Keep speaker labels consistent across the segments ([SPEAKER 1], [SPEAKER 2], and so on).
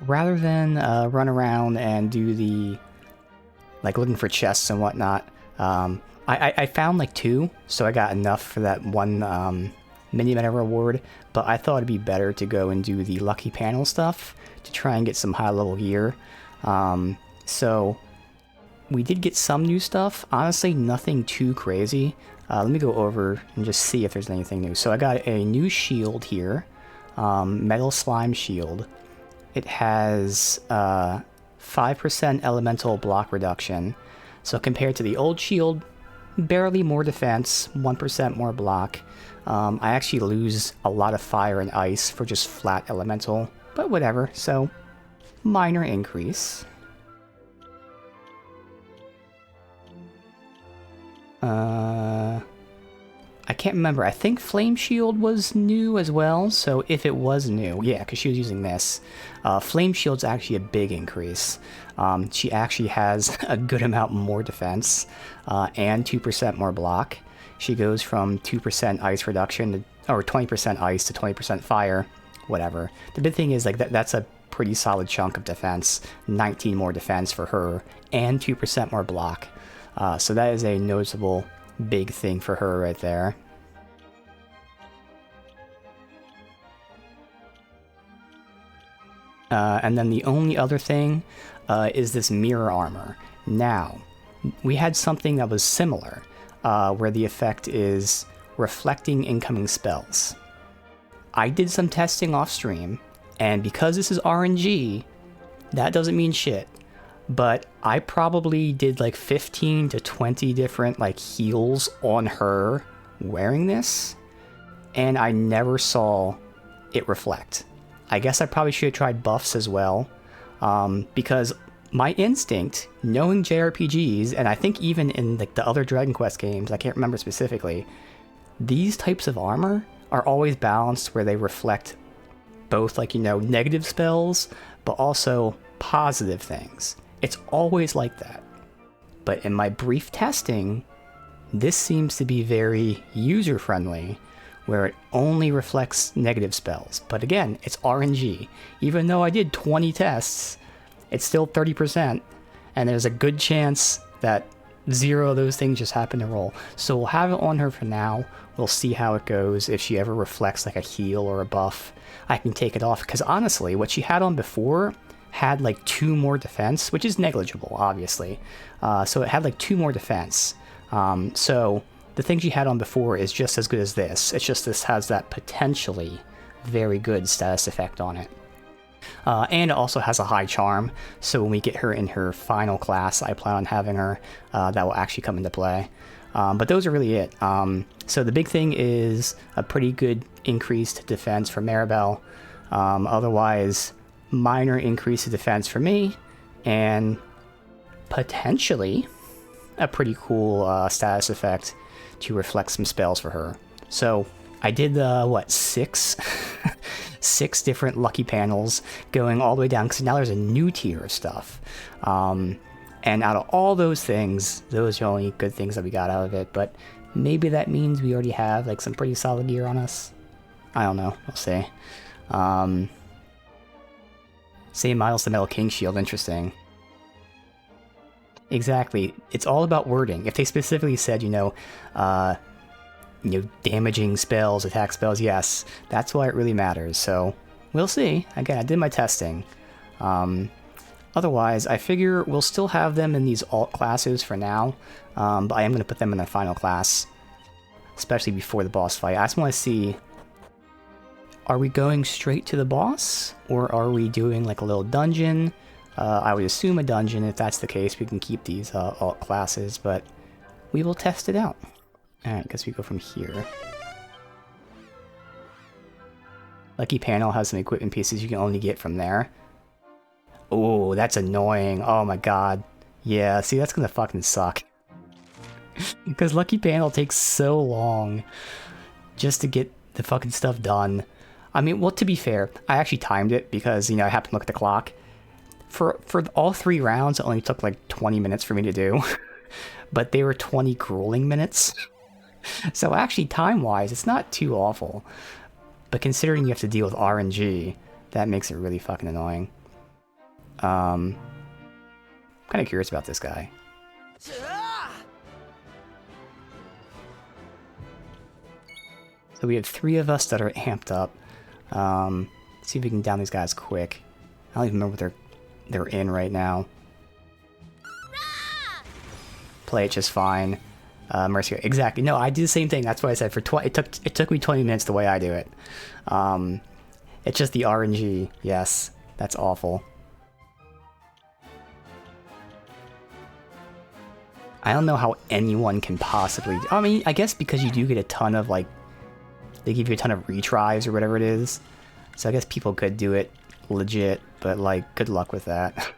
[SPEAKER 1] rather than run around and do the, like, looking for chests and whatnot, I found like 2, so I got enough for that one mini meta reward, but I thought it'd be better to go and do the lucky panel stuff to try and get some high level gear. So we did get some new stuff, honestly nothing too crazy. Let me go over and just see if there's anything new. So I got a new shield here, metal slime shield. It has 5% elemental block reduction. So compared to the old shield, barely more defense, 1% more block. I actually lose a lot of fire and ice for just flat elemental, but whatever, so minor increase. I can't remember. I think Flame Shield was new as well, so if it was new, yeah, because she was using this. Flame Shield's actually a big increase. She actually has a good amount more defense and 2% more block. She goes from 2% ice reduction, to, or 20% ice to 20% fire, whatever. The big thing is like that's a pretty solid chunk of defense. 19 more defense for her and 2% more block. So that is a noticeable big thing for her right there. And then the only other thing is this mirror armor. Now, we had something that was similar, where the effect is reflecting incoming spells. I did some testing off stream, and because this is RNG, that doesn't mean shit. But I probably did like 15 to 20 different like heals on her wearing this, and I never saw it reflect. I guess I probably should have tried buffs as well, because my instinct, knowing JRPGs, and I think even in like the other Dragon Quest games, I can't remember specifically, these types of armor are always balanced where they reflect both, like, you know, negative spells, but also positive things. It's always like that. But in my brief testing, this seems to be very user-friendly, where it only reflects negative spells. But again, it's RNG. Even though I did 20 tests, it's still 30%, and there's a good chance that 0 of those things just happen to roll. So we'll have it on her for now. We'll see how it goes. If she ever reflects like a heal or a buff, I can take it off. Because honestly, what she had on before had like 2 more defense, which is negligible, obviously. So it had like 2 more defense. So the thing she had on before is just as good as this. It's just this has that potentially very good status effect on it. And it also has a high charm, so when we get her in her final class, I plan on having her, that will actually come into play. But those are really it. So the big thing is a pretty good increased defense for Maribel. Otherwise, minor increase of defense for me, and potentially a pretty cool status effect to reflect some spells for her. So I did, what, 6? 6 different lucky panels going all the way down, because now there's a new tier of stuff. And out of all those things, those are the only good things that we got out of it, but maybe that means we already have like some pretty solid gear on us. I don't know, we'll see. Same Miles the Metal King shield, interesting. Exactly, it's all about wording. If they specifically said, you know, damaging spells, attack spells, yes, that's why it really matters. So we'll see. Again, I did my testing. Otherwise, I figure we'll still have them in these alt classes for now, but I am going to put them in the final class, especially before the boss fight. I just want to see, are we going straight to the boss, or are we doing like a little dungeon? I would assume a dungeon. If that's the case, we can keep these alt classes, but we will test it out. Alright, guess we go from here. Lucky panel has some equipment pieces you can only get from there. Oh, that's annoying. Oh my god. Yeah, see, that's gonna fucking suck. Because Lucky Panel takes so long just to get the fucking stuff done. I mean, well, to be fair, I actually timed it because, you know, I happened to look at the clock. For all 3 rounds, it only took like 20 minutes for me to do. But they were 20 grueling minutes. So actually, time-wise, it's not too awful. But considering you have to deal with RNG, that makes it really fucking annoying. I'm kind of curious about this guy. So we have 3 of us that are amped up. Let's see if we can down these guys quick. I don't even remember what they're in right now. Play it just fine. Mercy, exactly. No, I do the same thing. That's what I said. It took me 20 minutes the way I do it. It's just the RNG. Yes, that's awful. I don't know how anyone can possibly. I mean, I guess because you do get a ton of like, they give you a ton of retries or whatever it is. So I guess people could do it legit, but like, good luck with that.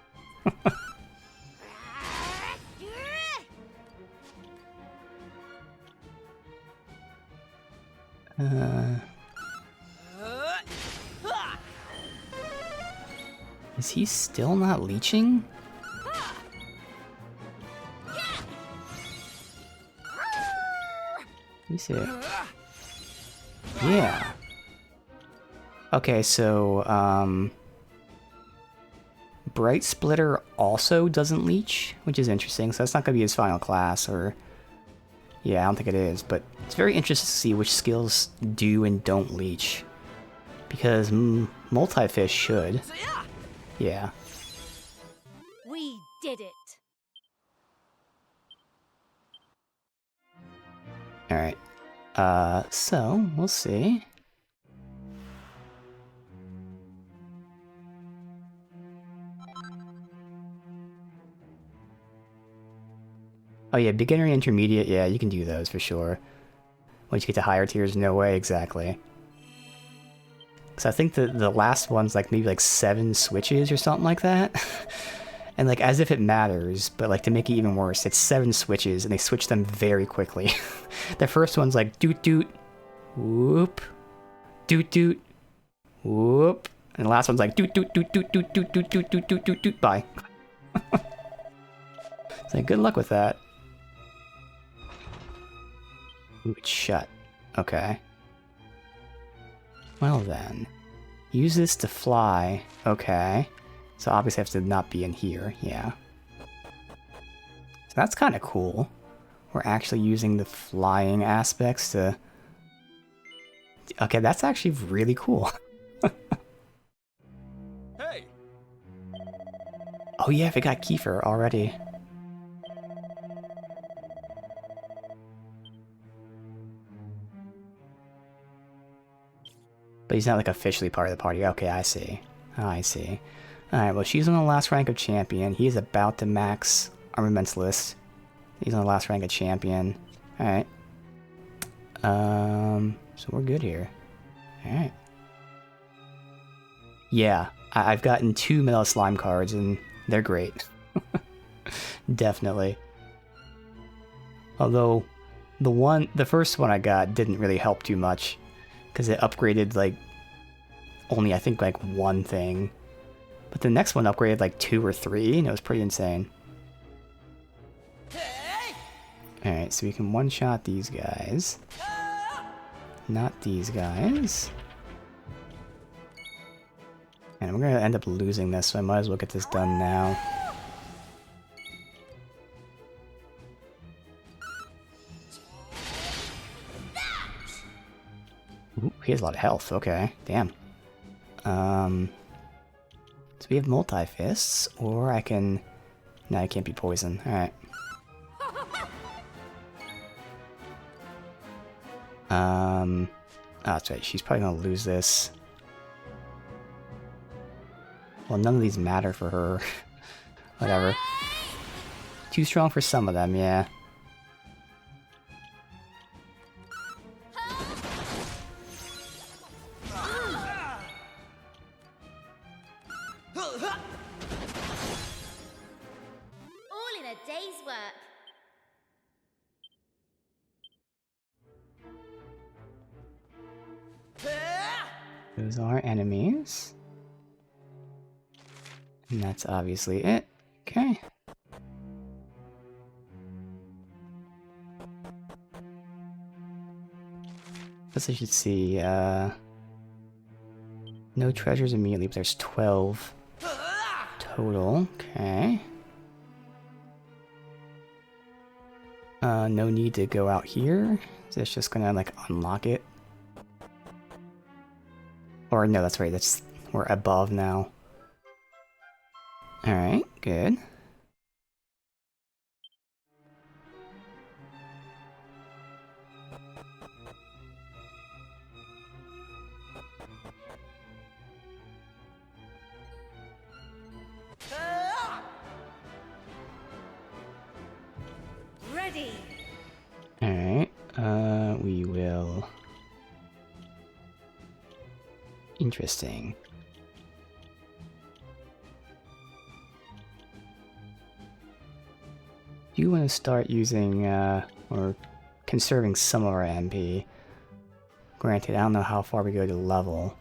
[SPEAKER 1] Is he still not leeching? Let me see. Yeah. Okay, so, Bright Splitter also doesn't leech, which is interesting, so that's not going to be his final class, or... Yeah, I don't think it is, but it's very interesting to see which skills do and don't leech. Because Multifish should. Yeah.
[SPEAKER 2] We did it.
[SPEAKER 1] Alright. So, we'll see. Oh yeah, beginner, intermediate, yeah, you can do those for sure. Once you get to higher tiers, no way, exactly. So I think the last one's like maybe like 7 switches or something like that. And like as if it matters, but like to make it even worse, it's 7 switches and they switch them very quickly. The first one's like doot doot, whoop, doot doot, whoop. And the last one's like doot doot doot doot doot doot doot doot doot doot doot doot, bye. So good luck with that. Ooh, it's shut. Okay. Well then. Use this to fly. Okay. So obviously I have to not be in here. Yeah. So that's kind of cool. We're actually using the flying aspects to... Okay, that's actually really cool.
[SPEAKER 3] Hey.
[SPEAKER 1] Oh yeah, we got Kiefer already. But he's not like officially part of the party. Okay, I see. Oh, I see. Alright, well she's on the last rank of champion. He's about to max armaments list. He's on the last rank of champion. Alright. So we're good here. Alright. Yeah, I've gotten 2 Metal Slime cards and they're great. Definitely. Although, the first one I got didn't really help too much. Because it upgraded, like, only, I think, like, 1 thing. But the next one upgraded, like, 2 or 3, and it was pretty insane. Alright, so we can one-shot these guys. Not these guys. And we're gonna end up losing this, so I might as well get this done now. Ooh, he has a lot of health, okay. Damn. So we have multi-fists, or I can... No, I can't be poisoned. Alright. Oh, that's right. She's probably gonna lose this. Well, none of these matter for her. Whatever. Too strong for some of them, yeah.
[SPEAKER 2] All in a day's work.
[SPEAKER 1] Those are enemies. And that's obviously it. Okay. Guess I should see, no treasures immediately, but there's 12. total. Okay. No need to go out here. Is this just gonna like unlock it? Or no, that's right. We're above now. All right, good.
[SPEAKER 2] Ready.
[SPEAKER 1] Alright, we will... Interesting. You want to start using, or conserving some of our MP. Granted, I don't know how far we go to level.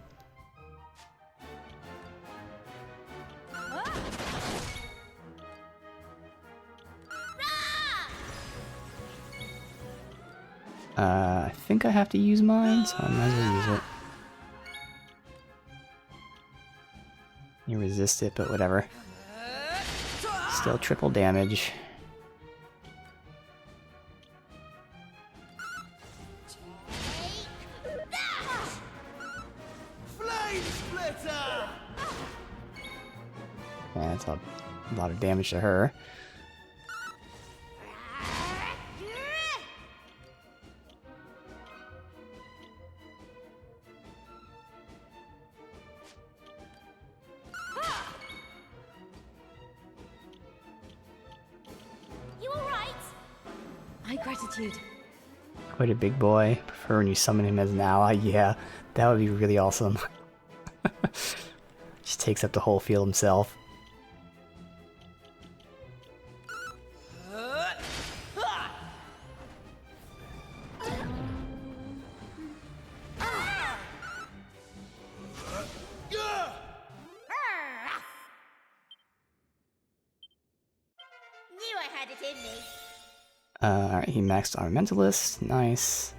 [SPEAKER 1] I think I have to use mine, so I might as well use it. You resist it, but whatever. Still triple damage. Yeah, that's a lot of damage to her.
[SPEAKER 2] Gratitude.
[SPEAKER 1] Quite a big boy. Prefer when you summon him as an ally. Yeah, that would be really awesome. Just takes up the whole field himself.
[SPEAKER 2] Knew I had it in me.
[SPEAKER 1] Alright, he maxed our mentalist. Nice.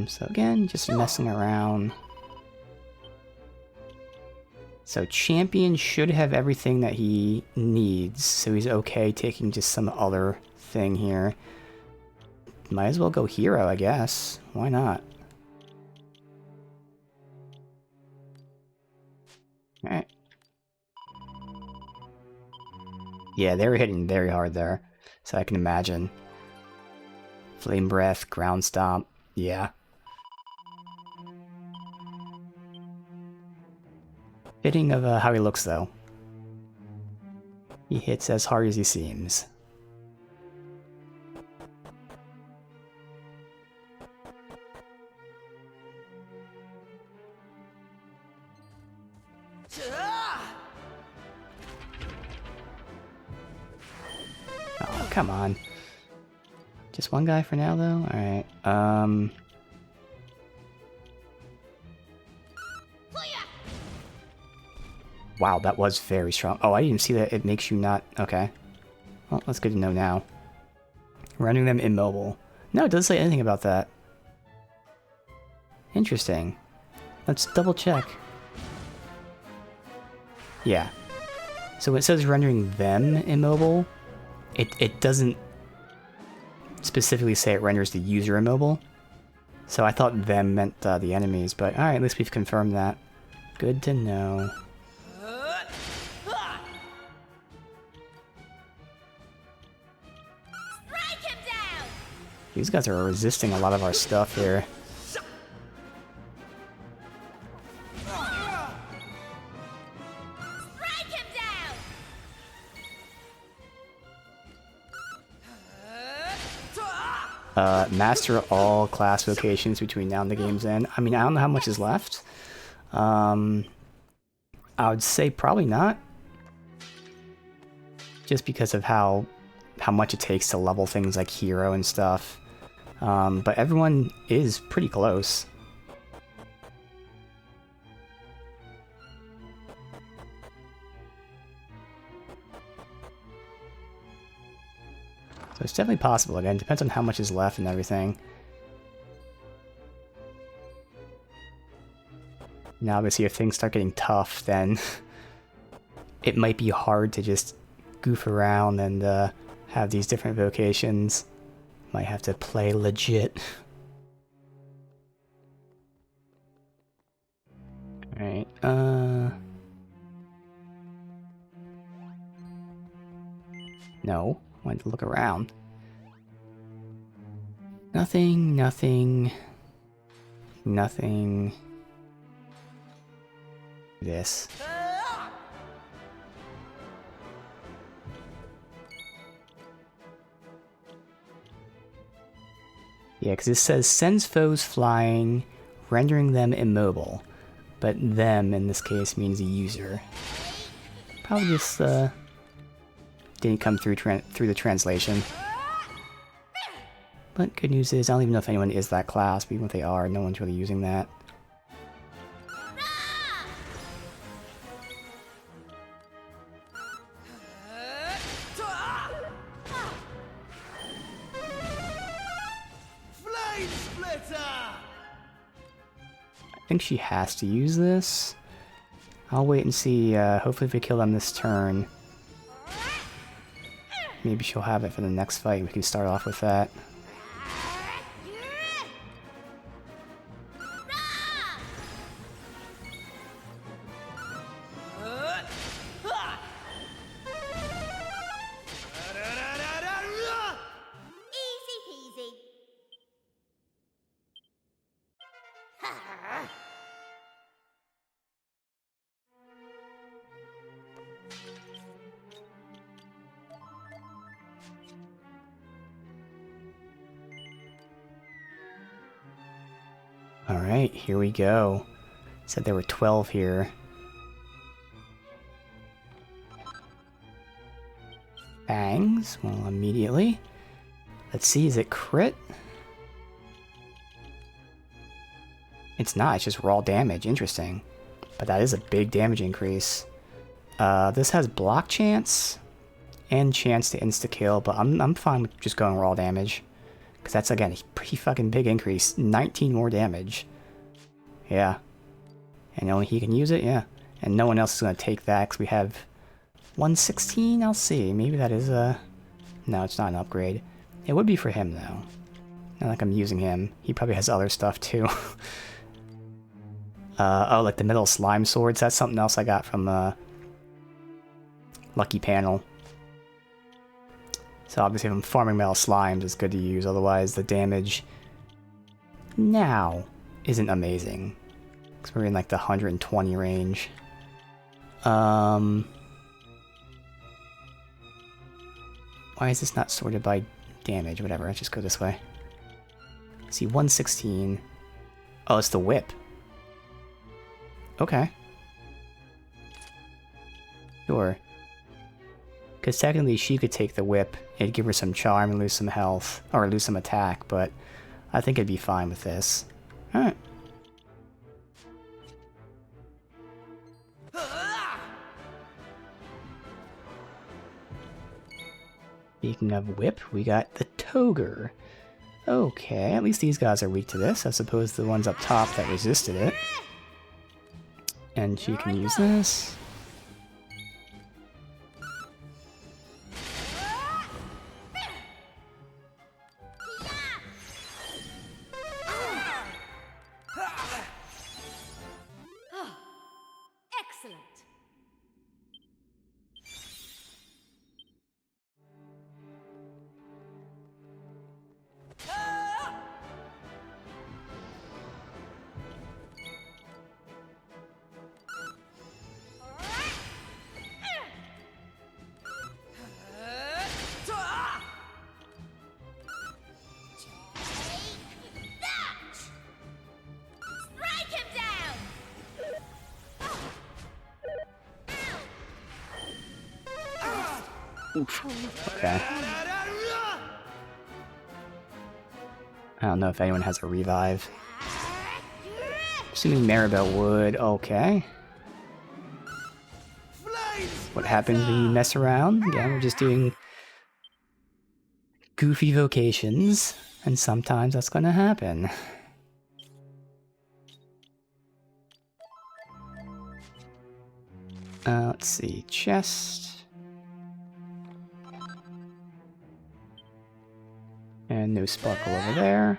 [SPEAKER 1] So again, just messing around. So Champion should have everything that he needs, so he's okay taking just some other thing here. Might as well go Hero, I guess. Why not? Alright. Yeah, they were hitting very hard there, so I can imagine. Flame Breath, Ground Stomp, yeah. Fitting of how he looks, though. He hits as hard as he seems. Oh, come on. Just one guy for now, though? Alright, Wow, that was very strong. Oh, I didn't see that it makes you not... Okay. Well, that's good to know now. Rendering them immobile. No, it doesn't say anything about that. Interesting. Let's double check. Yeah. So when it says rendering them immobile, it doesn't specifically say it renders the user immobile. So I thought them meant the enemies, but alright, at least we've confirmed that. Good to know. These guys are resisting a lot of our stuff here. Master all class vocations between now and the game's end. I mean, I don't know how much is left. I would say probably not. Just because of how much it takes to level things like Hero and stuff. But everyone is pretty close. So it's definitely possible. Again, depends on how much is left and everything. Now obviously if things start getting tough, then it might be hard to just goof around and have these different vocations. Might have to play legit. Alright, no, I wanted to look around. Nothing, nothing, nothing. This. Yeah, because it says sends foes flying, rendering them immobile. But them, in this case, means a user. Probably just, didn't come through through the translation. But good news is, I don't even know if anyone is that class, but even if they are, no one's really using that. I think she has to use this. I'll wait and see, hopefully if we kill them this turn. Maybe she'll have it for the next fight, we can start off with that.
[SPEAKER 2] Easy peasy.
[SPEAKER 1] Alright, here we go. Said there were 12 here. Bangs, well, immediately. Let's see, is it crit? It's not, it's just raw damage, interesting. But that is a big damage increase. This has block chance and chance to insta-kill, but I'm fine with just going raw damage. Because that's, again, a pretty fucking big increase. 19 more damage. Yeah. And only he can use it? Yeah. And no one else is going to take that, because we have 116? I'll see. Maybe that is a... No, it's not an upgrade. It would be for him, though. Not like I'm using him. He probably has other stuff, too. Oh, like the metal slime swords. That's something else I got from, Lucky Panel. So obviously if I'm farming metal slimes, it's good to use, otherwise the damage now isn't amazing. Because we're in like the 120 range. Why is this not sorted by damage? Whatever, let's just go this way. See, 116. Oh, it's the whip. Okay. Sure. Because technically she could take the whip, it'd give her some charm and lose some health, or lose some attack, but I think it'd be fine with this. Alright. Speaking of whip, we got the Toger. Okay, at least these guys are weak to this, as opposed to the ones up top that resisted it. And she can use this.
[SPEAKER 2] Excellent. Strike him down.
[SPEAKER 1] Oof. Okay. I don't know if anyone has a revive. Assuming Maribel would. Okay. What happens when you mess around? Again, we're just doing goofy vocations, and sometimes that's gonna happen. Let's see, chest. And no sparkle over there.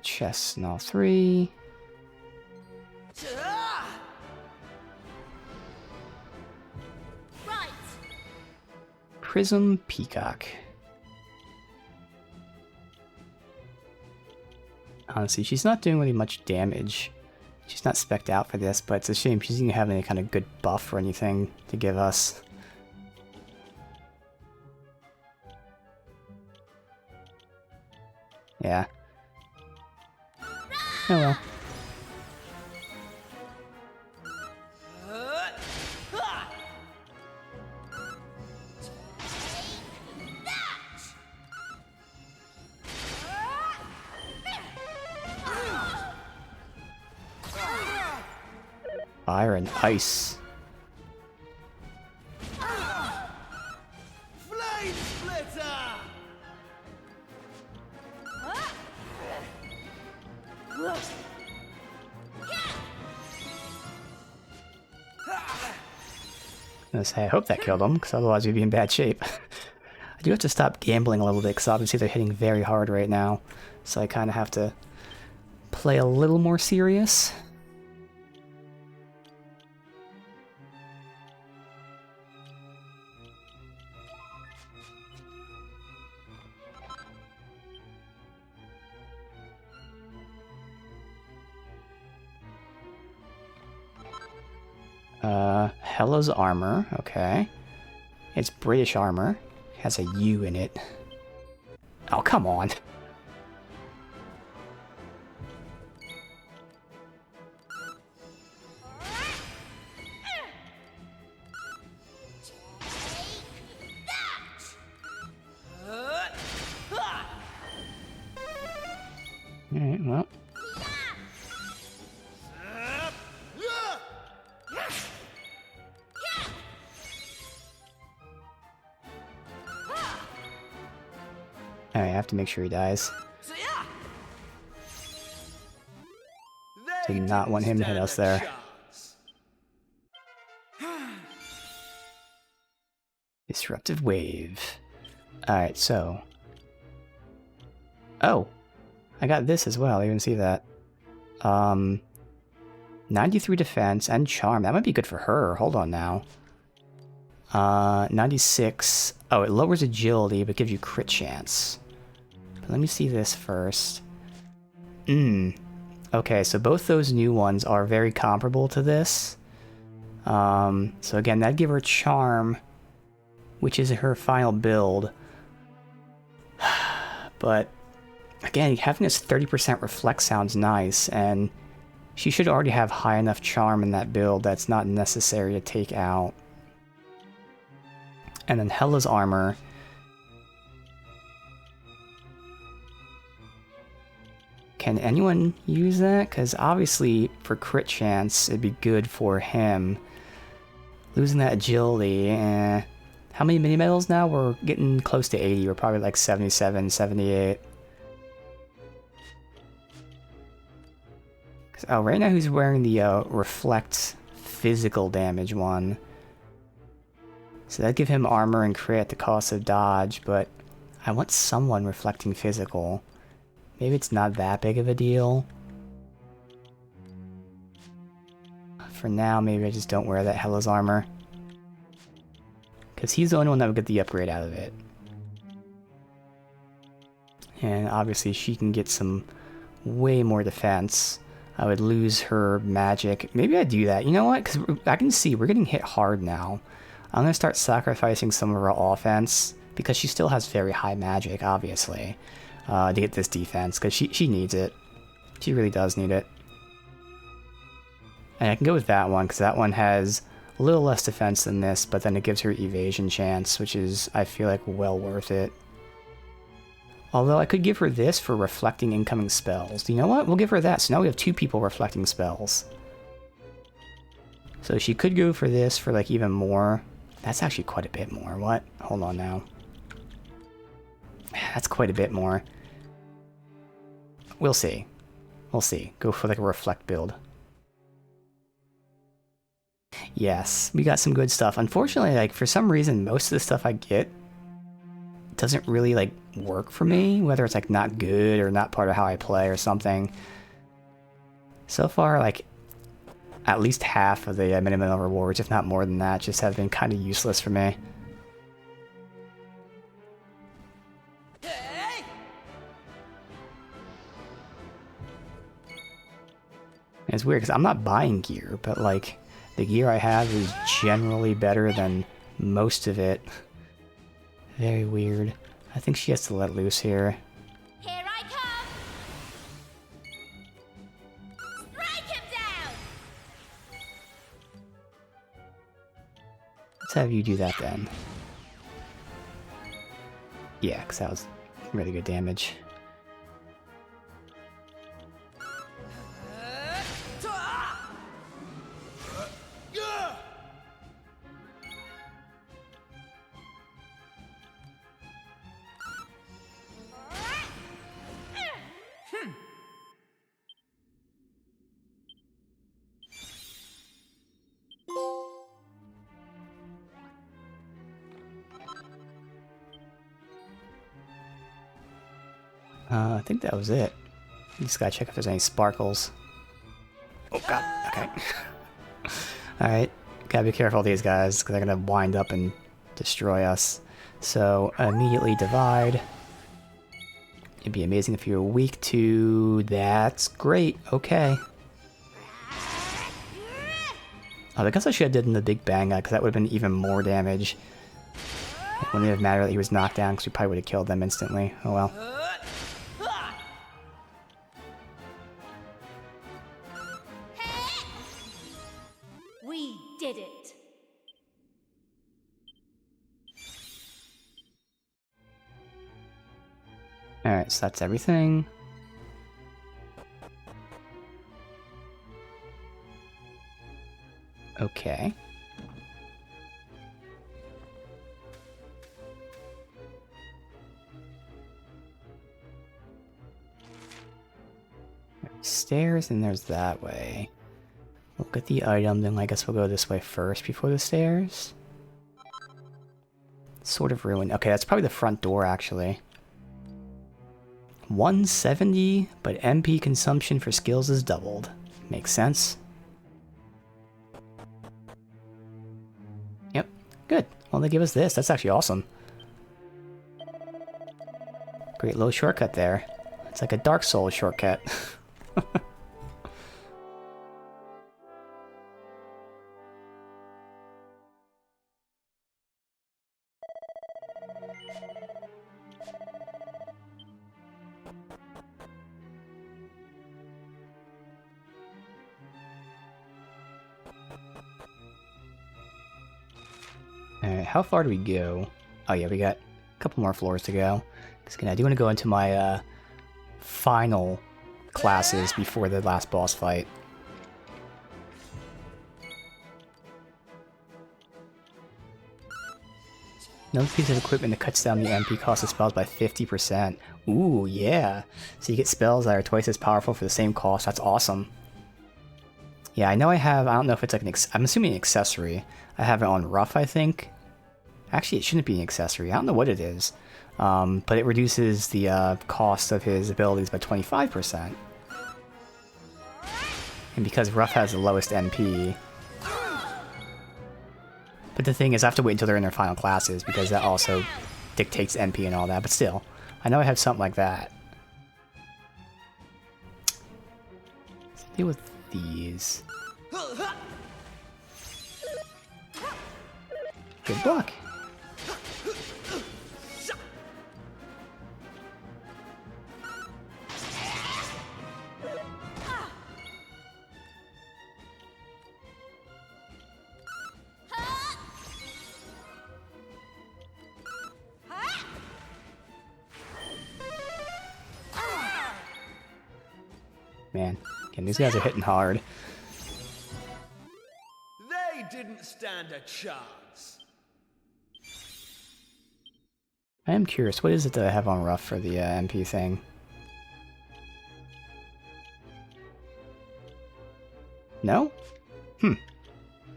[SPEAKER 1] Chests in all three.
[SPEAKER 2] Right.
[SPEAKER 1] Prism Peacock. Honestly, she's not doing really much damage. She's not spec'd out for this, but it's a shame she doesn't have any kind of good buff or anything to give us. Yeah. Oh well. Fire and ice.
[SPEAKER 3] Flame splitter!
[SPEAKER 1] I hope that killed him, because otherwise we'd be in bad shape. I do have to stop gambling a little bit, because obviously they're hitting very hard right now. So I kind of have to play a little more serious. Hella's armor, okay. It's British armor. It has a U in it. Oh, come on. Alright, well. Alright, I have to make sure he dies. Did not want him to hit us there. Disruptive wave. Alright, so... Oh! I got this as well, I didn't see that. 93 defense and charm. That might be good for her. Hold on now. 96. Oh, it lowers agility, but gives you crit chance. But let me see this first. Okay, so both those new ones are very comparable to this. So again, that'd give her charm, which is her final build. But again, having this 30% reflect sounds nice, and she should already have high enough charm in that build that's not necessary to take out. And then Hella's armor. Can anyone use that? Because obviously for crit chance, it'd be good for him. Losing that agility, How many mini medals now? We're getting close to 80. We're probably like 77, 78. Oh, right now he's wearing the reflect physical damage one. So that'd give him armor and crit at the cost of dodge, but I want someone reflecting physical. Maybe it's not that big of a deal. For now, maybe I just don't wear that Hella's armor. Because he's the only one that would get the upgrade out of it. And obviously she can get some way more defense. I would lose her magic. Maybe I do that. You know what? Because I can see we're getting hit hard now. I'm going to start sacrificing some of her offense, because she still has very high magic, obviously, to get this defense, because she needs it. She really does need it. And I can go with that one, because that one has a little less defense than this, but then it gives her evasion chance, which is, I feel like, well worth it. Although I could give her this for reflecting incoming spells. You know what? We'll give her that. So now we have 2 people reflecting spells. So she could go for this for like even more. That's actually quite a bit more. What? Hold on now. That's quite a bit more. We'll see. We'll see. Go for like a reflect build. Yes, we got some good stuff. Unfortunately, like for some reason, most of the stuff I get doesn't really like work for me, whether it's like not good or not part of how I play or something. So far, like at least half of the minimum rewards, if not more than that, just have been kind of useless for me. And it's weird because I'm not buying gear, but like the gear I have is generally better than most of it. Very weird. I think she has to let loose here.
[SPEAKER 2] Here I come! Strike him down!
[SPEAKER 1] Let's have you do that then. Yeah, because that was really good damage. I think that was it. Just gotta check if there's any sparkles. Oh god, okay. Alright, gotta be careful of these guys, because they're gonna wind up and destroy us. So, immediately divide. It'd be amazing if you're weak to... That's great, okay. Oh, I guess I should have did in the Big Bang, because that would have been even more damage. It wouldn't have mattered that he was knocked down, because we probably would have killed them instantly. Oh well.
[SPEAKER 2] We did it!
[SPEAKER 1] Alright, so that's everything. Okay. Stairs, and there's that way. Look at the item, then I guess we'll go this way first before the stairs. Sort of ruined. Okay, that's probably the front door, actually. 170, but MP consumption for skills is doubled. Makes sense. Yep, good. Well, they give us this. That's actually awesome. Great little shortcut there. It's like a Dark Souls shortcut. Alright, how far do we go? Oh yeah, we got a couple more floors to go. Because I do want to go into my final classes before the last boss fight. No piece of equipment that cuts down the MP cost of spells by 50%. Ooh, yeah. So you get spells that are twice as powerful for the same cost. That's awesome. Yeah, I know I have, I don't know if it's like an, I'm assuming an accessory. I have it on rough, I think. Actually, it shouldn't be an accessory. I don't know what it is. But it reduces the cost of his abilities by 25%. And because rough has the lowest MP... But the thing is, I have to wait until they're in their final classes, because that also dictates MP and all that. But still, I know I have something like that. Let's deal with these. Good luck. Man, again, these guys are hitting hard.
[SPEAKER 3] They didn't stand a chance.
[SPEAKER 1] I am curious, what is it that I have on rough for the MP thing? No?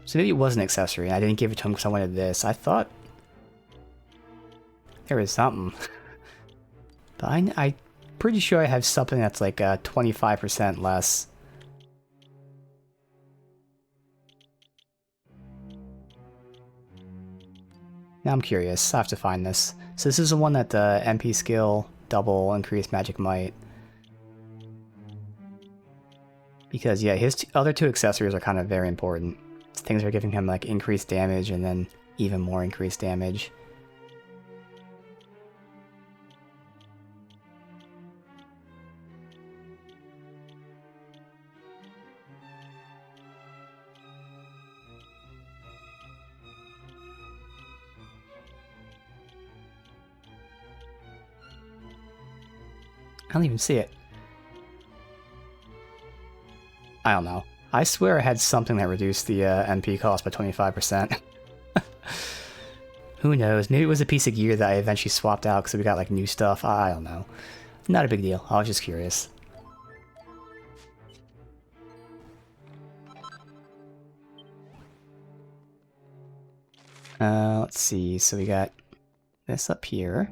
[SPEAKER 1] So maybe it was an accessory. I didn't give it to him because I wanted this. I thought there was something. But I'm pretty sure I have something that's like 25% less. Now I'm curious. I have to find this. So this is the one that the MP skill, double, increased magic might. Because yeah, his other two accessories are kind of very important. Things are giving him like increased damage and then even more increased damage. I don't even see it. I don't know. I swear I had something that reduced the MP cost by 25%. Who knows? Maybe it was a piece of gear that I eventually swapped out because we got like new stuff. I don't know. Not a big deal. I was just curious. Let's see. So we got this up here.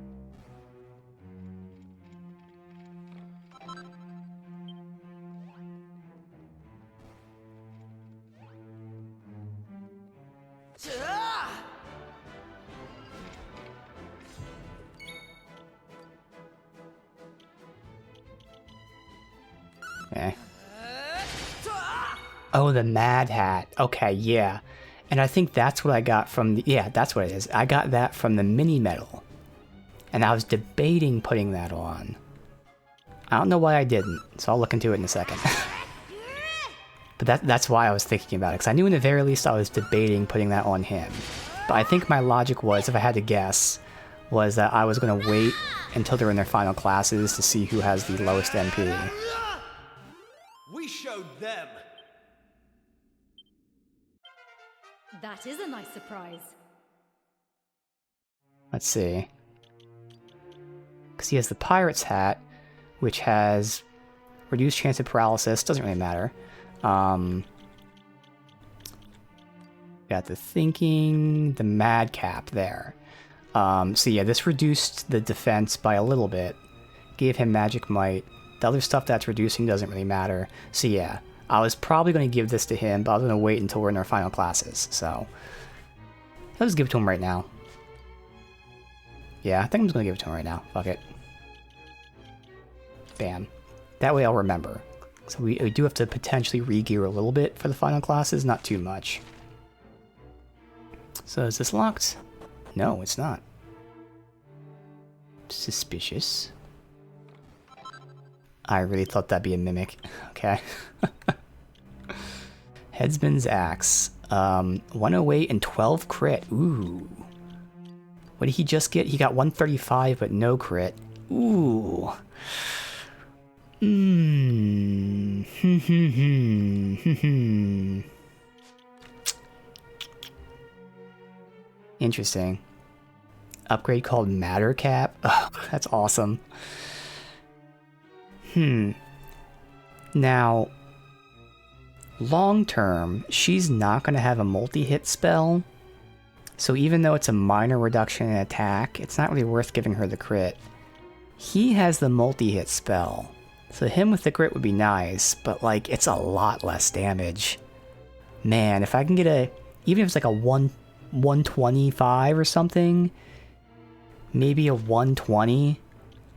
[SPEAKER 1] Okay. Oh, the Mad Hat. Okay, yeah. And I think that's what I got from the... Yeah, that's what it is. I got that from the mini medal. And I was debating putting that on. I don't know why I didn't, so I'll look into it in a second. But that's why I was thinking about it, because I knew in the very least I was debating putting that on him. But I think my logic was, if I had to guess, was that I was going to wait until they're in their final classes to see who has the lowest MP.
[SPEAKER 3] We showed them.
[SPEAKER 2] That is a nice surprise.
[SPEAKER 1] Let's see. Because he has the Pirate's Hat, which has reduced chance of paralysis. Doesn't really matter. Got the Thinking, the Madcap there. So yeah, this reduced the defense by a little bit. Gave him Magic Might. The other stuff that's reducing doesn't really matter. So yeah, I was probably going to give this to him, but I was going to wait until we're in our final classes. So I'll just give it to him right now. Yeah, I think I'm just going to give it to him right now. Fuck it. Bam. That way I'll remember. So we do have to potentially re-gear a little bit for the final classes, not too much. So is this locked? No, it's not. Suspicious. I really thought that'd be a mimic. Okay. Headsman's Axe. 108 and 12 crit. Ooh. What did he just get? He got 135 but no crit. Ooh. Interesting. Upgrade called Matter Cap. Oh, that's awesome. Now, long term, she's not going to have a multi-hit spell. So even though it's a minor reduction in attack, it's not really worth giving her the crit. He has the multi-hit spell. So him with the crit would be nice, but like, it's a lot less damage. Man, if I can get even if it's like a 125 or something, maybe a 120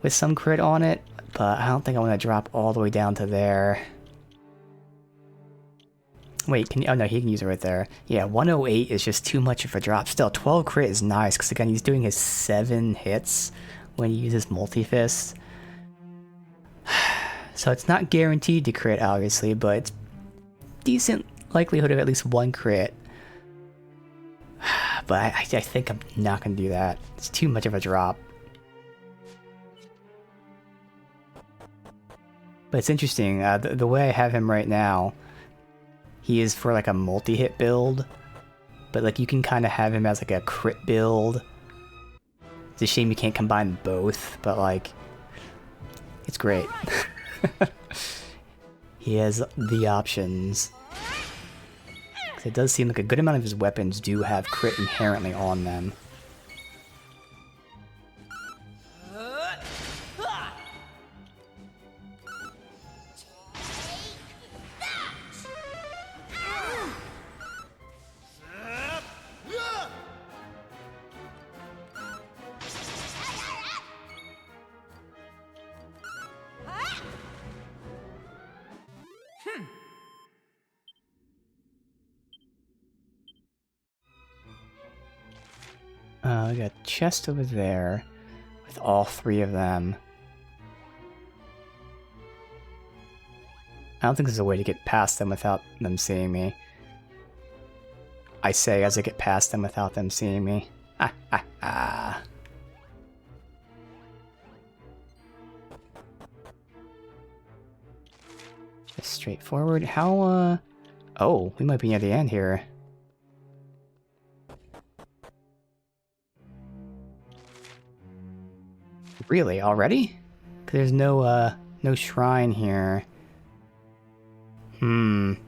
[SPEAKER 1] with some crit on it, but I don't think I want to drop all the way down to there. Wait, oh no, he can use it right there. Yeah, 108 is just too much of a drop. Still, 12 crit is nice, because again, he's doing his 7 hits when he uses multi-fist. So it's not guaranteed to crit, obviously, but it's decent likelihood of at least 1 crit. But I think I'm not going to do that. It's too much of a drop. But it's interesting, the way I have him right now, he is for like a multi-hit build, but like you can kind of have him as like a crit build. It's a shame you can't combine both, but like, it's great. He has the options. Because it does seem like a good amount of his weapons do have crit inherently on them. We got a chest over there with all 3 of them. I don't think there's a way to get past them without them seeing me. I say as I get past them without them seeing me. Ah, ah, ah. Just straightforward. How, Oh, we might be near the end here. Really? Already? 'Cause there's no, no shrine here. I'm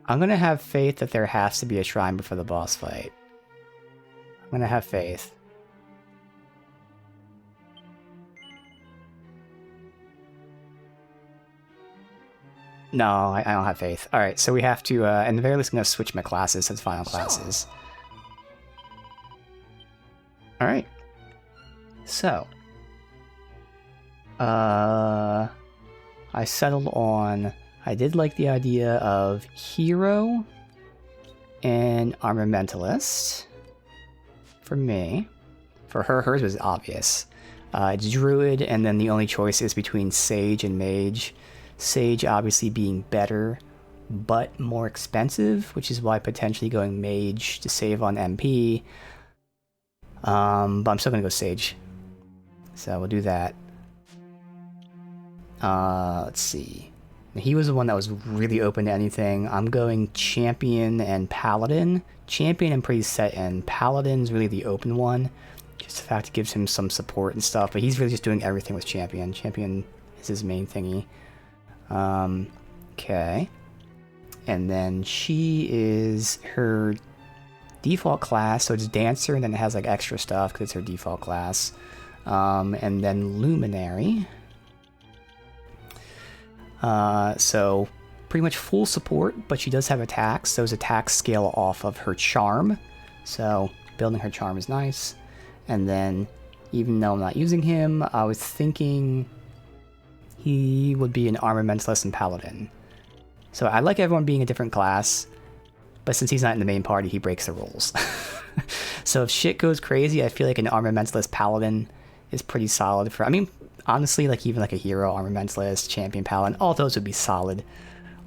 [SPEAKER 1] gonna have faith that there has to be a shrine before the boss fight. I'm gonna have faith. No, I don't have faith. Alright, so we have to, in the very least, I'm gonna switch my classes as final classes. Alright. So. I settled on... I did like the idea of hero and armamentalist. For me. For her, hers was obvious. It's druid, and then the only choice is between sage and mage. Sage obviously being better, but more expensive, which is why potentially going mage to save on MP. But I'm still gonna go sage. So we'll do that. Let's see. He was the one that was really open to anything. I'm going champion and paladin. Champion I'm pretty set in. Paladin's really the open one. Just the fact it gives him some support and stuff, but he's really just doing everything with champion. Champion is his main thingy. Okay. And then she is her default class, so it's dancer, and then it has like extra stuff because it's her default class. And then luminary. So pretty much full support, but she does have attacks. Those attacks scale off of her charm, so building her charm is nice. And then, even though I'm not using him, I was thinking he would be an armamentalist and paladin. So I like everyone being a different class, but since he's not in the main party, he breaks the rules. So if shit goes crazy, I feel like an armamentalist paladin is pretty solid for... I mean, honestly, like even like a hero, armamentalist, champion, paladin, all those would be solid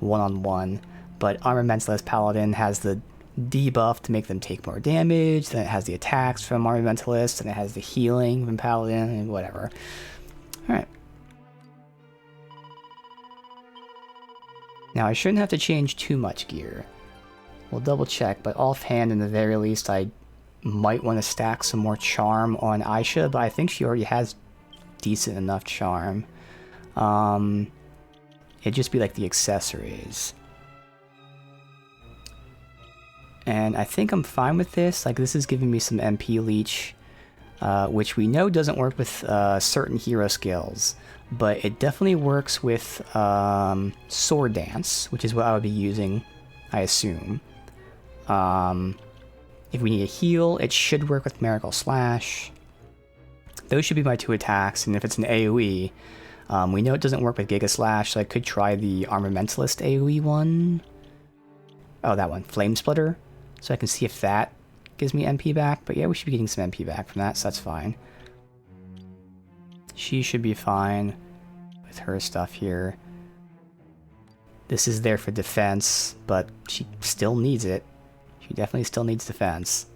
[SPEAKER 1] one-on-one. But armamentalist paladin has the debuff to make them take more damage, then it has the attacks from armamentalist, and it has the healing from paladin, and whatever. Alright. Now I shouldn't have to change too much gear. We'll double check, but offhand, in the very least, I might want to stack some more charm on Aisha, but I think she already has decent enough charm. It'd just be like the accessories. And I think I'm fine with this. Like, this is giving me some MP leech, which we know doesn't work with certain hero skills, but it definitely works with sword dance, which is what I would be using, I assume. If we need a heal, it should work with Miracle Slash. Those should be my 2 attacks, and if it's an AoE, we know it doesn't work with Giga Slash, so I could try the Armamentalist AoE one. Oh, that one, Flame Splitter, so I can see if that gives me MP back, but yeah, we should be getting some MP back from that, so that's fine. She should be fine with her stuff here. This is there for defense, but she still needs it. She definitely still needs defense.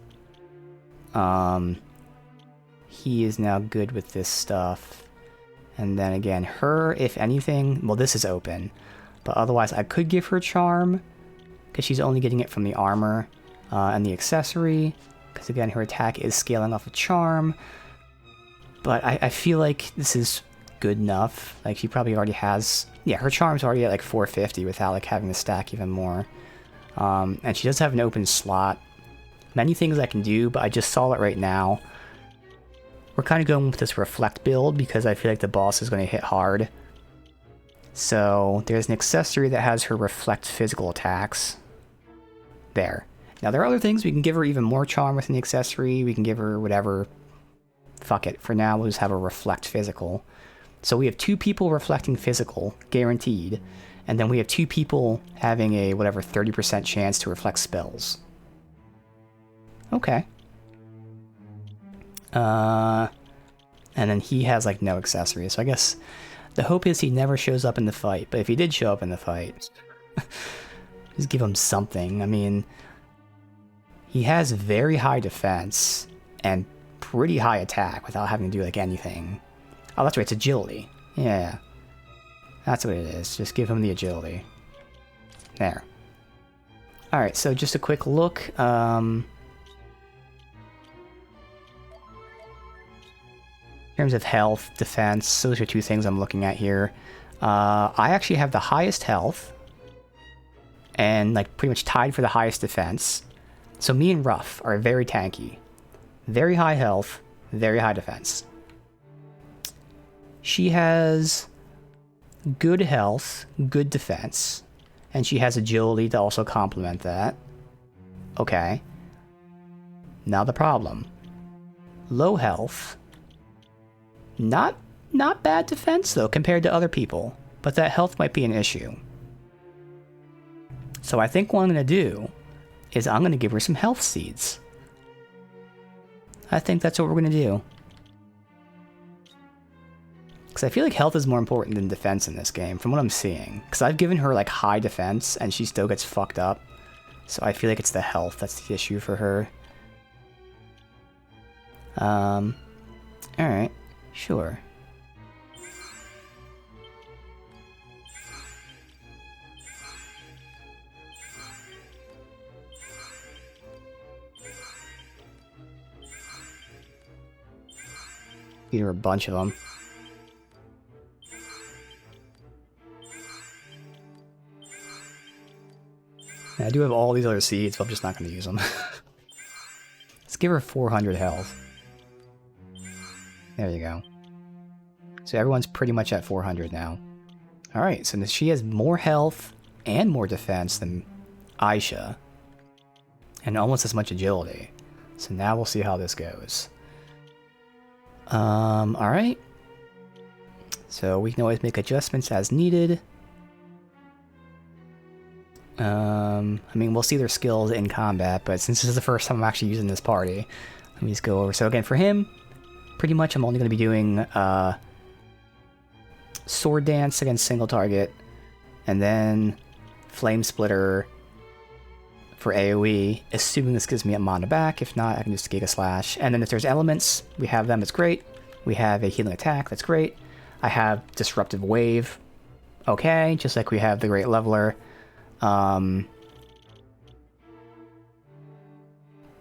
[SPEAKER 1] He is now good with this stuff. And then again, her, if anything, well, this is open. But otherwise, I could give her charm, because she's only getting it from the armor and the accessory. Because again, her attack is scaling off of charm. But I feel like this is good enough. Like, she probably already has... Yeah, her charm's already at like 450 without like having to stack even more. And she does have an open slot. Many things I can do, but I just saw it right now. We're kind of going with this reflect build because I feel like the boss is going to hit hard. So there's an accessory that has her reflect physical attacks. There. Now there are other things. We can give her even more charm with an accessory. We can give her whatever. Fuck it. For now, we'll just have a reflect physical. So we have 2 people reflecting physical, guaranteed. And then we have 2 people having a, whatever, 30% chance to reflect spells. Okay. And then he has, like, no accessories. So I guess the hope is he never shows up in the fight. But if he did show up in the fight, just give him something. I mean, he has very high defense and pretty high attack without having to do, like, anything. Oh, that's right, it's agility. Yeah. That's what it is. Just give him the agility. There. Alright, so just a quick look. In terms of health, defense, those are 2 things I'm looking at here. I actually have the highest health. And, like, pretty much tied for the highest defense. So me and Ruff are very tanky. Very high health, very high defense. She has good health, good defense, and she has agility to also complement that. Okay. Now the problem. Low health. Not bad defense, though, compared to other people, but that health might be an issue. So I think what I'm going to do is I'm going to give her some health seeds. I think that's what we're going to do. Because I feel like health is more important than defense in this game, from what I'm seeing. Because I've given her, like, high defense, and she still gets fucked up. So I feel like it's the health that's the issue for her. Alright. Sure. Feed her a bunch of them. I do have all these other seeds, but I'm just not going to use them. Let's give her 400 health. There you go. So everyone's pretty much at 400 now. Alright, so she has more health and more defense than Aisha. And almost as much agility. So now we'll see how this goes. Alright. So we can always make adjustments as needed. I mean, we'll see their skills in combat, but since this is the first time I'm actually using this party, let me just go over. So again, for him, pretty much I'm only going to be doing, Sword Dance against single target, and then Flame Splitter for AoE, assuming this gives me a mana back. If not, I can just Giga Slash. And then if there's elements, we have them, it's great. We have a healing attack, that's great. I have Disruptive Wave, okay, just like we have the Great Leveler.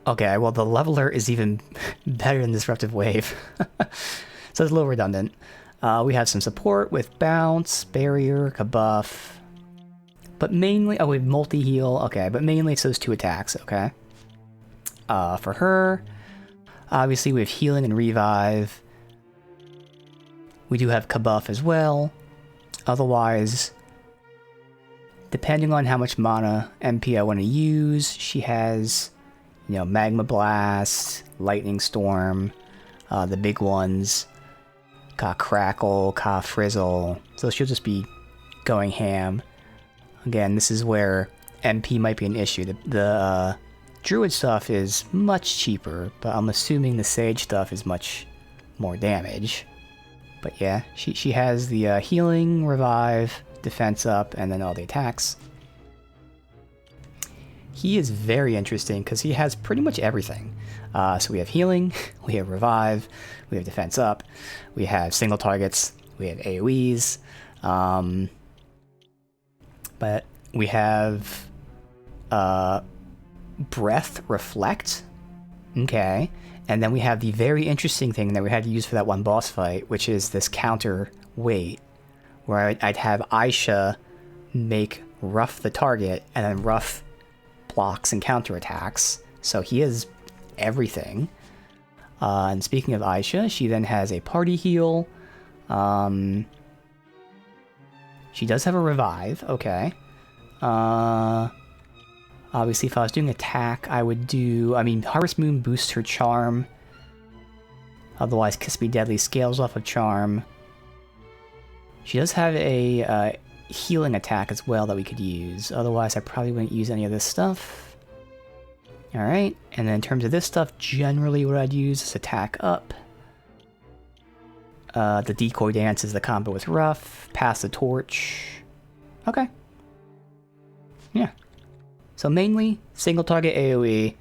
[SPEAKER 1] Okay, well the Leveler is even better than Disruptive Wave. So it's a little redundant. We have some support with Bounce, Barrier, Kabuff. But mainly, oh, we have multi-heal, okay, but mainly it's those 2 attacks, okay? For her, obviously we have Healing and Revive. We do have Kabuff as well. Otherwise, depending on how much mana MP I want to use, she has, you know, Magma Blast, Lightning Storm, the big ones, Ka Crackle, Ka Frizzle, so she'll just be going ham. Again, this is where MP might be an issue. The Druid stuff is much cheaper, but I'm assuming the Sage stuff is much more damage. But yeah, she has the healing, revive, defense up, and then all the attacks. He is very interesting because he has pretty much everything. So we have healing, we have revive, we have defense up, we have single targets, we have AoEs, but we have breath reflect, Okay. And then we have the very interesting thing that we had to use for that one boss fight, which is this counter weight, where I'd have Aisha make Rough the target, and then Rough blocks and counterattacks. So he has everything. And speaking of Aisha, she then has a party heal. She does have a revive, okay. Obviously, if I was doing attack, I would do... I mean, Harvest Moon boosts her charm. Otherwise, Kiss Me Deadly scales off of charm. She does have a healing attack as well that we could use. Otherwise, I probably wouldn't use any of this stuff. Alright, and then in terms of this stuff, generally what I'd use is attack up. The decoy dance is the combo with Rough. Pass the torch. Okay. Yeah. So mainly, single target AoE.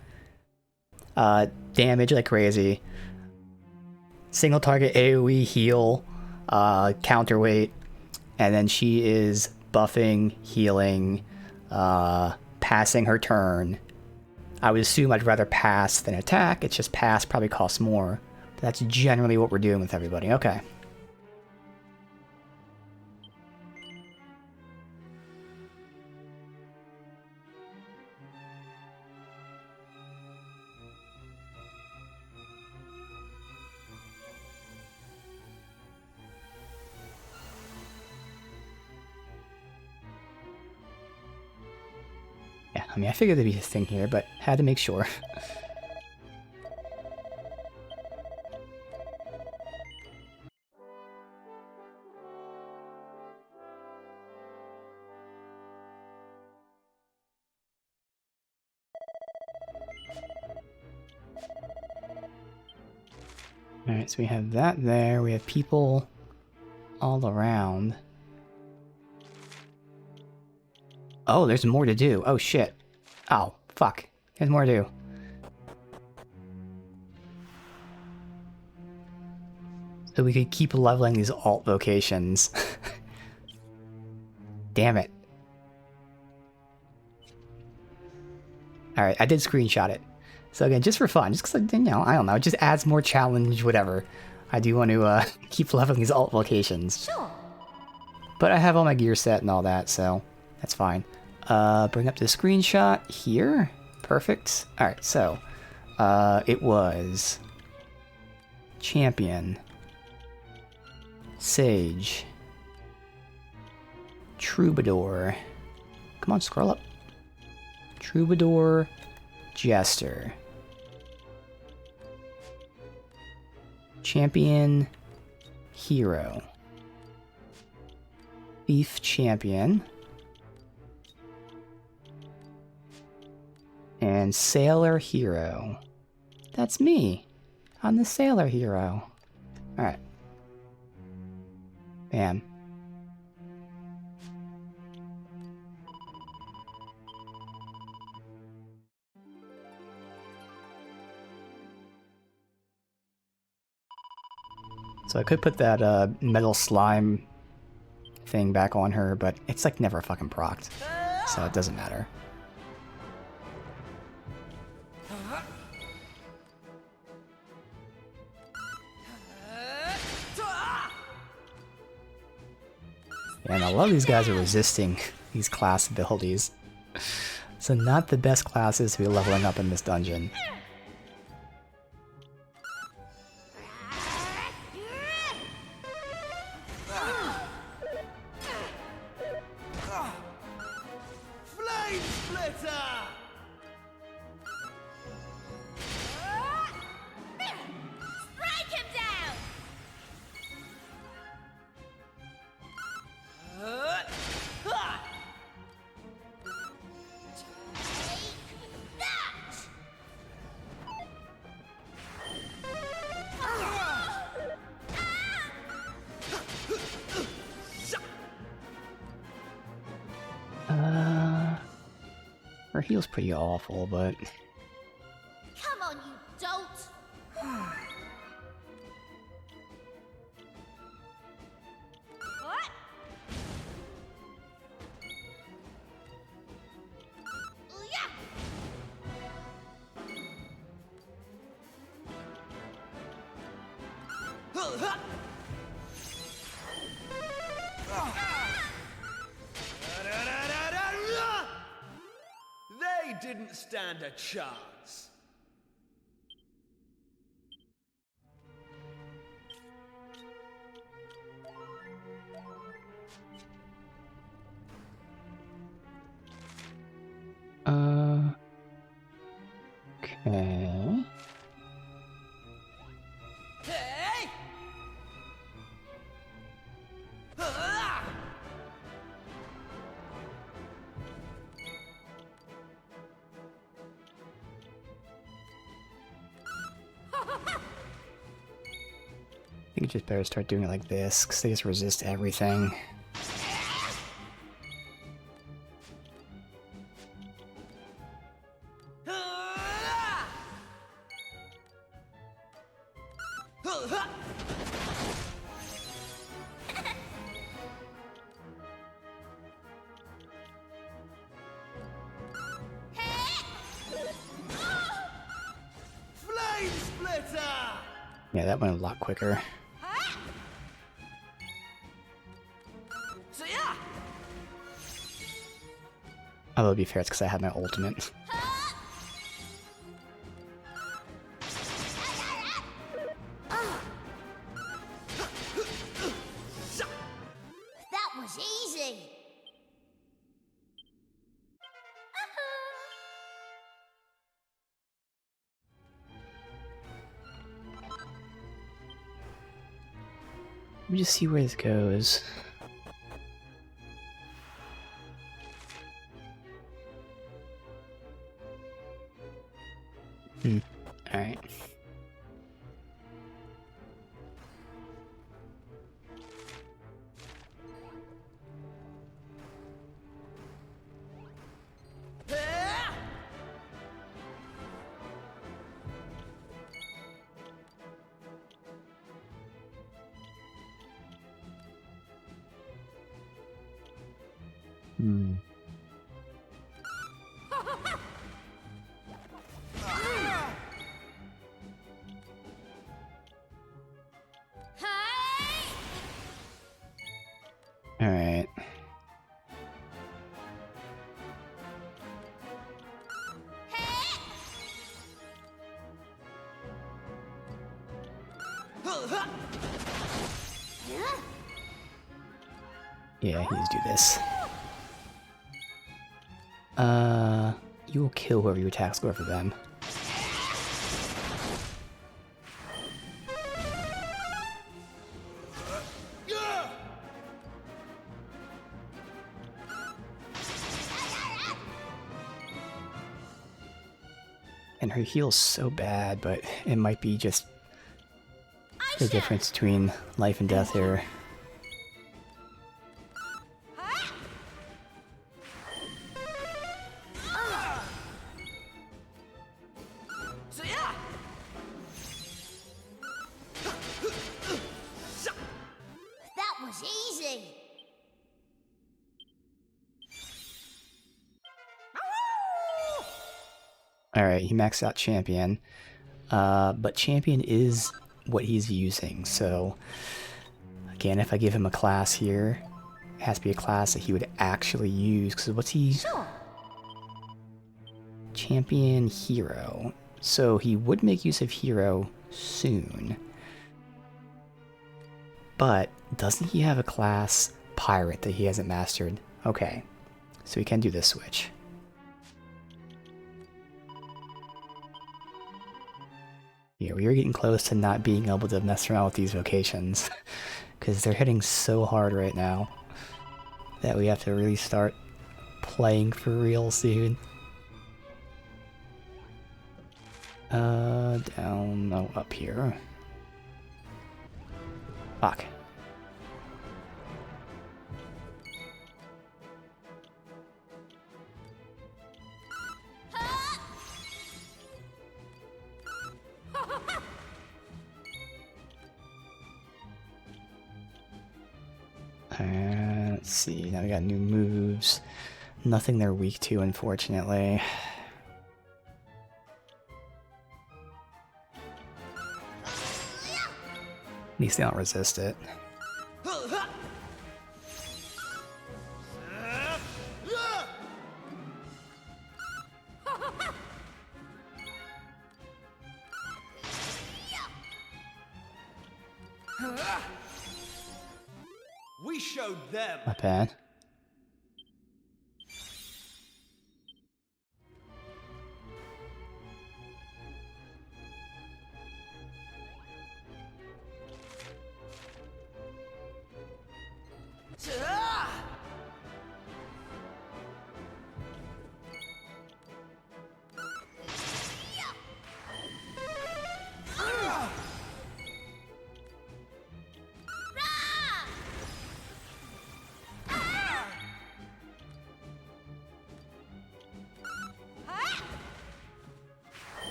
[SPEAKER 1] Damage like crazy. Single target AoE heal. Counterweight. And then she is buffing, healing, passing her turn. I would assume I'd rather pass than attack. It's just pass probably costs more. But that's generally what we're doing with everybody. Okay. Yeah, I mean, I figured there'd be a thing here, but had to make sure. Alright, so we have that there. We have people all around. Oh, there's more to do. Oh, shit. Oh, fuck. There's more to do. So we could keep leveling these alt vocations. Damn it. Alright, I did screenshot it. So again, just for fun, just because, you know, I don't know, it just adds more challenge, whatever. I do want to keep leveling these alt vocations.
[SPEAKER 2] Sure.
[SPEAKER 1] But I have all my gear set and all that, so that's fine. Bring up the screenshot here. Perfect. Alright, so it was Champion, Sage, Troubadour. Come on, scroll up. Troubadour, Jester, Champion, Hero, Thief Champion, and Sailor Hero. That's me. I'm the Sailor Hero. Alright. Bam. So I could put that metal slime thing back on her, but it's like never fucking procced. So it doesn't matter. And a lot of these guys are resisting these class abilities. So not the best classes to be leveling up in this dungeon.
[SPEAKER 3] Flame Splitter!
[SPEAKER 2] Strike him down!
[SPEAKER 1] Her heal's pretty awful, but...
[SPEAKER 2] Come on, you dolt! What? Yeah!
[SPEAKER 3] They didn't stand a chance.
[SPEAKER 1] Okay.
[SPEAKER 3] Hey!
[SPEAKER 1] I think you just better start doing it like this, because they just resist everything.
[SPEAKER 3] Flame splitter!
[SPEAKER 1] Yeah, that went a lot quicker.
[SPEAKER 3] So yeah.
[SPEAKER 1] Although to be fair, it's because I had my ultimate.
[SPEAKER 2] That was easy.
[SPEAKER 1] Let me just see where this goes. Alright. Alright. Yeah, he needs to do this. You will kill whoever you attack, score for them. And her heal's so bad, but it might be just the difference between life and death here.
[SPEAKER 3] So yeah.
[SPEAKER 2] That was easy.
[SPEAKER 1] Alright, he maxed out Champion. But Champion is what he's using, so... Again, if I give him a class here, it has to be a class that he would actually use, because what's he...
[SPEAKER 2] Sure.
[SPEAKER 1] Champion Hero. So he would make use of Hero soon. But doesn't he have a class Pirate that he hasn't mastered? Okay, so he can do this switch. Yeah, we are getting close to not being able to mess around with these vocations. Because they're hitting so hard right now that we have to really start playing for real soon. Down, no, up here. Fuck. Let's see, now we got new moves. Nothing they're weak to, unfortunately. least they don't resist it.
[SPEAKER 3] We showed them.
[SPEAKER 1] Not bad.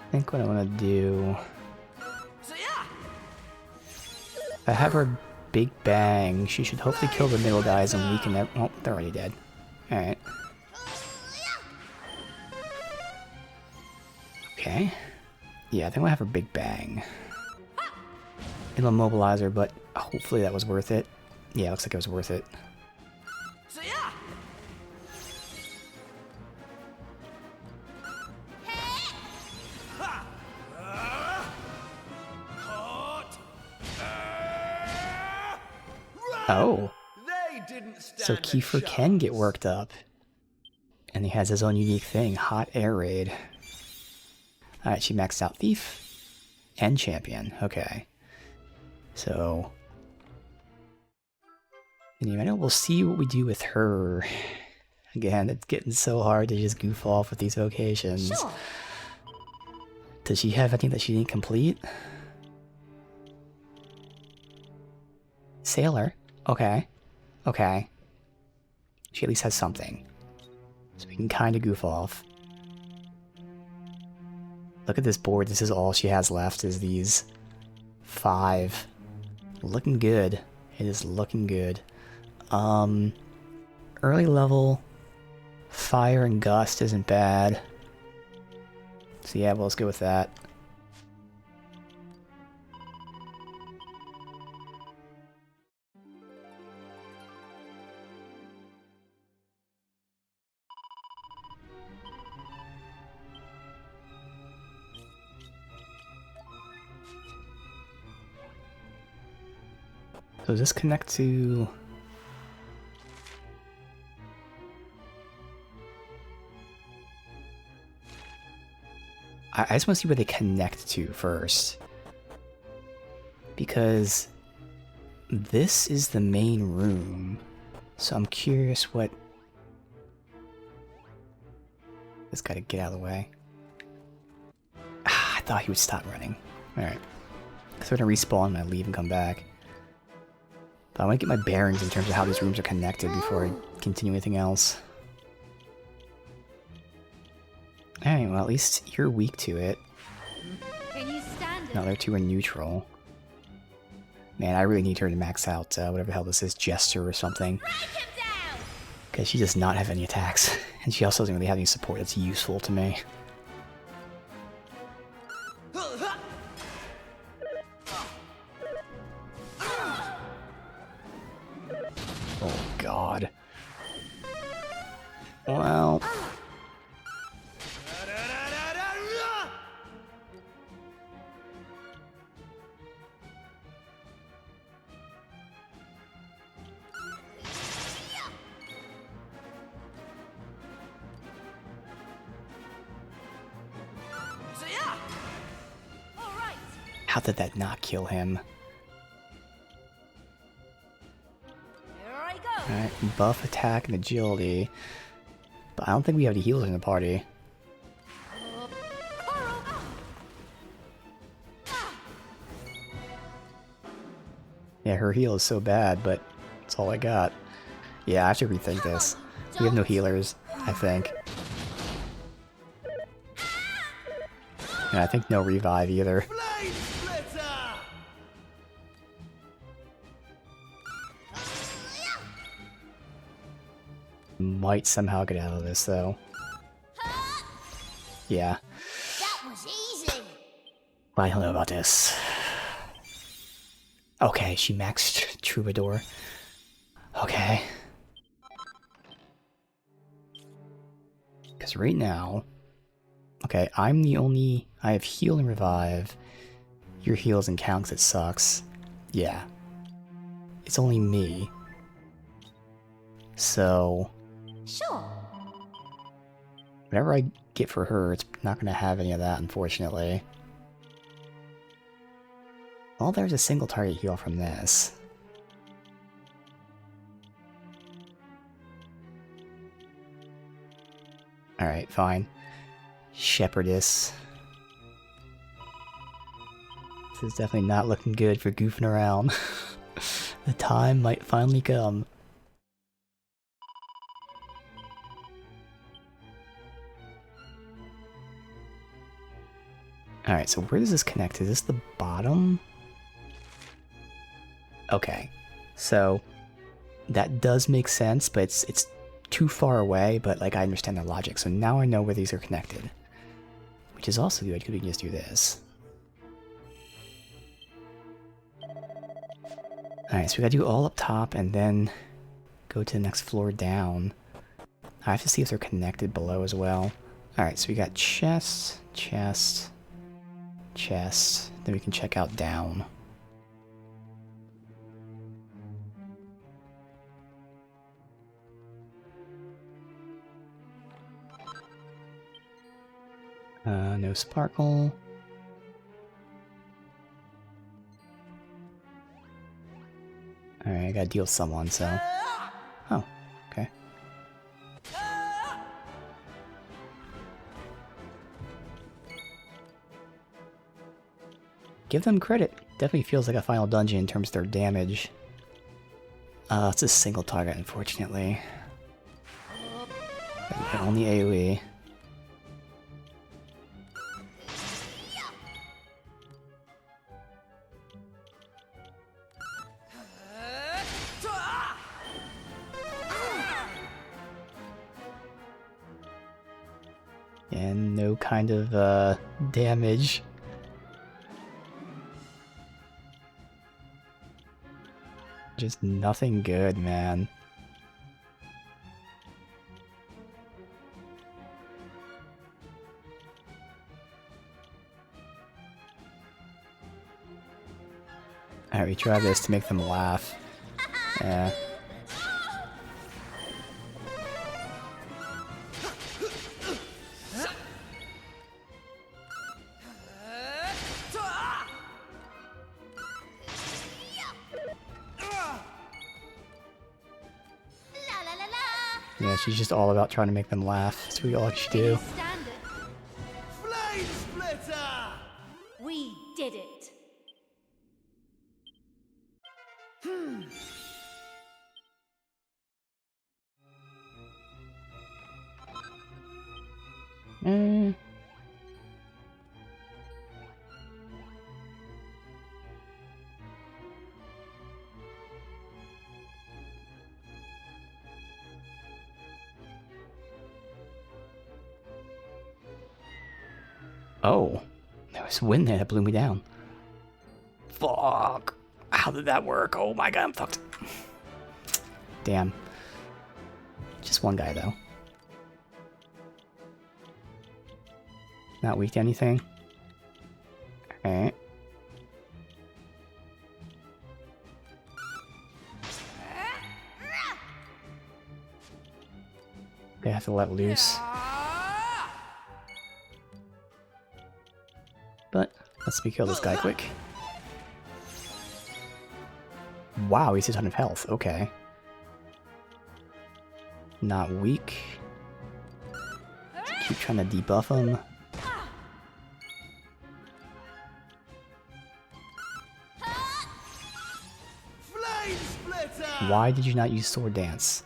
[SPEAKER 1] I think what I want to do... If I have her Big Bang, she should hopefully kill the middle guys and weaken them. Oh, they're already dead. Alright. Okay. Yeah, I think I'll have her Big Bang. It'll immobilize her, but hopefully that was worth it. Yeah, looks like it was worth it. Oh, so Kiefer can get worked up. And he has his own unique thing, Hot Air Raid. Alright, she maxed out Thief and Champion. Okay. So... anyway, we'll see what we do with her. Again, it's getting so hard to just goof off with these vocations. Sure. Does she have anything that she didn't complete? Sailor. Okay. Okay. She at least has something. So we can kind of goof off. Look at this board. This is all she has left is these 5. Looking good. It is looking good. Early level Fire and Gust isn't bad. So yeah, well, let's go with that. So does this connect to... I just want to see where they connect to first. Because this is the main room. So I'm curious what... Just gotta get out of the way. I thought he would stop running. Alright. So we're gonna respawn and I leave and come back. But I want to get my bearings in terms of how these rooms are connected before I continue anything else. Alright, well at least you're weak to it.
[SPEAKER 2] Can you stand it?
[SPEAKER 1] The other 2 are neutral. Man, I really need her to max out whatever the hell this is, Jester or something. Because she does not have any attacks. And she also doesn't really have any support that's useful to me. Oh god. Well... How did that not kill him? Alright, buff attack and agility. But I don't think we have any healers in the party. Yeah, her heal is so bad, but that's all I got. Yeah, I have to rethink this. We have no healers, I think. And I think no revive either. Might somehow get out of this, though. Yeah.
[SPEAKER 2] That was easy.
[SPEAKER 1] I don't know about this. Okay, she maxed Troubadour. Okay. Because right now... Okay, I'm the only... I have heal and revive. Your heal doesn't count because it sucks. Yeah. It's only me. So...
[SPEAKER 2] Sure.
[SPEAKER 1] whatever I get for her, it's not going to have any of that, unfortunately. Well, there's a single target heal from this. Alright, fine. Shepherdess. This is definitely not looking good for goofing around. The time might finally come. Alright, so where does this connect? Is this the bottom? Okay, so that does make sense, but it's too far away, but like I understand the logic, so now I know where these are connected. Which is also good, because we can just do this. Alright, so we gotta do all up top and then go to the next floor down. I have to see if they're connected below as well. Alright, so we got chest, chest, chest, then we can check out down. No sparkle. Alright, I gotta deal with someone, so... Oh, okay. Give them credit. Definitely feels like a final dungeon in terms of their damage. It's a single target, unfortunately. Only AoE. And no kind of, damage. Just nothing good, man. Alright, we try this to make them laugh. Yeah.
[SPEAKER 2] La la la la.
[SPEAKER 1] Yeah, she's just all about trying to make them laugh. That's what all she do.
[SPEAKER 2] Stand it.
[SPEAKER 3] Flame splitter!
[SPEAKER 2] We did it.
[SPEAKER 1] Oh, there was wind there that blew me down. Fuck. How did that work? Oh my god, I'm fucked. Damn. Just one guy, though. Not weak to anything. Alright. They have to let loose. But let's me kill this guy quick. Wow, he's a ton of health. Okay. Not weak. Keep trying to debuff him.
[SPEAKER 3] Flame splitter!
[SPEAKER 1] Why did you not use Sword Dance?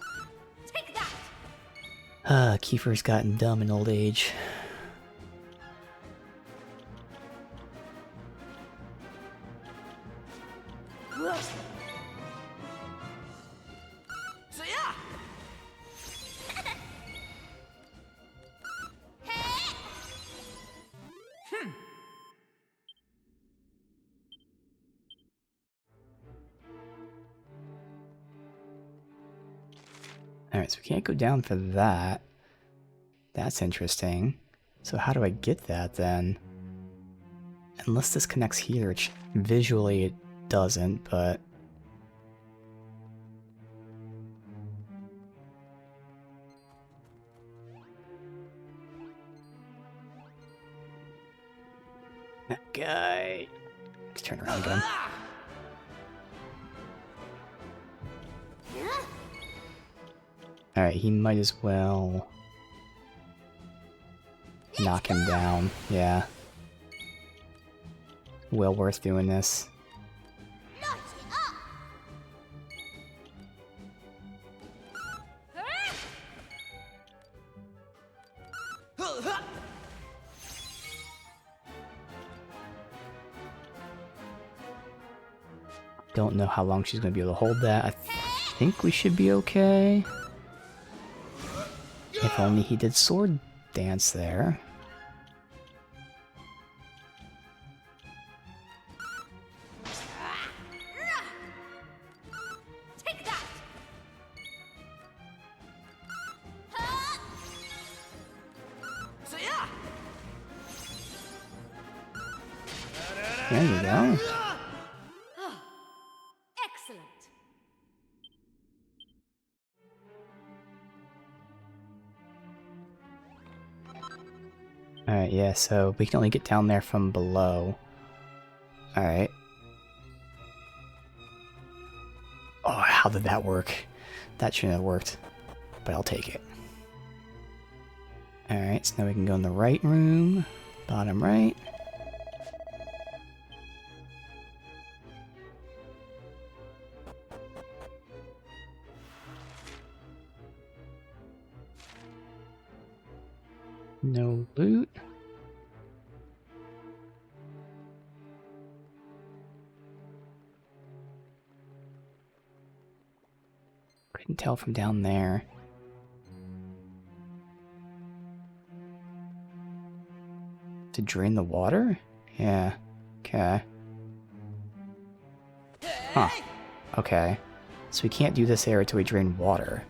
[SPEAKER 2] Take that.
[SPEAKER 1] Kiefer's gotten dumb in old age.
[SPEAKER 3] So yeah!
[SPEAKER 1] Alright, so we can't go down for that. That's interesting. So how do I get that then? Unless this connects here, which visually it doesn't, but... That guy... Let's turn around again. Alright, he might as well... knock him down, yeah. Well worth doing this. Don't know how long she's gonna be able to hold that. I think we should be okay. If only he did sword dance there.
[SPEAKER 2] Take that.
[SPEAKER 1] There you go.
[SPEAKER 2] Excellent.
[SPEAKER 1] Alright, yeah, so we can only get down there from below. Alright. Oh, how did that work? That shouldn't have worked, but I'll take it. Alright, so now we can go in the right room. Bottom right. No loot. Couldn't tell from down there. To drain the water? Yeah. Okay. Huh. Okay. So we can't do this area till we drain water.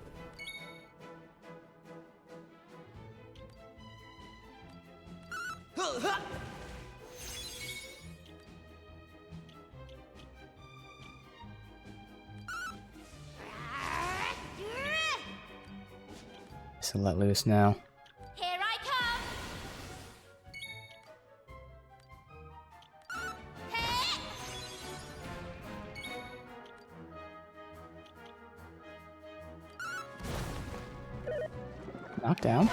[SPEAKER 1] So let loose now.
[SPEAKER 2] Here I come.
[SPEAKER 1] Knockdown.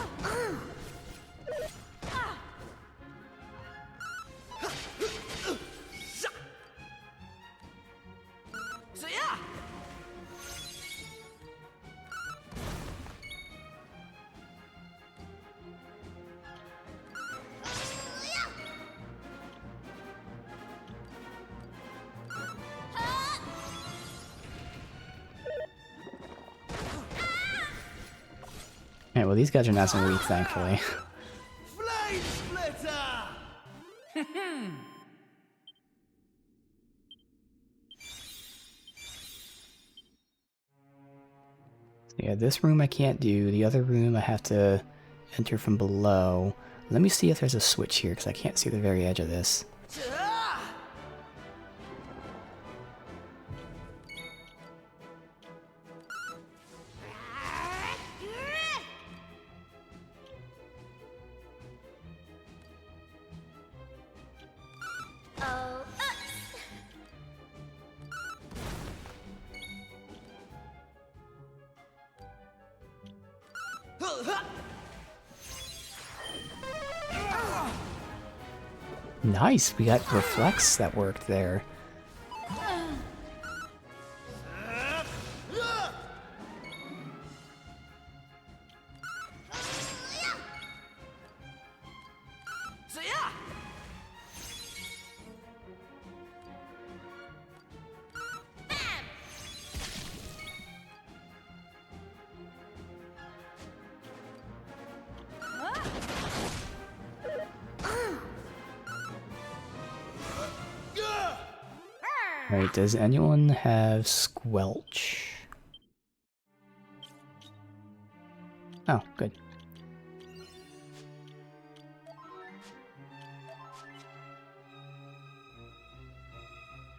[SPEAKER 1] Alright, well these guys are nice and weak, thankfully.
[SPEAKER 3] Flame splitter!
[SPEAKER 1] Yeah, this room I can't do. The other room I have to enter from below. Let me see if there's a switch here, because I can't see the very edge of this.
[SPEAKER 2] Oh,
[SPEAKER 1] Nice, we got reflex that worked there. Alright, does anyone have Squelch? Oh, good.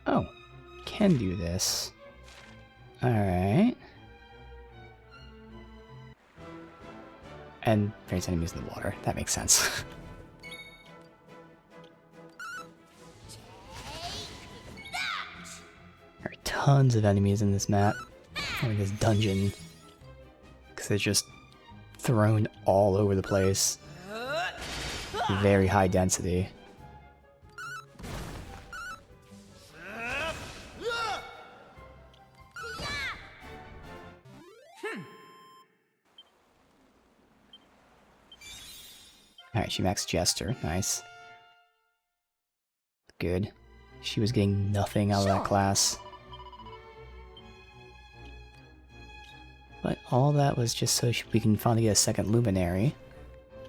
[SPEAKER 1] Oh, can do this. Alright. And various enemies in the water. That makes sense. There are tons of enemies in this map. Or this dungeon. Because they're just thrown all over the place. Very high density. Alright, she maxed Jester. Nice. Good. She was getting nothing out of that class. But all that was just so we can finally get a second Luminary.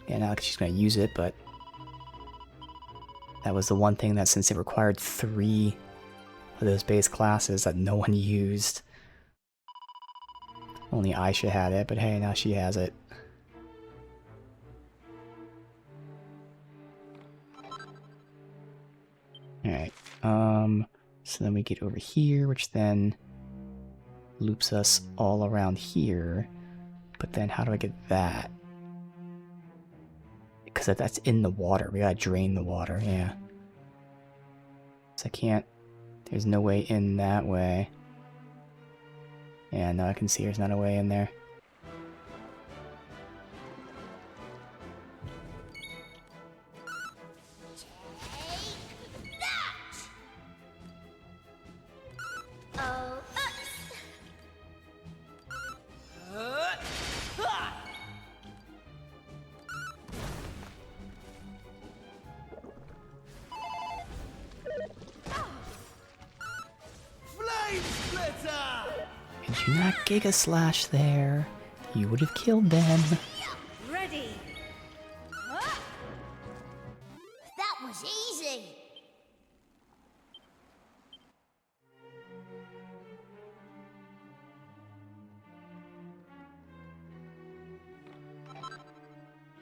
[SPEAKER 1] Yeah, not because she's going to use it, but... that was the one thing that, since it required 3 of those base classes that no one used. Only Aisha had it, but hey, now she has it. Alright, so then we get over here, which then loops us all around here. But then how do I get that? Because that's in the water. We gotta drain the water, yeah. So I can't... there's no way in that way. Yeah, no, I can see there's not a way in there. Did you not Giga Slash there? You would have killed them.
[SPEAKER 2] Ready.
[SPEAKER 4] That was easy.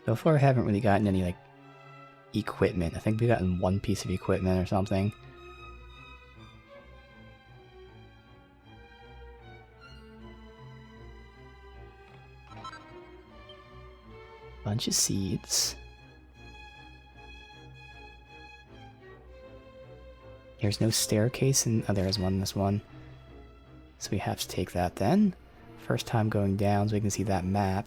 [SPEAKER 1] So far I haven't really gotten any, like, equipment. I think we've gotten one piece of equipment or something. Bunch of seeds. There's no staircase in... oh, there is one in this one. So we have to take that then. First time going down so we can see that map.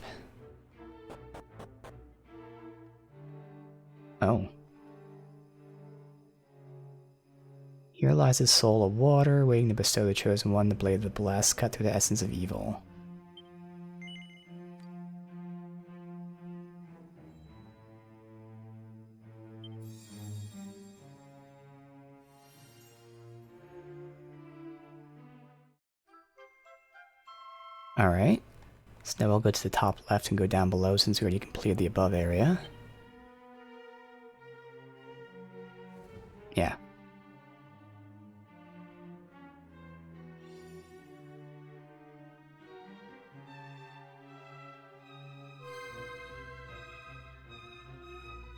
[SPEAKER 1] Oh. Here lies the soul of water, waiting to bestow the chosen one, the blade of the blessed, cut through the essence of evil. Alright, so now we'll go to the top left and go down below since we already completed the above area. Yeah.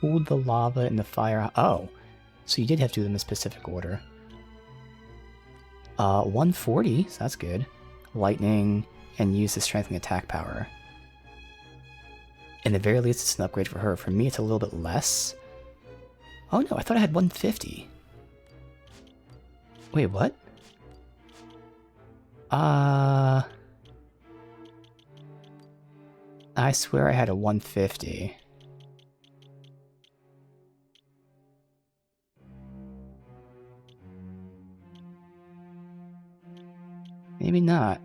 [SPEAKER 1] Hold the lava and the fire... oh, so you did have to do them in specific order. 140, so that's good. Lightning... and use the strengthening attack power. In the very least, it's an upgrade for her. For me, it's a little bit less. Oh no, I thought I had 150. Wait, what? I swear I had a 150. Maybe not.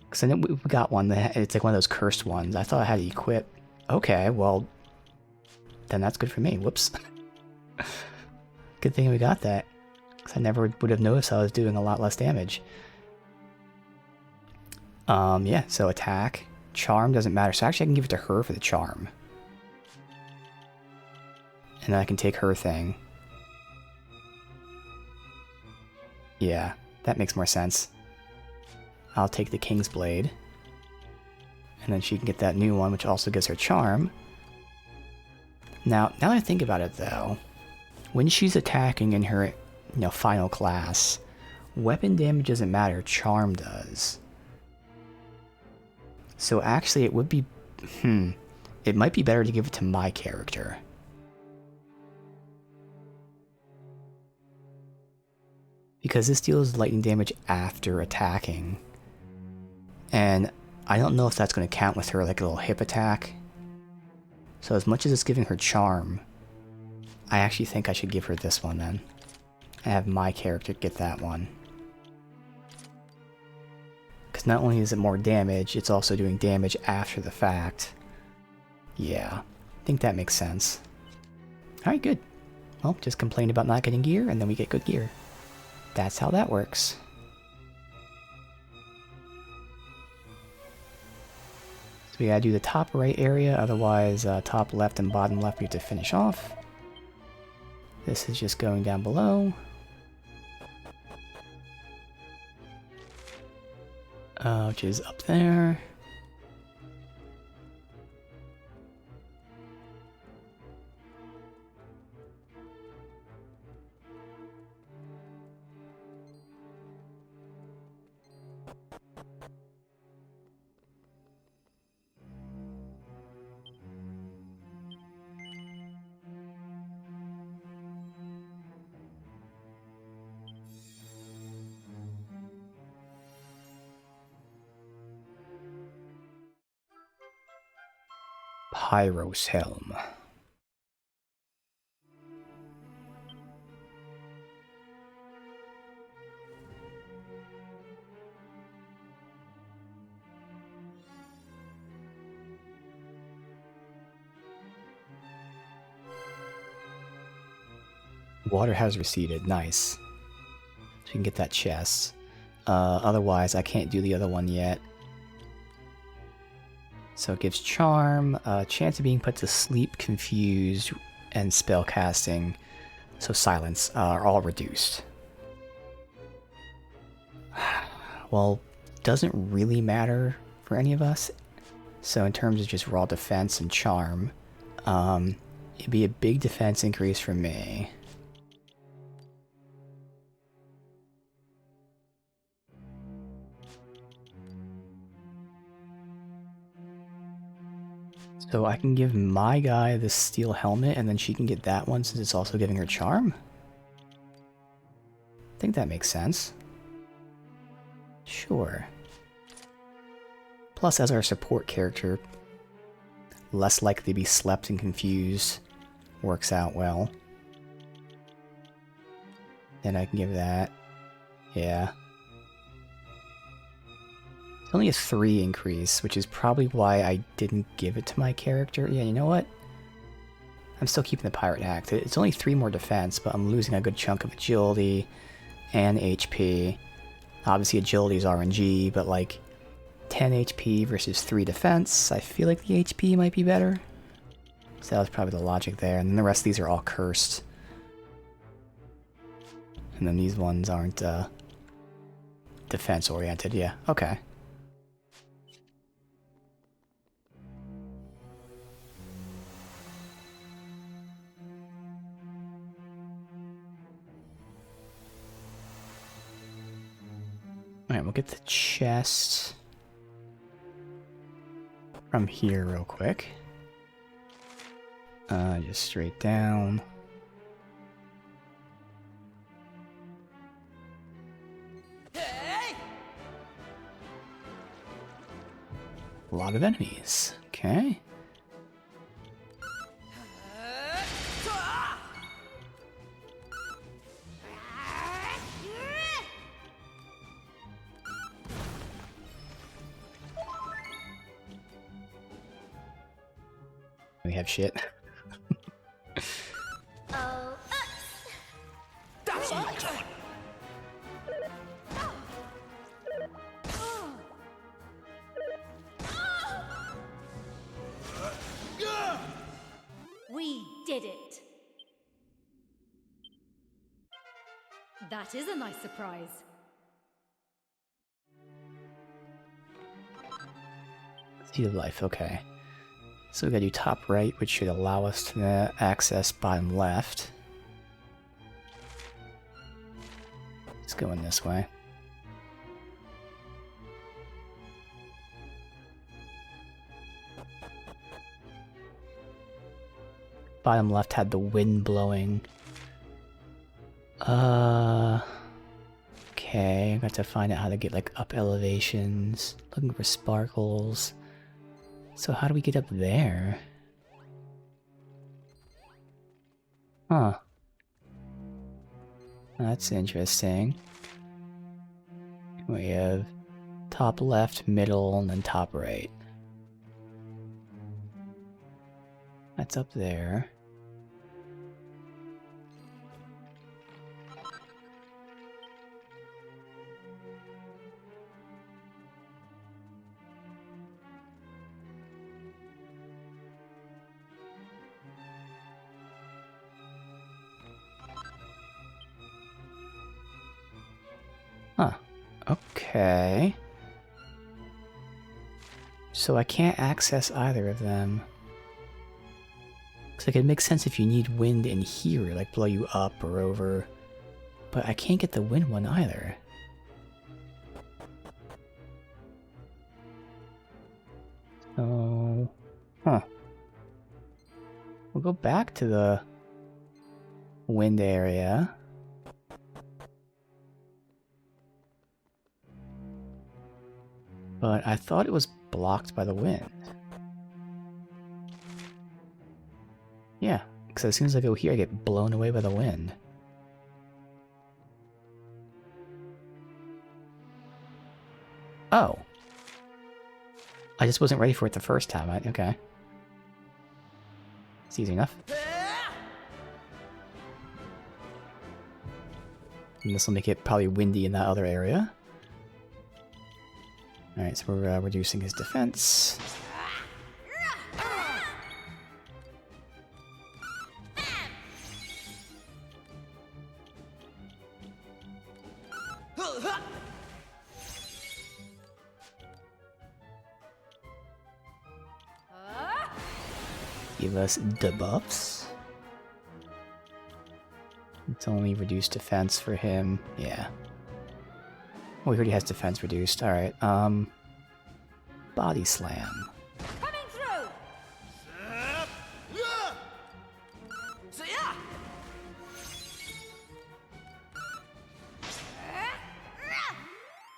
[SPEAKER 1] Because I know we got one that it's like one of those cursed ones. I thought I had to equip. Okay, well, then that's good for me. Whoops. Good thing we got that. Because I never would have noticed I was doing a lot less damage. Yeah, so attack. Charm doesn't matter. So actually I can give it to her for the charm. And then I can take her thing. Yeah, that makes more sense. I'll take the King's Blade. And then she can get that new one, which also gives her charm. Now that I think about it though, when she's attacking in her, final class, weapon damage doesn't matter, charm does. So actually it would be, it might be better to give it to my character. Because this deals lightning damage after attacking. And I don't know if that's going to count with her like a little hip attack. So as much as it's giving her charm, I actually think I should give her this one then. And have my character get that one. Because not only is it more damage, it's also doing damage after the fact. Yeah, I think that makes sense. Alright, good. Well, just complain about not getting gear, and then we get good gear. That's how that works. So we gotta do the top right area, otherwise top left and bottom left we have to finish off. This is just going down below. Which is up there. Pyro's Helm. Water has receded, nice. So you can get that chest. Otherwise, I can't do the other one yet. So it gives charm, chance of being put to sleep, confused, and spell casting. So silence are all reduced. Well, doesn't really matter for any of us. So in terms of just raw defense and charm, it'd be a big defense increase for me. So I can give my guy the steel helmet, and then she can get that one since it's also giving her charm? I think that makes sense. Sure. Plus, as our support character, less likely to be slept and confused works out well. Then I can give that. Yeah. It's only a 3 increase, which is probably why I didn't give it to my character. Yeah, you know what? I'm still keeping the Pirate Act. It's only 3 more defense, but I'm losing a good chunk of agility and HP. Obviously agility is RNG, but like 10 HP versus 3 defense, I feel like the HP might be better. So that was probably the logic there. And then the rest of these are all cursed. And then these ones aren't defense oriented. Yeah, okay. Alright, we'll get the chest from here real quick. Just straight down.
[SPEAKER 3] Hey!
[SPEAKER 1] A lot of enemies. Okay. We have shit.
[SPEAKER 4] Oh,
[SPEAKER 3] That's my turn!
[SPEAKER 2] We did it. That is a nice surprise.
[SPEAKER 1] Seed of Life, okay. So we gotta do top right, which should allow us to access bottom left. It's going this way. Bottom left had the wind blowing. Okay, I got to find out how to get like up elevations. Looking for sparkles. So how do we get up there? Huh. That's interesting. We have top left, middle, and then top right. That's up there. Huh. Okay. So I can't access either of them. Cause like it makes sense if you need wind in here, like blow you up or over. But I can't get the wind one either. So... Huh. We'll go back to the wind area. But I thought it was blocked by the wind. Yeah, because as soon as I go here, I get blown away by the wind. Oh. I just wasn't ready for it the first time. Okay. It's easy enough. And this will make it probably windy in that other area. Alright, so we're reducing his defense. Give us debuffs. It's only reduced defense for him. Yeah. Oh, he already has defense reduced. Alright, Body Slam.
[SPEAKER 2] Coming through!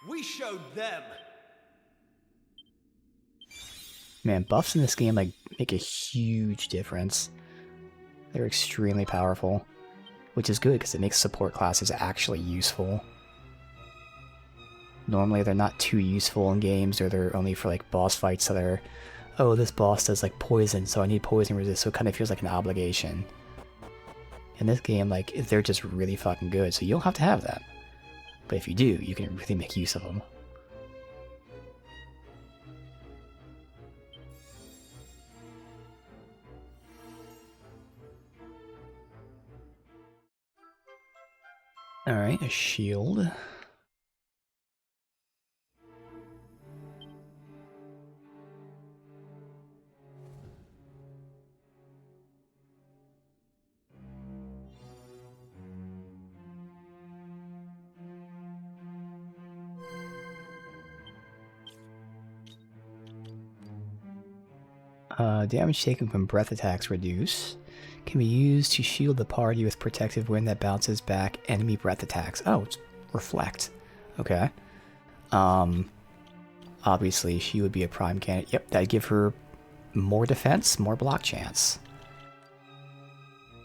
[SPEAKER 3] We showed them.
[SPEAKER 1] Man, buffs in this game like make a huge difference. They're extremely powerful, which is good because it makes support classes actually useful. Normally they're not too useful in games, or they're only for like boss fights that are, oh, this boss does like poison, so I need poison resist, so it kind of feels like an obligation. In this game, like, they're just really fucking good, so you don't have to have them. But if you do, you can really make use of them. Alright, a shield. Damage taken from breath attacks reduce. Can be used to shield the party with protective wind that bounces back enemy breath attacks. Oh, it's reflect. Okay. Obviously she would be a prime candidate. Yep, that'd give her more defense, more block chance.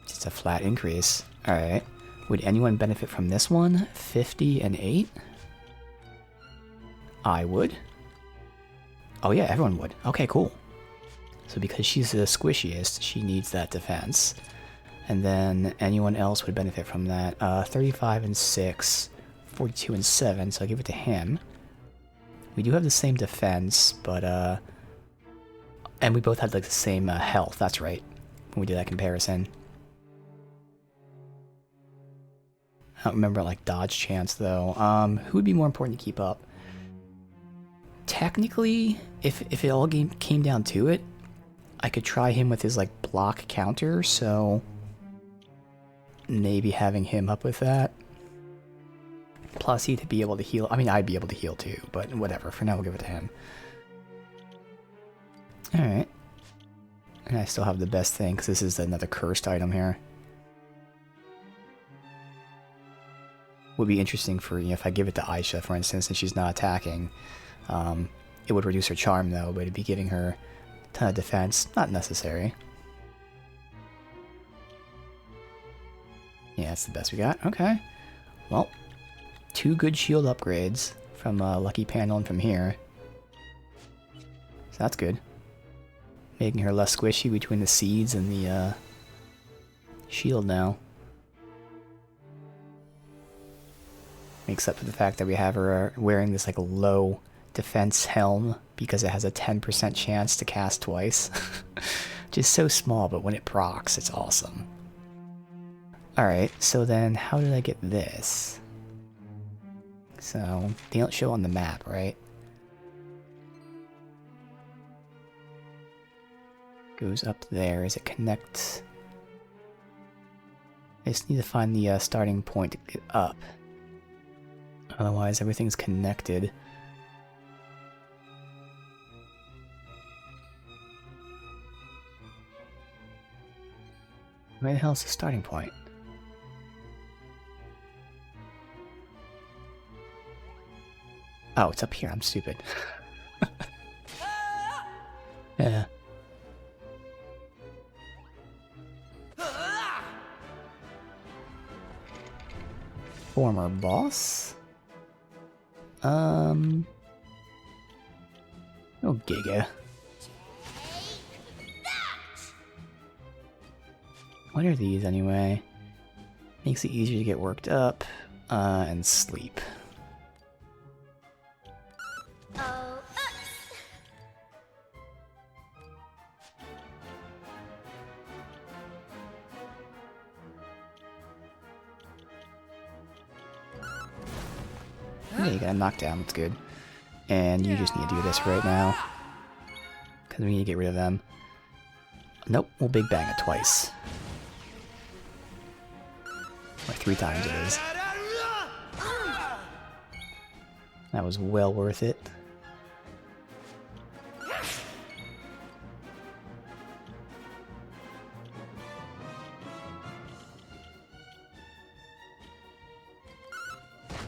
[SPEAKER 1] Just a flat increase. Alright. Would anyone benefit from this one? 50 and 8? I would. Oh yeah, everyone would. Okay, cool. So because she's the squishiest, she needs that defense. And then anyone else would benefit from that. 35 and 6, 42 and 7, so I'll give it to him. We do have the same defense, but and we both had like the same health, that's right, when we did that comparison. I don't remember like dodge chance though. Who would be more important to keep up? technically, if it all came down to it, I could try him with his, like, block counter, so maybe having him up with that. Plus, he'd be able to heal. I mean, I'd be able to heal too, but whatever. For now, we'll give it to him. Alright. And I still have the best thing, because this is another cursed item here. Would be interesting for, you know, if I give it to Aisha, for instance, and she's not attacking. It would reduce her charm, though, but it'd be giving her a ton of defense. Not necessary. Yeah, that's the best we got. Okay. Well, 2 good shield upgrades from Lucky Panel and from here. So that's good. Making her less squishy between the seeds and the shield now. Makes up for the fact that we have her wearing this like low defense helm because it has a 10% chance to cast twice. Just so small, but when it procs, it's awesome. Alright, so then how did I get this? So, they don't show on the map, right? Goes up there. Is it connect? I just need to find the starting point to get up. Otherwise, everything's connected. Where the hell is the starting point? Oh, it's up here. I'm stupid. Yeah. Former boss? Oh, Giga. What are these anyway? Makes it easier to get worked up, and sleep.
[SPEAKER 4] Oh,
[SPEAKER 1] Yeah, you got a knockdown, that's good. And you just need to do this right now. Because we need to get rid of them. Nope, we'll Big Bang it twice. Or 3 times it is. That was well worth it.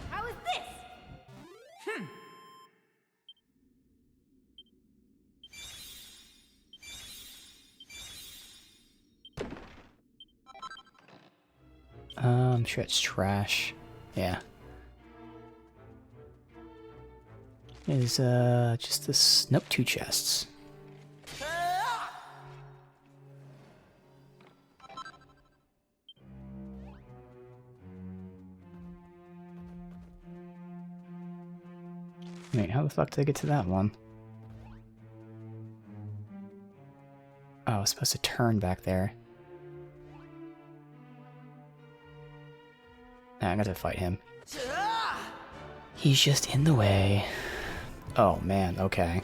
[SPEAKER 4] how is this?
[SPEAKER 1] I'm sure it's trash. Yeah. Is just this. Nope, 2 chests. Wait, how the fuck did I get to that one? Oh, I was supposed to turn back there. Nah, I gotta fight him. He's just in the way. Oh man, okay.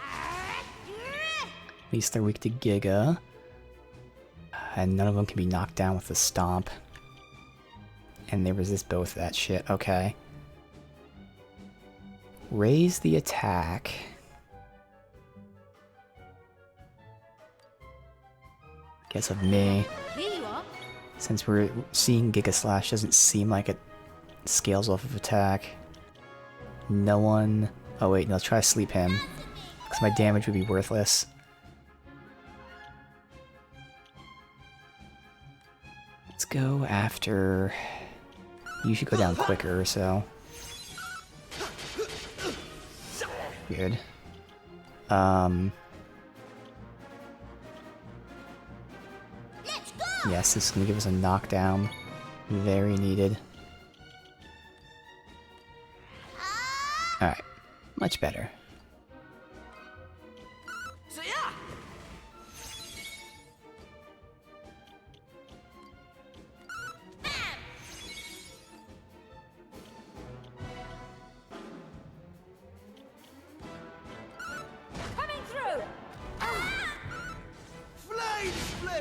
[SPEAKER 1] At least they're weak to Giga. And none of them can be knocked down with the stomp. And they resist both that shit, okay. Raise the attack. Guess of me.
[SPEAKER 2] Here you are.
[SPEAKER 1] Since we're seeing Giga Slash doesn't seem like it scales off of attack. No one... Oh wait, no, let's try to sleep him. Because my damage would be worthless. Let's go after... You should go down quicker, so... Good.
[SPEAKER 4] Let's go!
[SPEAKER 1] Yes, this is going to give us a knockdown. Very needed. Alright. Much better.
[SPEAKER 3] So yeah.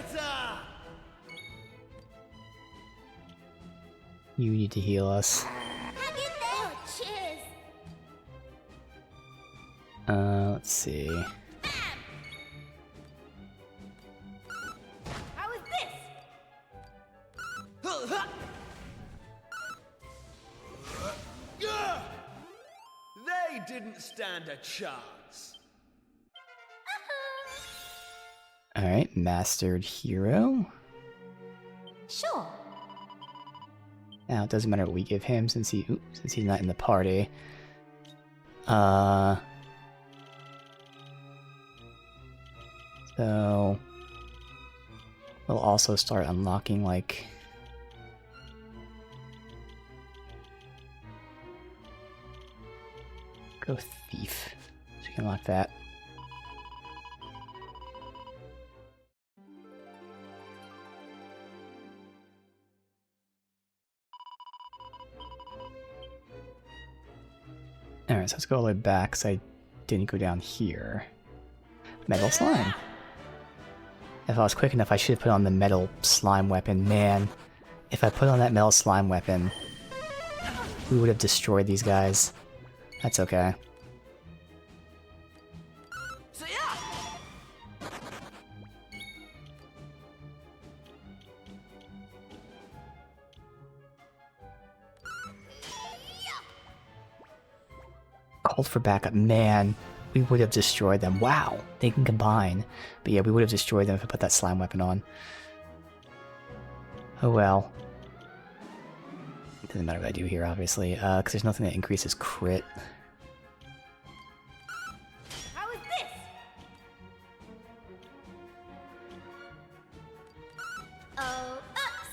[SPEAKER 3] splitter!
[SPEAKER 1] You need to heal us.
[SPEAKER 4] Hang in there. Oh, cheers.
[SPEAKER 1] Let's see.
[SPEAKER 4] How is this?
[SPEAKER 3] They didn't stand a chance.
[SPEAKER 1] Alright, mastered hero.
[SPEAKER 4] Sure.
[SPEAKER 1] Now it doesn't matter what we give him since he's not in the party. So we'll also start unlocking like go thief. So you can unlock that. Alright, so let's go all the way back because I didn't go down here. Metal slime. If I was quick enough, I should have put on the metal slime weapon. Man, if I put on that metal slime weapon, we would have destroyed these guys. That's okay.
[SPEAKER 3] So yeah.
[SPEAKER 1] Called for backup. Man, we would have destroyed them. Wow, they can combine. But yeah, we would have destroyed them if I put that slime weapon on. Oh well. It doesn't matter what I do here, obviously, because there's nothing that increases crit.
[SPEAKER 4] How is this? Oh, ups.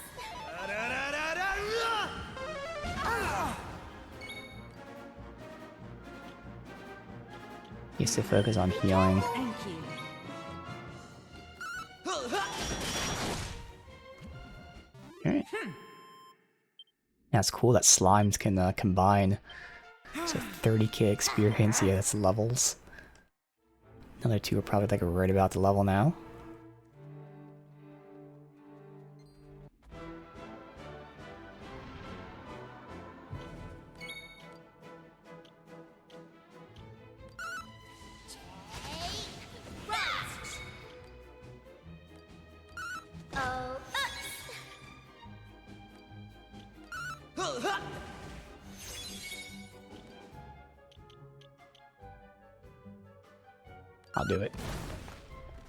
[SPEAKER 1] Used to focus on healing.
[SPEAKER 2] Thank you.
[SPEAKER 1] Alright. That's cool that slimes can combine. So 30k experience, yeah, that's levels. Another two are probably like right about the level now.
[SPEAKER 4] Rest. Oh, ups.
[SPEAKER 1] I'll do it.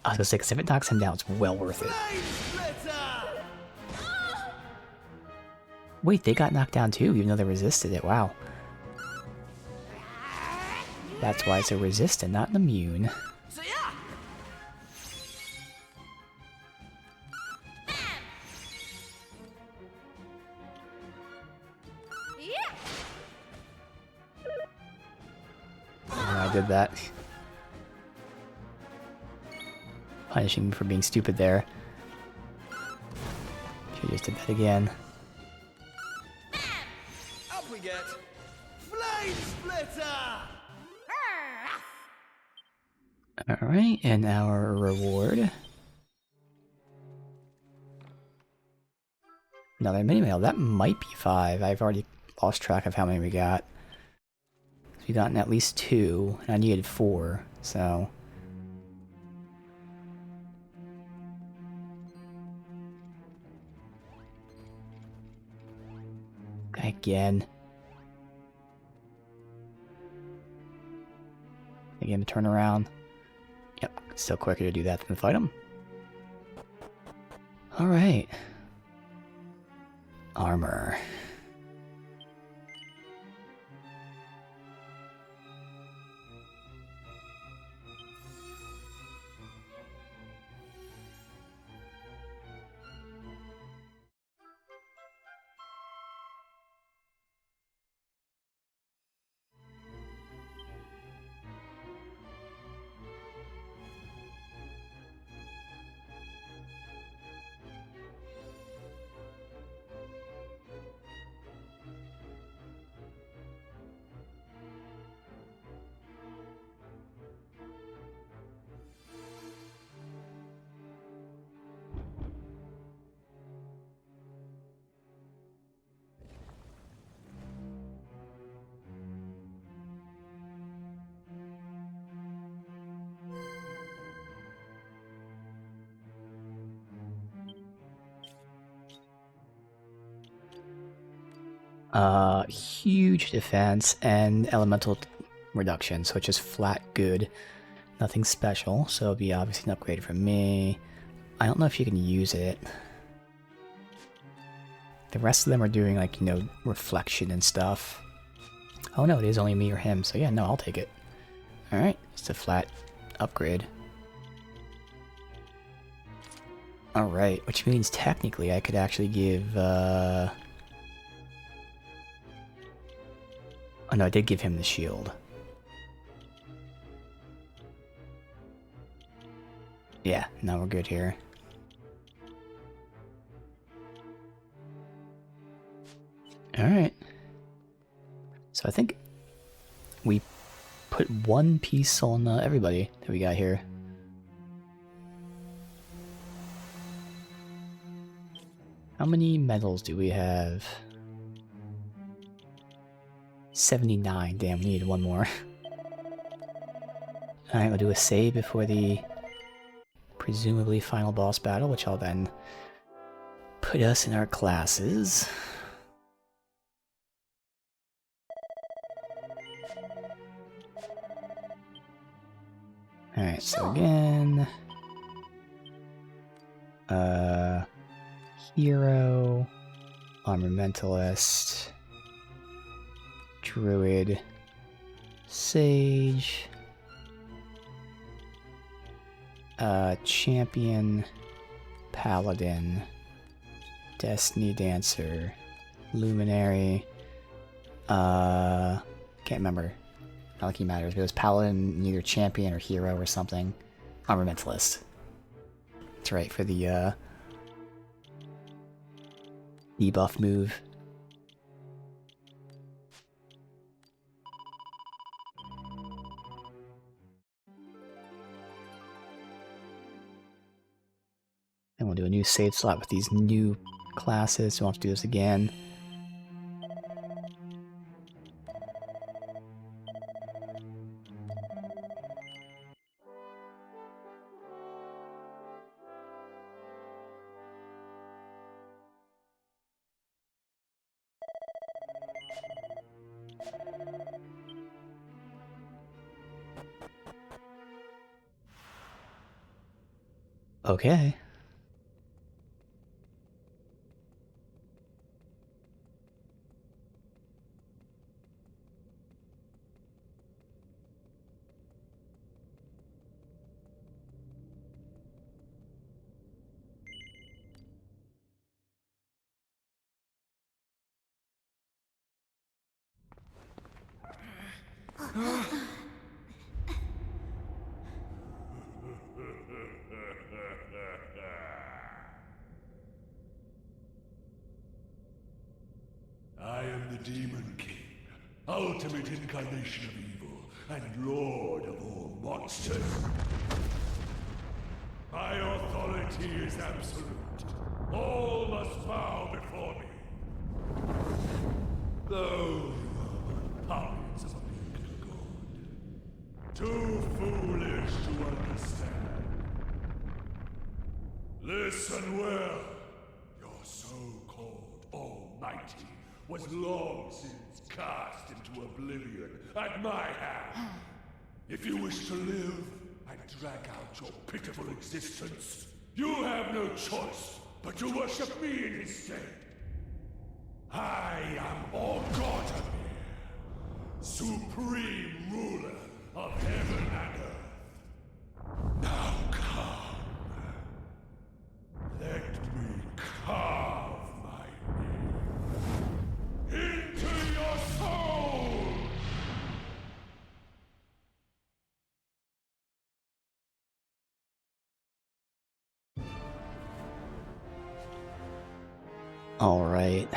[SPEAKER 1] I was gonna say, 'cause if it knocks him down, it's well worth it.
[SPEAKER 3] Splitter!
[SPEAKER 1] Wait, they got knocked down too, even though they resisted it. Wow. That's why it's a resistant, not an immune.
[SPEAKER 3] So yeah.
[SPEAKER 4] Yeah.
[SPEAKER 1] I did that. Punishing me for being stupid there. Should've just did that again.
[SPEAKER 3] Up we get. Flame splitter!
[SPEAKER 1] Alright, and our reward. Another mini mail. That might be 5. I've already lost track of how many we got. We've gotten at least 2, and I needed 4, so. Again. Again, turn around. Yep, still quicker to do that than fight him. Alright. Armor. Huge defense and elemental reduction, so it's just flat good. Nothing special, so it'll be obviously an upgrade for me. I don't know if you can use it. The rest of them are doing, like, you know, reflection and stuff. Oh no, it is only me or him, so yeah, no, I'll take it. Alright, it's a flat upgrade. Alright, which means technically I could actually give, oh no, I did give him the shield. Yeah, now we're good here. Alright. So I think we put one piece on everybody that we got here. How many medals do we have? 79. Damn, we need one more. Alright, we'll do a save before the presumably final boss battle, which I'll then put us in our classes. Alright, so again... Hero... Armamentalist... Druid... Sage... Champion... Paladin... Destiny Dancer... Luminary... Can't remember. Not like he matters, but it was Paladin, either Champion or Hero or something. Armamentalist. That's right, for the, debuff move. And we'll do a new save slot with these new classes, so we'll have to do this again. Okay.
[SPEAKER 5] I am the Demon King, ultimate incarnation of evil, and lord of all monsters. My authority is absolute. All must bow before me. Though you are puppets of a big god, too foolish to understand. Listen well. Your so-called Almighty was long since cast into oblivion at my hand. If you wish to live and drag out your pitiful existence, you have no choice but to worship me in his stead. I am Orgotamir, supreme ruler of heaven and earth. Now come. Let me carve my name into your soul!
[SPEAKER 1] Alright.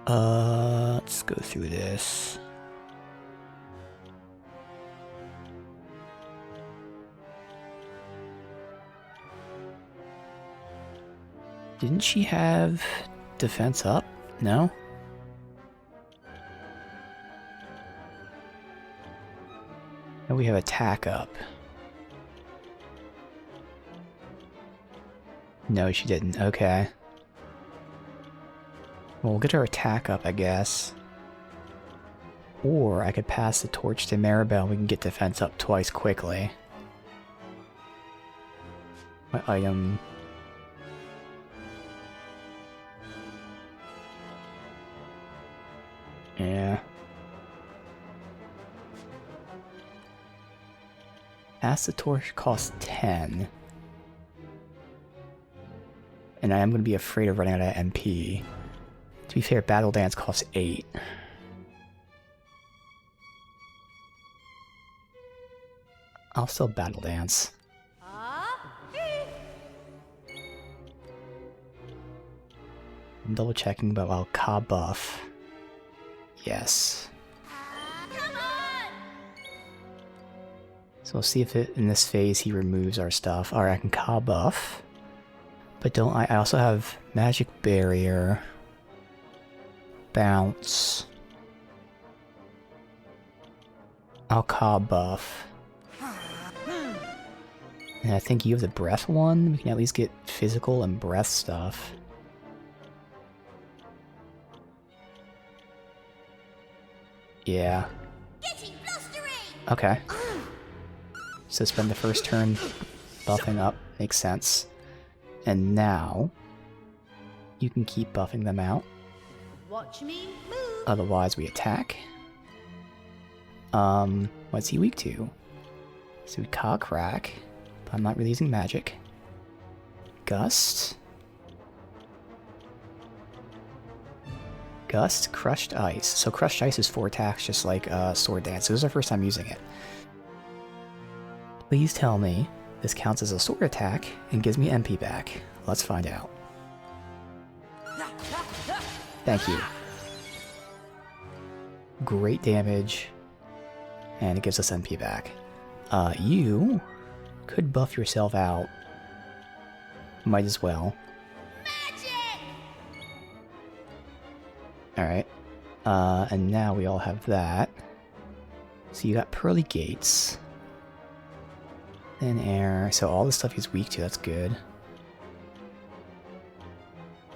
[SPEAKER 1] Let's go through this. Didn't she have defense up? No? No, we have attack up. No, she didn't. Okay. Well, we'll get our attack up, I guess. Or I could pass the torch to Maribel and we can get defense up twice quickly. My item... Yeah. Pass the torch costs 10. And I am going to be afraid of running out of MP. To be fair, Battle Dance costs 8. I'll still Battle Dance. I'm double checking, but I'll Ka buff. Yes.
[SPEAKER 4] Come on!
[SPEAKER 1] So we'll see if in this phase he removes our stuff. Alright, I can Ka buff. But don't I also have Magic Barrier. Bounce. I'll Ka buff. And I think you have the breath one. We can at least get physical and breath stuff. Yeah. Okay. So spend the first turn buffing up. Makes sense. And now you can keep buffing them out.
[SPEAKER 2] Watch me move.
[SPEAKER 1] Otherwise we attack. What's he weak to? So we Ka crack. But I'm not really using magic. Gust. Gust, Crushed Ice. So Crushed Ice is 4 attacks, just like Sword Dance. So this is our first time using it. Please tell me this counts as a sword attack and gives me MP back. Let's find out. Thank you. Great damage. And it gives us MP back. You could buff yourself out. Might as well. Alright. And now we all have that. So you got Pearly Gates. Thin Air. So all the stuff he's weak to, that's good.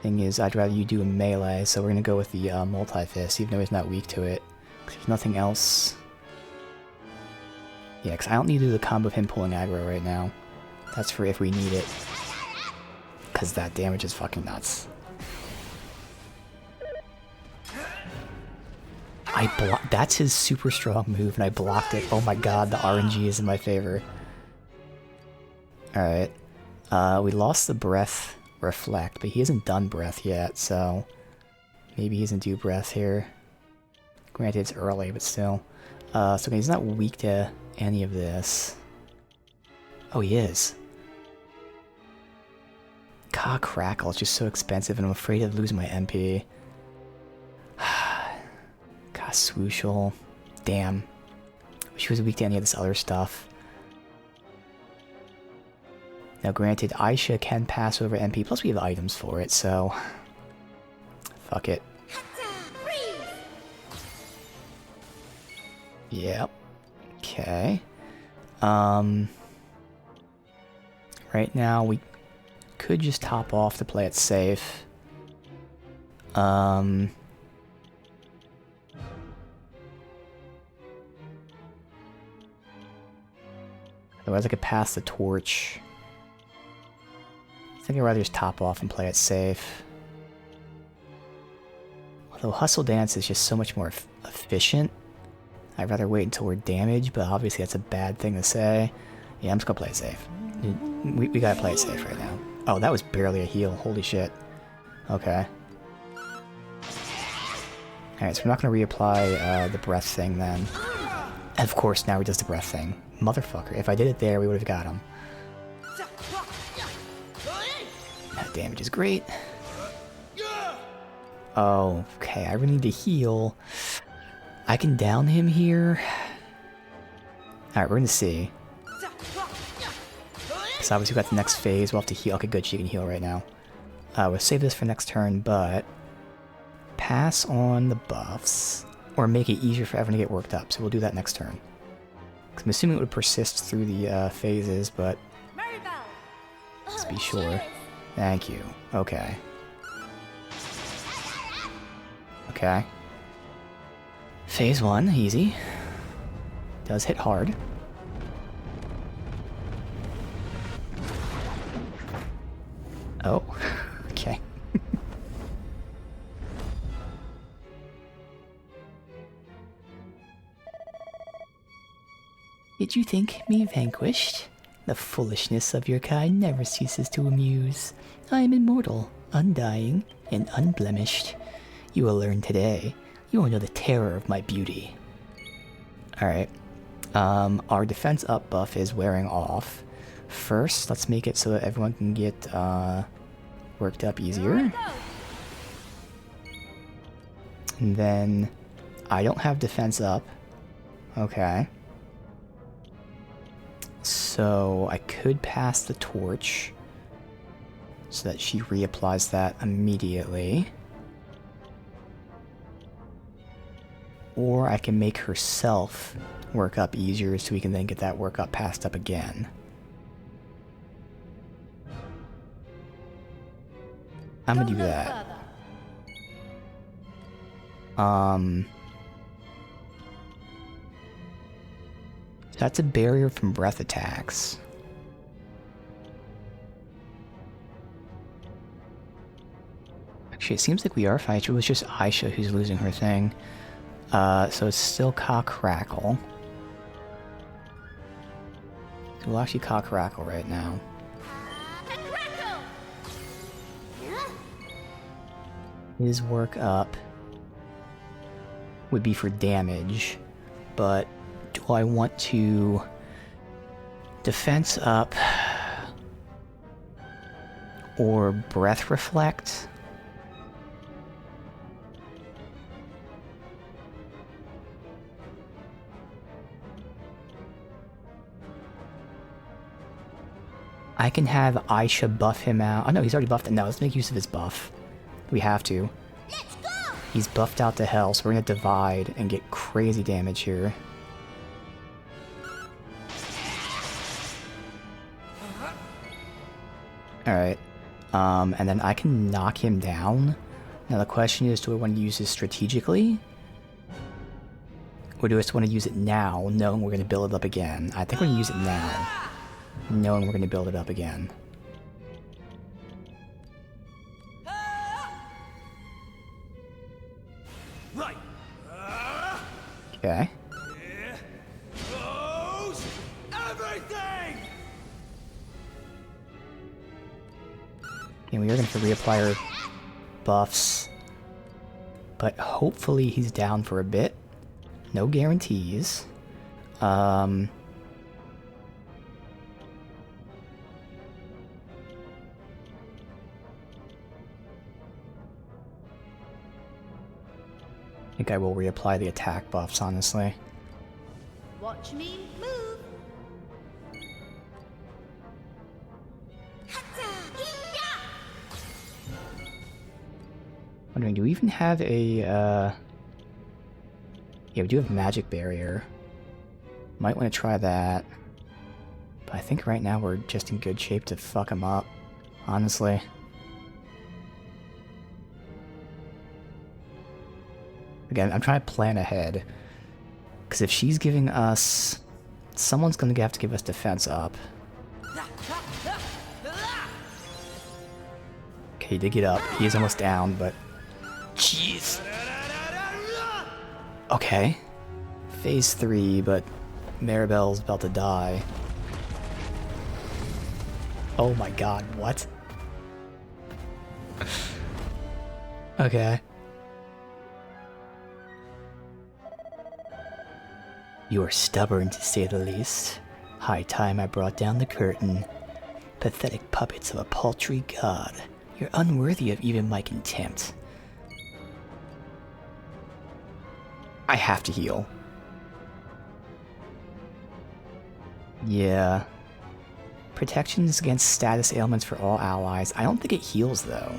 [SPEAKER 1] Thing is, I'd rather you do a melee, so we're gonna go with the multi-fist, even though he's not weak to it. 'Cause there's nothing else. Yeah, because I don't need to do the combo of him pulling aggro right now. That's for if we need it. Because that damage is fucking nuts. That's his super strong move, and I blocked it. Oh my god, the RNG is in my favor. Alright. We lost the breath reflect, but he hasn't done breath yet, so maybe he doesn't do breath here. Granted, it's early, but still. So he's not weak to any of this. Oh, he is. Ka Crackle is just so expensive, and I'm afraid of losing my MP. Ka Swooshel. Damn. Wish he was weak to any of this other stuff. Now granted, Aisha can pass over MP, plus we have items for it, so... Fuck it. Yep. Okay. Right now we could just top off to play it safe. Otherwise I could pass the torch. I think I'd rather just top off and play it safe. Although Hustle Dance is just so much more efficient. I'd rather wait until we're damaged, but obviously that's a bad thing to say. Yeah, I'm just gonna play it safe. We gotta play it safe right now. Oh, that was barely a heal. Holy shit. Okay. Alright, so we're not gonna reapply the breath thing then. And of course, now he does the breath thing. Motherfucker. If I did it there, we would have got him. That damage is great. Oh, okay. I really need to heal. I can down him here. Alright, we're gonna see. Because obviously we got the next phase. We'll have to heal. Okay, good. She can heal right now. We'll save this for next turn, but... pass on the buffs. Or make it easier for everyone to get worked up. So we'll do that next turn. Because I'm assuming it would persist through the phases, but... let's be sure. Thank you. Okay. Okay. Phase 1, easy. Does hit hard. Oh, okay. Did you think me vanquished? The foolishness of your kind never ceases to amuse. I am immortal, undying, and unblemished. You will learn today. You will know the terror of my beauty. Alright. Our defense up buff is wearing off. First, let's make it so that everyone can get worked up easier. And then I don't have defense up. Okay. So I could pass the torch so that she reapplies that immediately. Or I can make herself work up easier so we can then get that work up passed up again. I'm gonna do that. That's a barrier from breath attacks. Actually, it seems like we are fighting. It was just Aisha who's losing her thing. So it's still Cock-Crackle. So we'll actually Cock-Crackle right now. His work up would be for damage, but do I want to defense up or breath reflect? I can have Aisha buff him out. Oh no, he's already buffed it. No, let's make use of his buff. We have to.
[SPEAKER 4] Let's go!
[SPEAKER 1] He's buffed out to hell, so we're gonna divide and get crazy damage here. Alright. And then I can knock him down. Now the question is, do I want to use this strategically? Or do I just want to use it now, knowing we're going to build it up again? I think we're going to use it now, knowing we're going to build it up again.
[SPEAKER 3] Right.
[SPEAKER 1] Okay.
[SPEAKER 3] Here goes everything.
[SPEAKER 1] And we are going to reapply our buffs. But hopefully he's down for a bit. No guarantees. I think I will reapply the attack buffs, honestly.
[SPEAKER 2] Watch me move.
[SPEAKER 1] Wondering, do we even have a, Yeah, we do have magic barrier. Might want to try that. But I think right now we're just in good shape to fuck him up, honestly. Again, I'm trying to plan ahead. Because if she's giving us... Someone's going to have to give us defense up. Okay, he did get up. He is almost down, but... Jeez! Okay. Phase 3, but... Maribel's about to die. Oh my god, what? Okay. You are stubborn, to say the least. High time I brought down the curtain. Pathetic puppets of a paltry god. You're unworthy of even my contempt. I have to heal. Yeah. Protections against status ailments for all allies. I don't think it heals, though.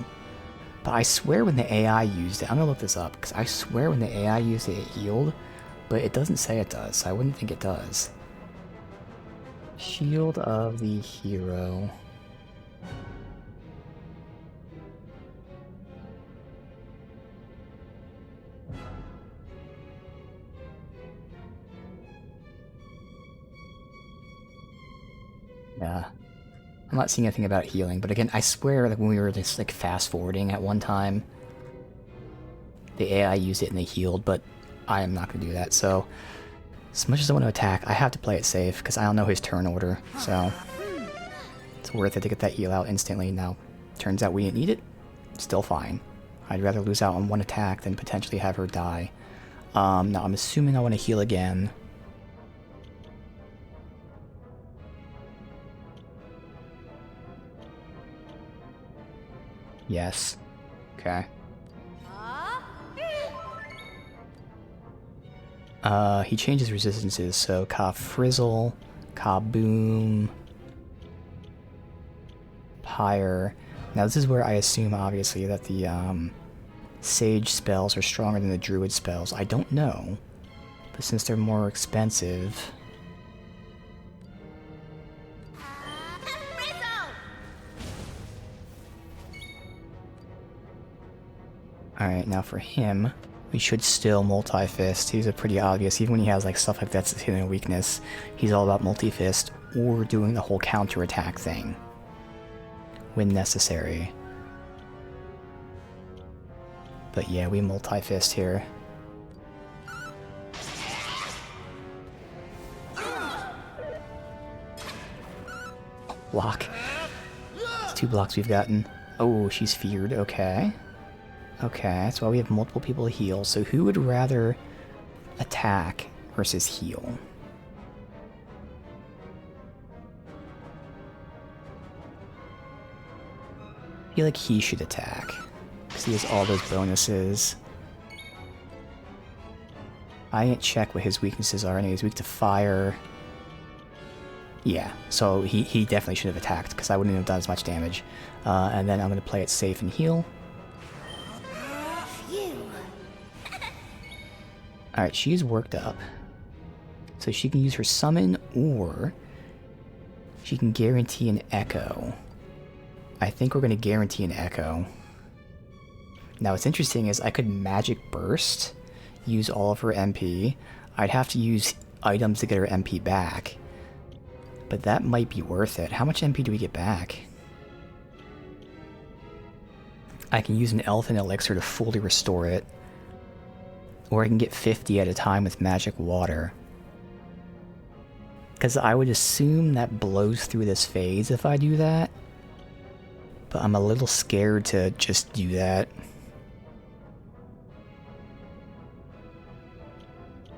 [SPEAKER 1] But I swear when the AI used it... I'm gonna look this up, because I swear when the AI used it, it healed. But it doesn't say it does, so I wouldn't think it does. Shield of the Hero. I'm not seeing anything about healing, but again, I swear, like when we were just like fast forwarding at one time, the AI used it and they healed, but I am not going to do that. So, as much as I want to attack, I have to play it safe because I don't know his turn order. So, it's worth it to get that heal out instantly. Now, turns out we didn't need it. Still fine. I'd rather lose out on one attack than potentially have her die. Now, I'm assuming I want to heal again. Yes. Okay. He changes resistances, so Ka Frizzle, Kaboom, Pyre. Now this is where I assume, obviously, that the Sage spells are stronger than the Druid spells. I don't know, but since they're more expensive... Alright, now for him, we should still multi-fist. He's a pretty obvious, even when he has like stuff like that's his hidden weakness, he's all about multi-fist or doing the whole counter-attack thing when necessary. But yeah, we multi-fist here. Block. It's 2 blocks we've gotten. Oh, she's feared, okay. Okay, that's why we have multiple people to heal. So who would rather attack versus heal? I feel like he should attack, because he has all those bonuses. I didn't check what his weaknesses are, and he's weak to fire. Yeah, so he definitely should have attacked, because I wouldn't have done as much damage. And then I'm going to play it safe and heal. Alright, she's worked up. So she can use her summon, or she can guarantee an echo. I think we're going to guarantee an echo. Now what's interesting is I could magic burst, use all of her MP. I'd have to use items to get her MP back. But that might be worth it. How much MP do we get back? I can use an Elfin Elixir to fully restore it. Or I can get 50 at a time with magic water. Because I would assume that blows through this phase if I do that. But I'm a little scared to just do that.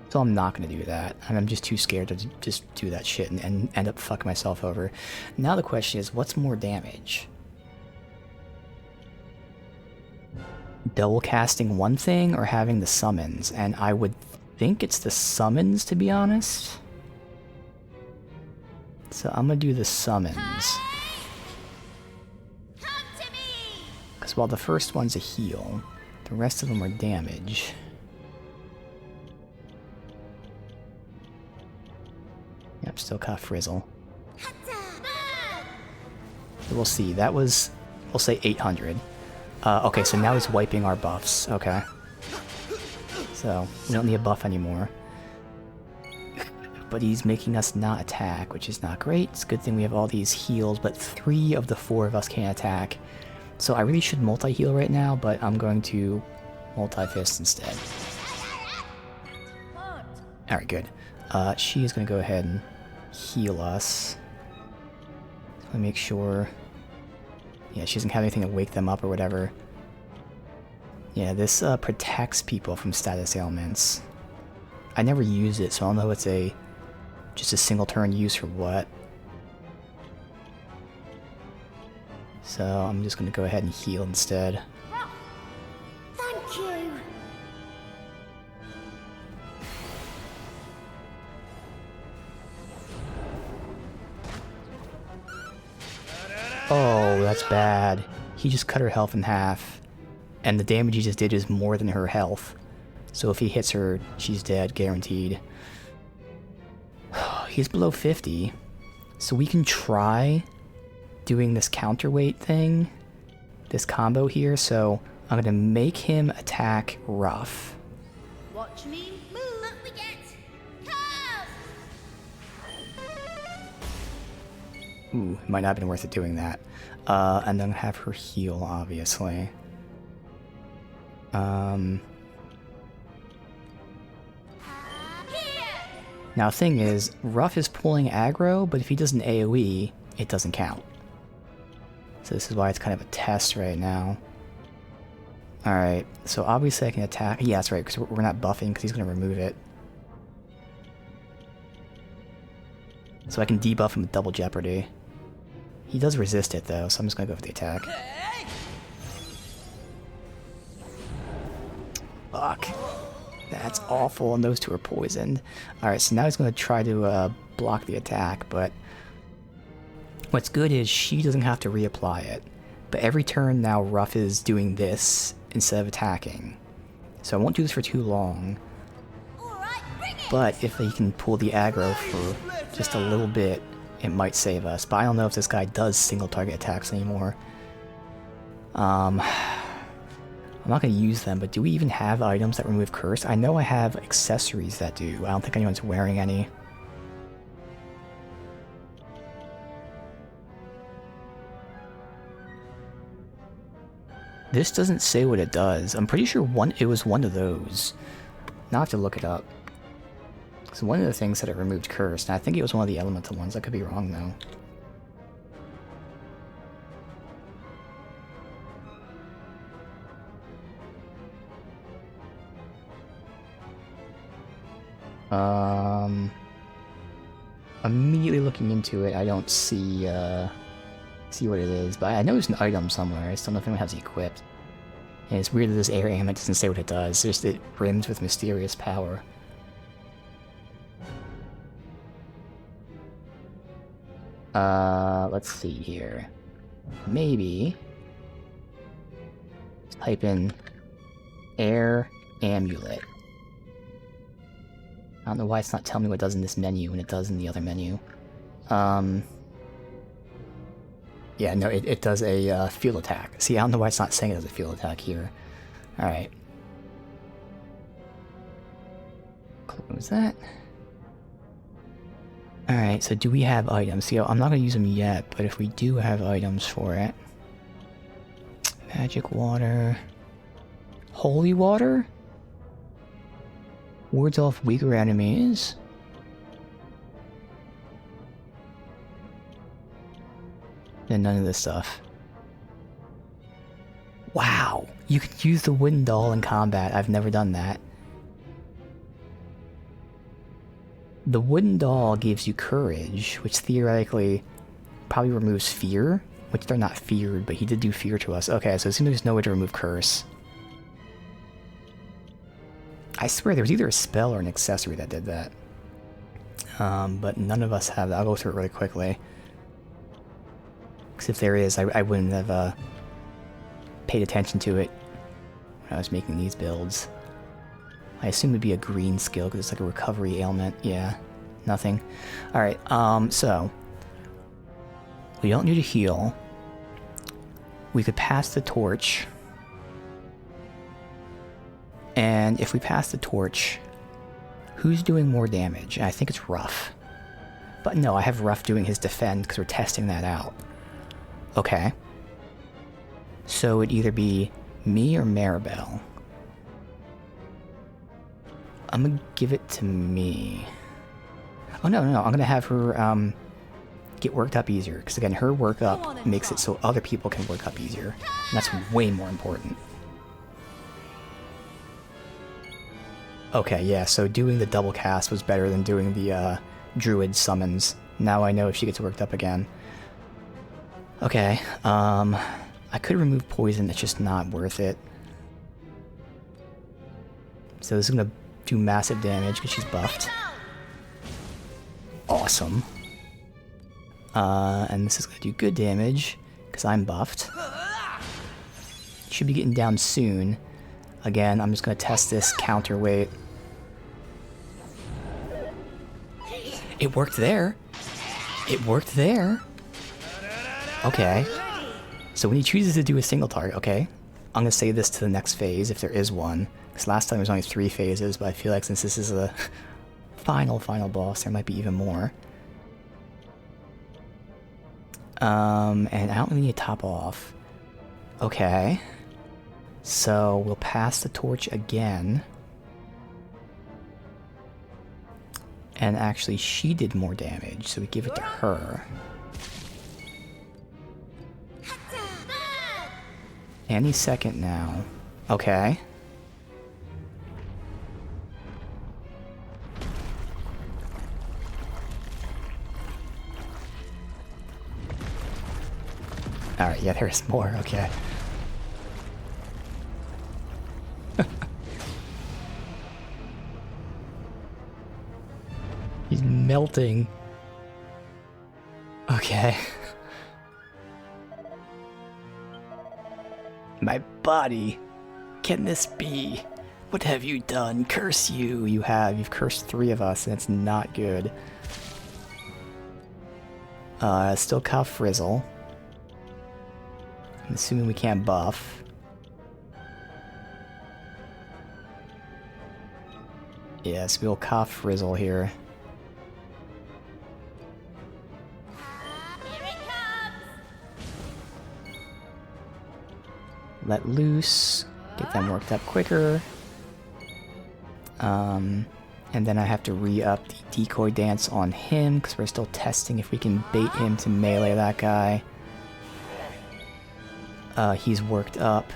[SPEAKER 1] So I'm not going to do that. I'm just too scared to just do that shit and end up fucking myself over. Now the question is, what's more damage? Double casting one thing or having the summons? And I would think it's the summons, to be honest. So I'm gonna do the summons. Because while the first one's a heal, the rest of them are damage. Yep, still caught Frizzle. So we'll see. That was, we'll say 800. Okay, so now he's wiping our buffs. Okay. So, we don't need a buff anymore. But he's making us not attack, which is not great. It's a good thing we have all these heals, but 3 of the 4 of us can't attack. So I really should multi-heal right now, but I'm going to multi-fist instead. Alright, good. She is going to go ahead and heal us. So let me make sure... Yeah, she doesn't have anything to wake them up or whatever. Yeah, this protects people from status ailments. I never use it, so I don't know if it's just a single turn use or what. So I'm just going to go ahead and heal instead.
[SPEAKER 4] Thank you.
[SPEAKER 1] Oh, that's bad. He just cut her health in half. And the damage he just did is more than her health. So if he hits her, she's dead, guaranteed. He's below 50. So we can try doing this counterweight thing. This combo here. So I'm going to make him attack rough.
[SPEAKER 2] Watch me move.
[SPEAKER 4] Up we get. Curve.
[SPEAKER 1] Ooh, it might not have been worth it doing that. And then have her heal, obviously. Now, thing is, Ruff is pulling aggro, but if he does an AoE, it doesn't count. So this is why it's kind of a test right now. Alright, so obviously I can attack. Yeah, that's right, because we're not buffing, because he's going to remove it. So I can debuff him with double jeopardy. He does resist it, though, so I'm just going to go for the attack. Fuck. That's awful, and those two are poisoned. Alright, so now he's going to try to block the attack, but what's good is she doesn't have to reapply it. But every turn now Ruff is doing this instead of attacking. So I won't do this for too long. But if he can pull the aggro for just a little bit, it might save us. But I don't know if this guy does single target attacks anymore. I'm not going to use them, but do we even have items that remove curse? I know I have accessories that do. I don't think anyone's wearing any. This doesn't say what it does. I'm pretty sure it was one of those. Now I have to look it up. So one of the things that it removed curse, and I think it was one of the elemental ones. I could be wrong though. Immediately looking into it, I don't see what it is, but I know it's an item somewhere. I just don't know if anyone has it equipped. And it's weird that this air ailment doesn't say what it does. It's just it rims with mysterious power. Let's see here. Maybe type in air amulet. I don't know why it's not telling me what it does in this menu when it does in the other menu. Yeah, no, it does a field attack. See, I don't know why it's not saying it does a field attack here. Alright. Close that. Alright, so do we have items? See, I'm not going to use them yet, but if we do have items for it... Magic water... Holy water? Wards off weaker enemies. And none of this stuff. Wow! You can use the wooden doll in combat. I've never done that. The wooden doll gives you courage, which theoretically probably removes fear, which they're not feared, but he did do fear to us. Okay, so it seems there's no way to remove curse. I swear there was either a spell or an accessory that did that. But none of us have that. I'll go through it really quickly. Because if there is, I wouldn't have paid attention to it when I was making these builds. I assume it'd be a green skill because it's like a recovery ailment. Yeah, nothing. Alright, so we don't need to heal. We could pass the torch. And if we pass the torch, who's doing more damage? I think it's Ruff. But no, I have Ruff doing his defend because we're testing that out. Okay. So it'd either be me or Maribel. I'm gonna give it to me. Oh no, I'm gonna have her get worked up easier. Because again, her work up makes it so other people can work up easier. And that's way more important. Okay, yeah, so doing the double cast was better than doing the druid summons. Now I know if she gets worked up again. Okay, I could remove poison, it's just not worth it. So this is gonna do massive damage because she's buffed. Awesome. And this is gonna do good damage because I'm buffed. Should be getting down soon. Again, I'm just gonna test this counterweight. It worked there. It worked there. Okay. So when he chooses to do a single target, okay, I'm gonna save this to the next phase if there is one. Because last time there was only 3 phases, but I feel like since this is the final boss, there might be even more. And I don't really need to top off. Okay. So we'll pass the torch again. And actually, she did more damage, so we give it to her. Any second now. Okay. Alright, yeah, there's more, okay. He's melting. Okay. My body. Can this be? What have you done? Curse you. You have. You've cursed 3 of us, and it's not good. Still Cow Frizzle. I'm assuming we can't buff. Yes, we'll cough Frizzle here.
[SPEAKER 2] Here it comes!
[SPEAKER 1] Let loose. Get them worked up quicker. And then I have to re-up the decoy dance on him, because we're still testing if we can bait him to melee that guy. He's worked up.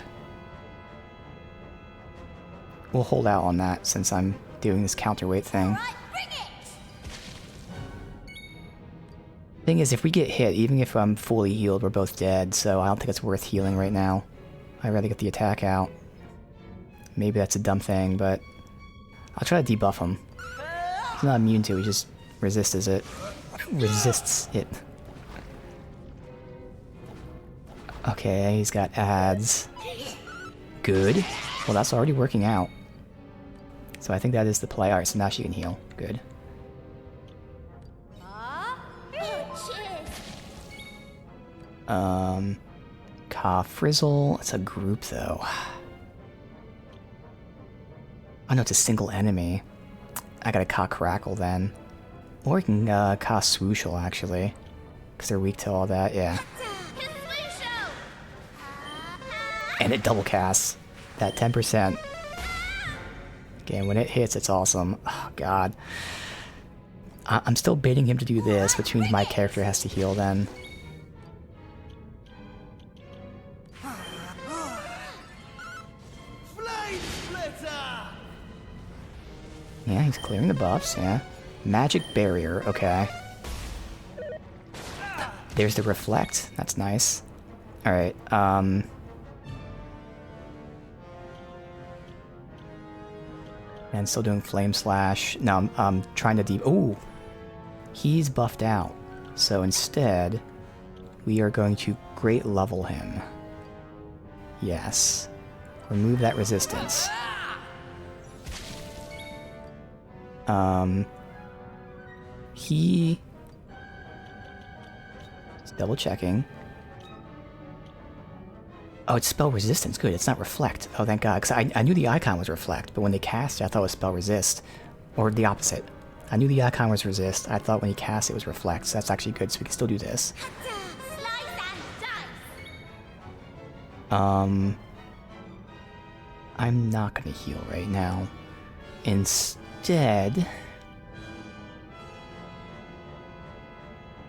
[SPEAKER 1] We'll hold out on that since I'm doing this counterweight thing.
[SPEAKER 2] Alright, bring it!
[SPEAKER 1] Thing is, if we get hit, even if I'm fully healed, we're both dead, so I don't think it's worth healing right now. I'd rather get the attack out. Maybe that's a dumb thing, but I'll try to debuff him. He's not immune to it, he just resists it. Resists it. Okay, he's got ads. Good. Well, that's already working out. So I think that is the play. Alright, so now she can heal. Good. Ka Frizzle. It's a group, though. Oh no, it's a single enemy. I gotta Ka Crackle then. Or we can Ka Swooshel, actually. Because they're weak to all that, yeah. And it double casts. That 10%. Again, when it hits, it's awesome. Oh, God. I'm still baiting him to do this, which means my character has to heal then. Yeah, he's clearing the buffs, yeah. Magic Barrier, okay. There's the Reflect, that's nice. Alright, and still doing Flame Slash. No, I'm trying to ooh! He's buffed out. So instead, we are going to Great Level him. Yes. Remove that resistance. He... Just double checking. Oh, it's spell resistance. Good, it's not reflect. Oh, thank God. Because I knew the icon was reflect, but when they cast it, I thought it was spell resist. Or the opposite. I knew the icon was resist. I thought when he cast it was reflect. So that's actually good, so we can still do this. I'm not going to heal right now. Instead...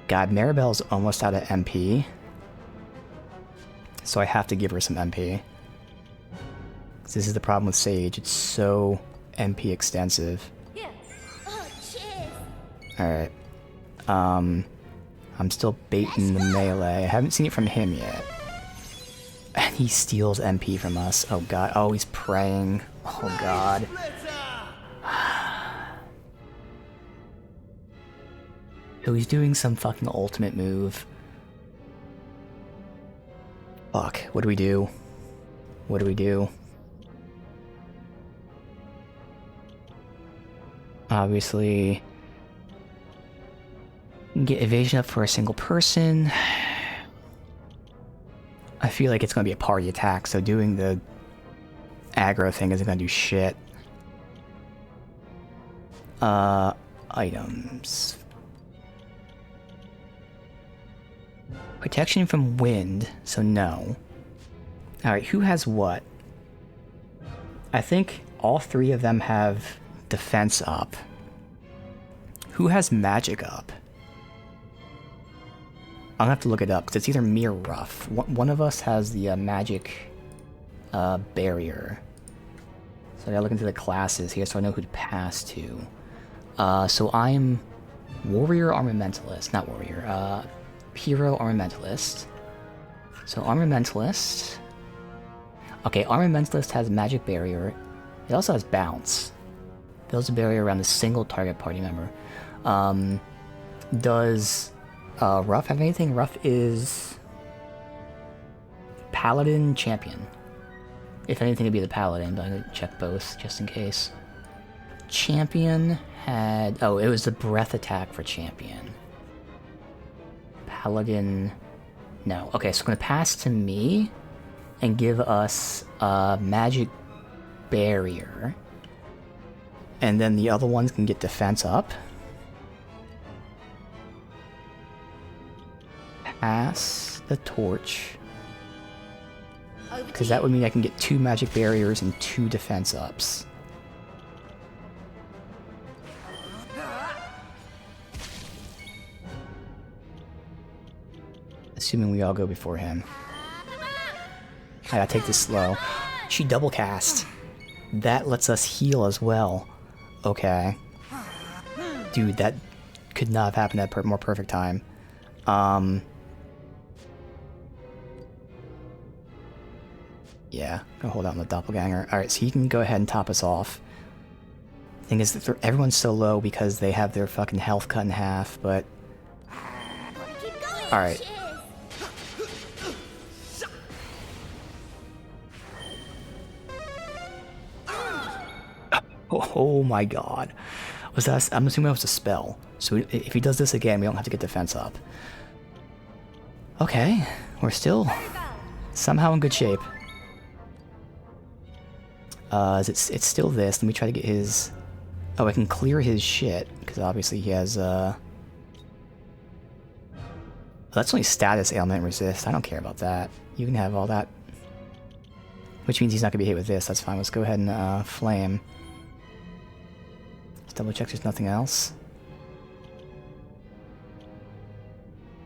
[SPEAKER 1] God, Maribel's almost out of MP. So I have to give her some MP. This is the problem with Sage, it's so MP extensive.
[SPEAKER 2] Yeah. Oh, cheers.
[SPEAKER 1] Alright. I'm still baiting the melee. I haven't seen it from him yet. And he steals MP from us. Oh God. Oh, he's praying. Oh God. So he's doing some fucking ultimate move. Fuck, what do we do? What do we do? Obviously... get evasion up for a single person. I feel like it's gonna be a party attack, so doing the aggro thing isn't gonna do shit. Items. Protection from wind, so no. Alright, who has what? I think all three of them have defense up. Who has magic up? I'm gonna have to look it up, because it's either me or Ruff. One of us has the magic barrier. So I gotta look into the classes here so I know who to pass to. So I'm Warrior Armamentalist, not Warrior, Hero Armamentalist. So Armamentalist. Okay, Armamentalist has magic barrier. It also has bounce. Builds a barrier around a single target party member. Does Ruff have anything? Ruff is Paladin Champion. If anything, it'd be the Paladin, but I'm gonna check both just in case. Champion had... Oh, it was the breath attack for Champion. Paladin... No. Okay, so I'm gonna pass to me and give us a magic barrier. And then the other ones can get defense up. Pass the torch. Because that would mean I can get 2 magic barriers and 2 defense ups. Assuming we all go before him. I gotta take this slow. She double cast. That lets us heal as well. Okay. Dude, that could not have happened at a more perfect time. Yeah, gonna hold out on the doppelganger. Alright, so he can go ahead and top us off. Thing is that everyone's so low because they have their fucking health cut in half, but... Alright. Oh my god. Was that... I'm assuming that was a spell. So if he does this again, we don't have to get defense up. Okay, we're still somehow in good shape. It's still this. Let me try to get his... Oh, I can clear his shit, because obviously he has, That's only status ailment resist. I don't care about that. You can have all that. Which means he's not gonna be hit with this. That's fine. Let's go ahead and, flame. Let's double check there's nothing else.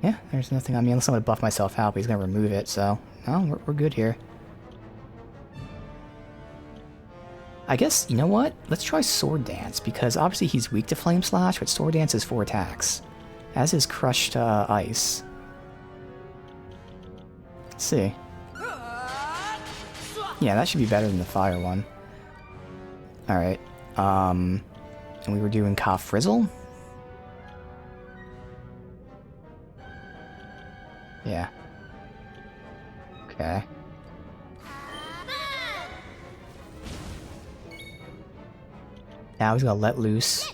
[SPEAKER 1] Yeah, there's nothing. I mean, unless I'm gonna buff myself out, but he's gonna remove it, so... No, we're good here. I guess, you know what? Let's try Sword Dance, because obviously he's weak to Flame Slash, but Sword Dance is 4 attacks. As is Crushed Ice. Let's see. Yeah, that should be better than the Fire one. Alright, and we were doing Ka Frizzle? Yeah. Okay. Now he's gonna let loose.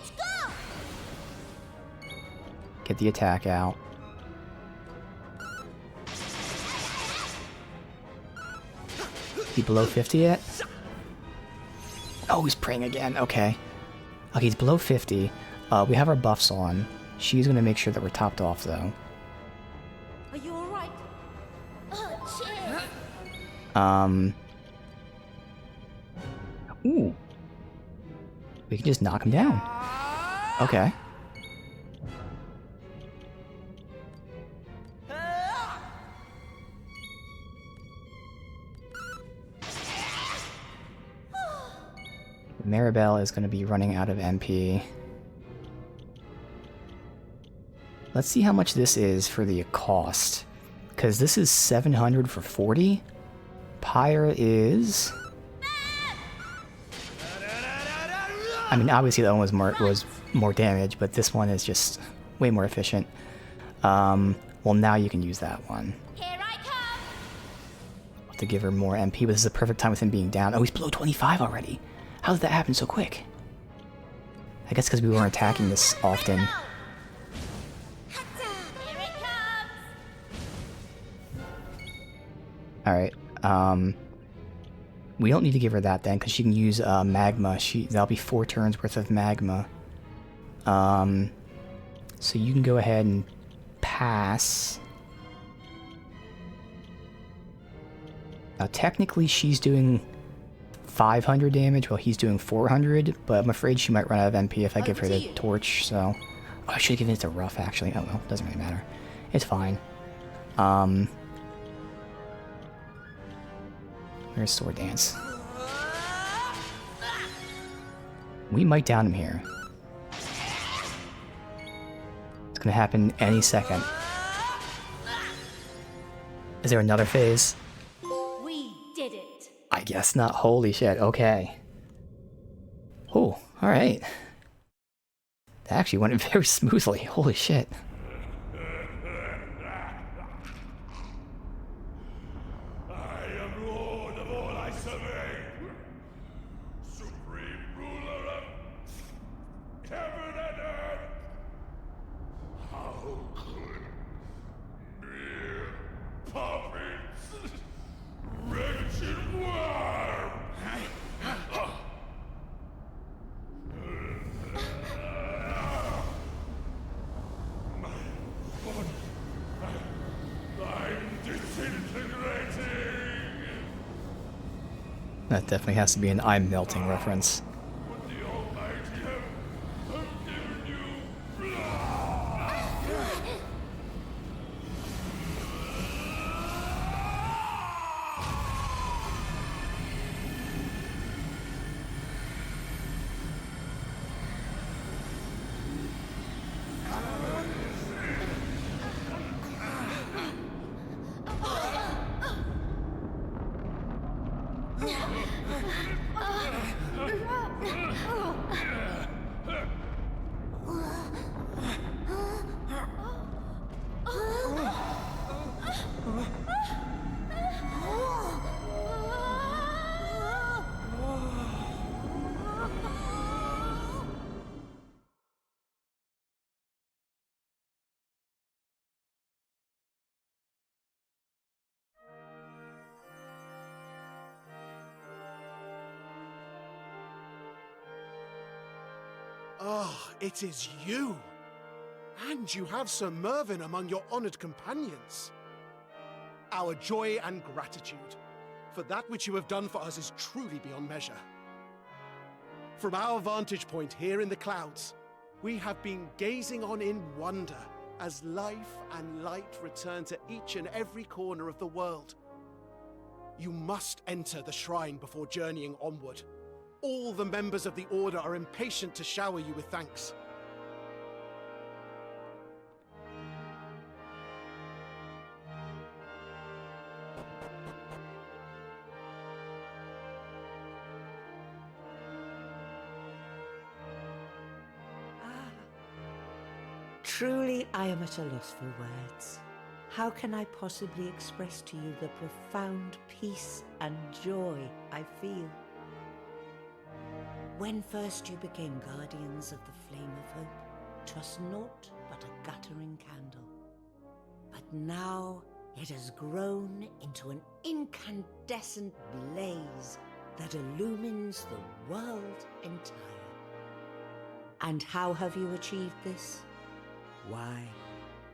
[SPEAKER 1] Get the attack out. He below 50 yet? Oh, he's praying again. Okay. Okay, he's below 50. We have our buffs on. She's gonna make sure that we're topped off, though.
[SPEAKER 2] Are you alright? Oh, cheers.
[SPEAKER 1] Ooh. We can just knock him down. Okay. Maribel is going to be running out of MP. Let's see how much this is for the cost. Because this is 700 for 40. Pyre is... I mean, obviously that one was more damage, but this one is just way more efficient. Well, now you can use that one.
[SPEAKER 2] Here I come.
[SPEAKER 1] To give her more MP, but this is a perfect time with him being down. Oh, he's below 25 already. How did that happen so quick? I guess because we weren't attacking this often.
[SPEAKER 2] Here it comes.
[SPEAKER 1] Alright, we don't need to give her that then, because she can use magma. That'll be 4 turns worth of magma. So you can go ahead and pass. Now, technically, she's doing 500 damage while he's doing 400, but I'm afraid she might run out of MP if I give her the torch, so... Oh, I should have given it to Ruff, actually. Oh, well, doesn't really matter. It's fine. Where's Sword Dance? We might down him here. It's gonna happen any second. Is there another phase?
[SPEAKER 2] We did it.
[SPEAKER 1] I guess not. Holy shit, okay. Oh, alright. That actually went very smoothly. Holy shit.
[SPEAKER 5] I am Lord of all I survey, Supreme Ruler of heaven and earth. How could mere puppets, wretched worm? I'm disintegrating!
[SPEAKER 1] That definitely has to be an I'm melting reference.
[SPEAKER 5] Would the Almighty have given you blood?
[SPEAKER 6] Ah, it is you! And you have Sir Mervyn among your honored companions. Our joy and gratitude, for that which you have done for us is truly beyond measure. From our vantage point here in the clouds, we have been gazing on in wonder as life and light return to each and every corner of the world. You must enter the shrine before journeying onward. All the members of the Order are impatient to shower you with thanks.
[SPEAKER 7] Truly, I am at a loss for words. How can I possibly express to you the profound peace and joy I feel? When first you became guardians of the flame of hope, 'twas naught but a guttering candle. But now it has grown into an incandescent blaze that illumines the world entire. And how have you achieved this? Why,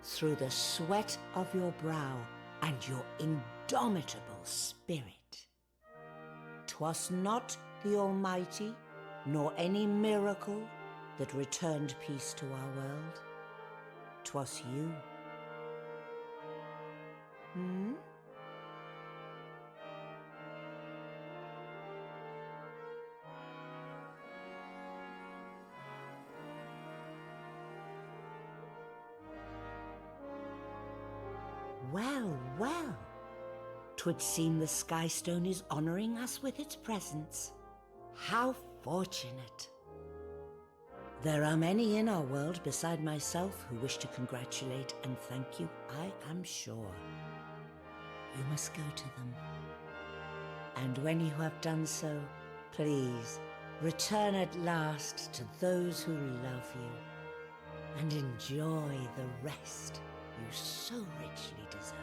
[SPEAKER 7] through the sweat of your brow and your indomitable spirit. 'Twas not the Almighty, nor any miracle that returned peace to our world. 'Twas you. Hmm? Well, well. 'Twould seem the Skystone is honoring us with its presence. How fortunate. There are many in our world beside myself who wish to congratulate and thank you, I am sure. You must go to them. And when you have done so, please return at last to those who love you and enjoy the rest you so richly deserve.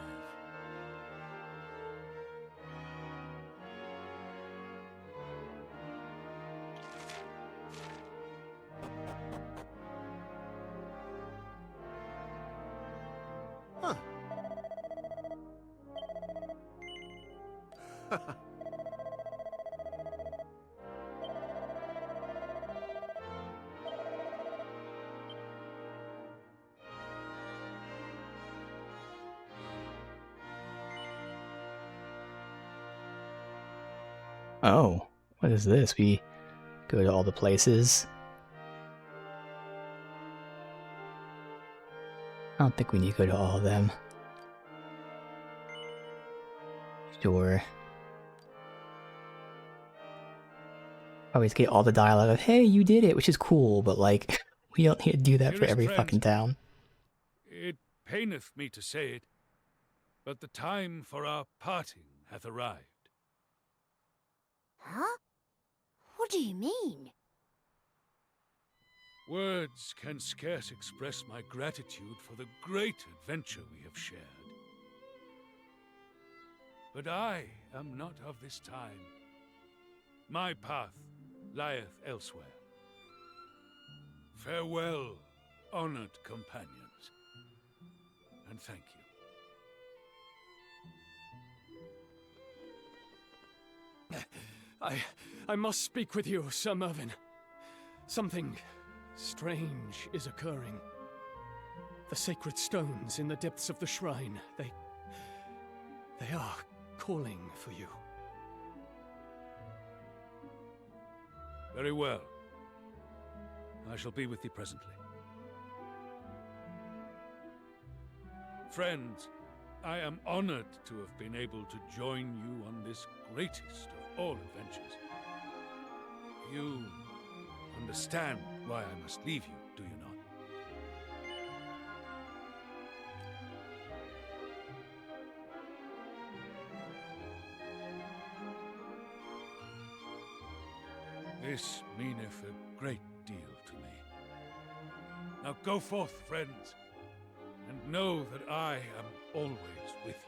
[SPEAKER 1] Oh, what is this? We go to all the places. I don't think we need to go to all of them. Sure. Always get all the dialogue of, hey, you did it, which is cool, but like, we don't need to do that for
[SPEAKER 5] Dearest
[SPEAKER 1] every
[SPEAKER 5] friend,
[SPEAKER 1] fucking town.
[SPEAKER 5] It paineth me to say it, but the time for our parting hath arrived.
[SPEAKER 4] Huh? What do you mean?
[SPEAKER 5] Words can scarce express my gratitude for the great adventure we have shared. But I am not of this time. My path lieth elsewhere. Farewell, honored companions, and thank you.
[SPEAKER 8] I must speak with you, Sir Mervyn. Something strange is occurring. The sacred stones in the depths of the shrine, they are calling for you.
[SPEAKER 5] Very well. I shall be with thee presently. Friends, I am honored to have been able to join you on this greatest of all adventures. You understand why I must leave you, do you not? This meaneth a great deal to me. Now go forth, friends, and know that I am always with you.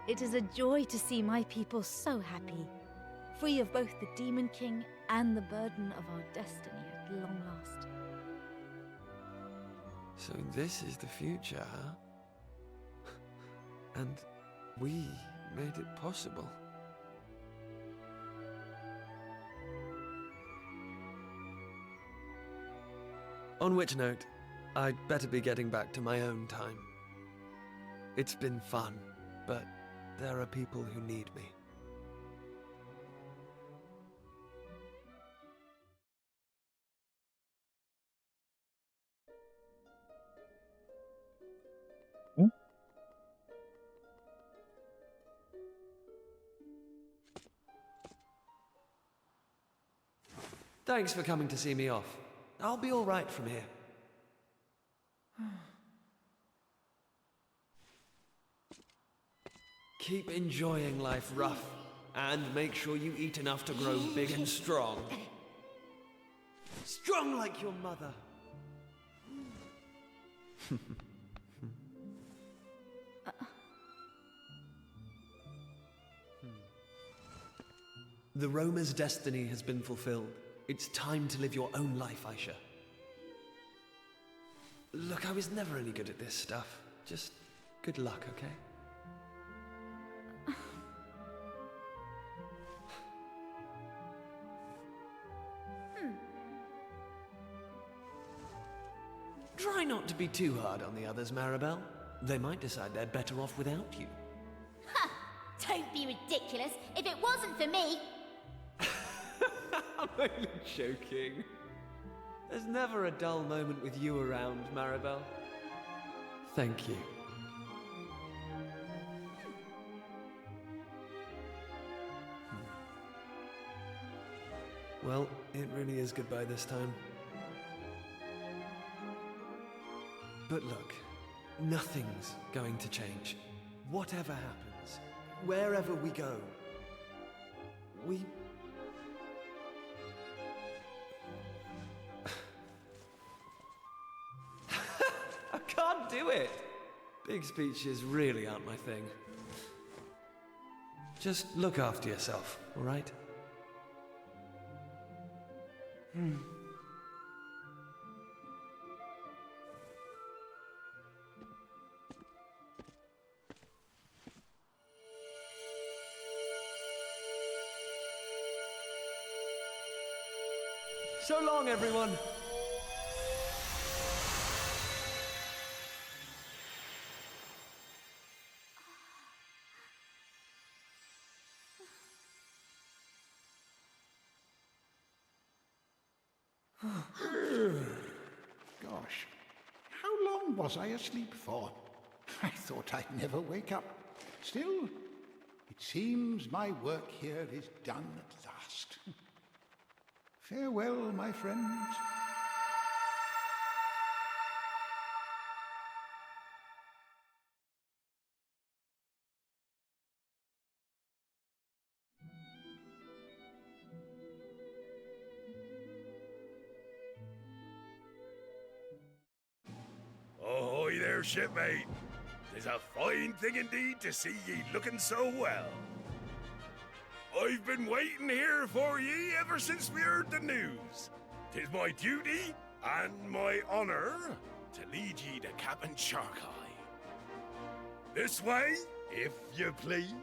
[SPEAKER 2] It is a joy to see my people so happy, free of both the Demon King and the burden of our destiny at long last.
[SPEAKER 9] So this is the future, huh? And we made it possible. On which note, I'd better be getting back to my own time. It's been fun, but there are people who need me. Thanks for coming to see me off. I'll be all right from here. Keep enjoying life, Rough, and make sure you eat enough to grow big and strong. Strong like your mother. The roamer's destiny has been fulfilled. It's time to live your own life, Aisha. Look, I was never any good at this stuff. Just good luck, okay? Try not to be too hard on the others, Maribel. They might decide they're better off without you.
[SPEAKER 4] Ha! Don't be ridiculous. If it wasn't for me...
[SPEAKER 9] I'm only joking. There's never a dull moment with you around, Maribel. Thank you. Well, it really is goodbye this time. But look, nothing's going to change. Whatever happens, wherever we go, we... I can't do it! Big speeches really aren't my thing. Just look after yourself, all right? So long, everyone!
[SPEAKER 10] Gosh, how long was I asleep for? I thought I'd never wake up. Still, it seems my work here is done at last. Farewell, my friends.
[SPEAKER 5] Ahoy there, shipmate. 'Tis a fine thing indeed to see ye looking so well. I've been waiting here for ye ever since we heard the news. 'Tis my duty and my honor to lead ye to Captain Sharkeye. This way, if you please.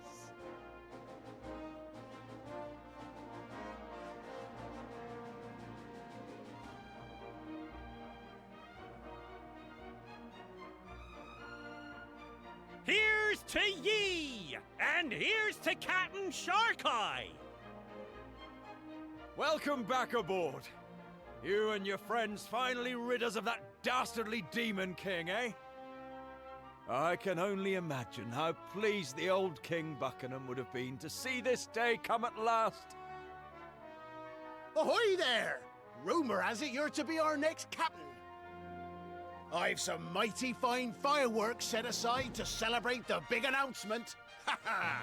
[SPEAKER 11] Here's to ye! And here's to Captain Sharkeye!
[SPEAKER 3] Welcome back aboard. You and your friends finally rid us of that dastardly Demon King, eh? I can only imagine how pleased the old King Buckingham would have been to see this day come at last.
[SPEAKER 6] Ahoy there! Rumour has it you're to be our next captain. I've some mighty fine fireworks set aside to celebrate the big announcement. Ha ha!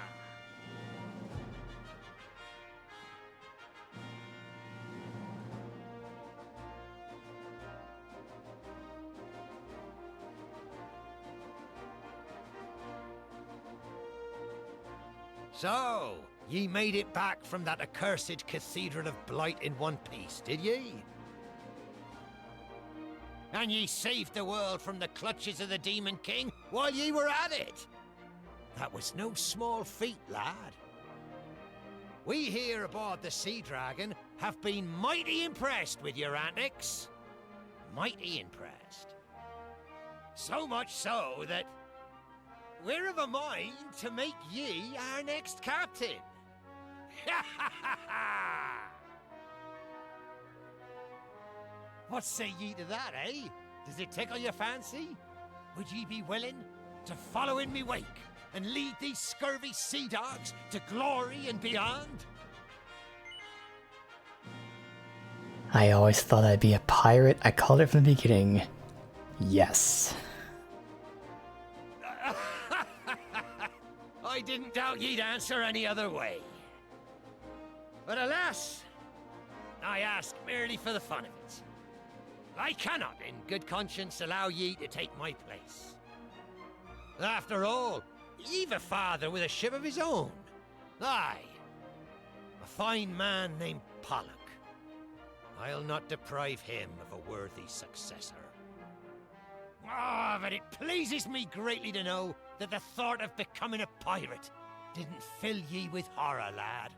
[SPEAKER 12] So, ye made it back from that accursed Cathedral of Blight in one piece, did ye? And ye saved the world from the clutches of the Demon King while ye were at it. That was no small feat, lad. We here aboard the Sea Dragon have been mighty impressed with your antics. Mighty impressed. So much so that we're of a mind to make ye our next captain. Ha ha ha ha! What say ye to that, eh? Does it tickle your fancy? Would ye be willing to follow in me wake and lead these scurvy sea dogs to glory and beyond?
[SPEAKER 1] I always thought I'd be a pirate. I called it from the beginning. Yes.
[SPEAKER 12] I didn't doubt ye'd answer any other way. But alas, I ask merely for the fun of it. I cannot, in good conscience, allow ye to take my place. After all, ye've a father with a ship of his own. Aye, a fine man named Pollock. I'll not deprive him of a worthy successor. Ah, but it pleases me greatly to know that the thought of becoming a pirate didn't fill ye with horror, lad.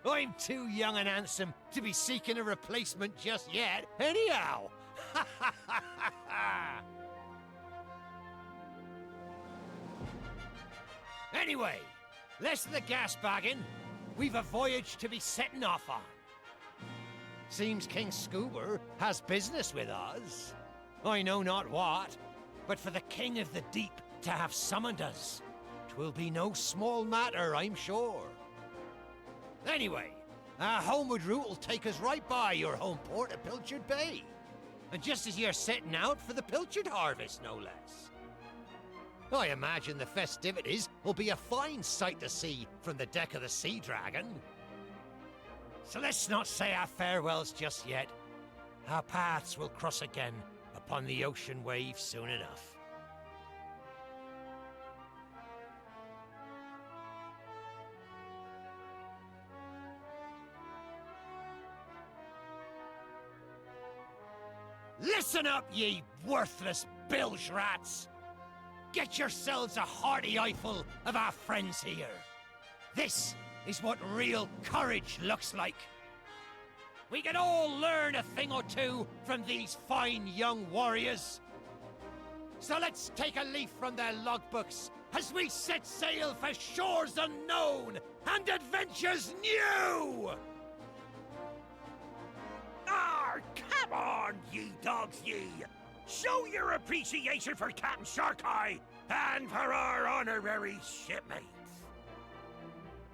[SPEAKER 12] I'm too young and handsome to be seeking a replacement just yet, anyhow. Anyway, less of the gas bagging. We've a voyage to be setting off on. Seems King Scuba has business with us. I know not what, but for the King of the Deep to have summoned us, 'twill be no small matter, I'm sure. Anyway, our homeward route will take us right by your home port at Pilchard Bay. And just as you're setting out for the pilchard harvest, no less. I imagine the festivities will be a fine sight to see from the deck of the Sea Dragon. So let's not say our farewells just yet. Our paths will cross again upon the ocean wave soon enough. Listen up, ye worthless bilge rats! Get yourselves a hearty eyeful of our friends here. This is what real courage looks like. We can all learn a thing or two from these fine young warriors. So let's take a leaf from their logbooks as we set sail for shores unknown and adventures new!
[SPEAKER 11] Come on, ye dogs, ye! Show your appreciation for Captain Sharkeye and for our honorary shipmates.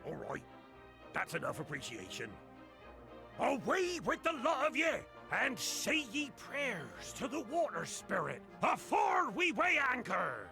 [SPEAKER 11] All right, that's enough appreciation. Away with the lot of ye, and say ye prayers to the water spirit afore we weigh anchor.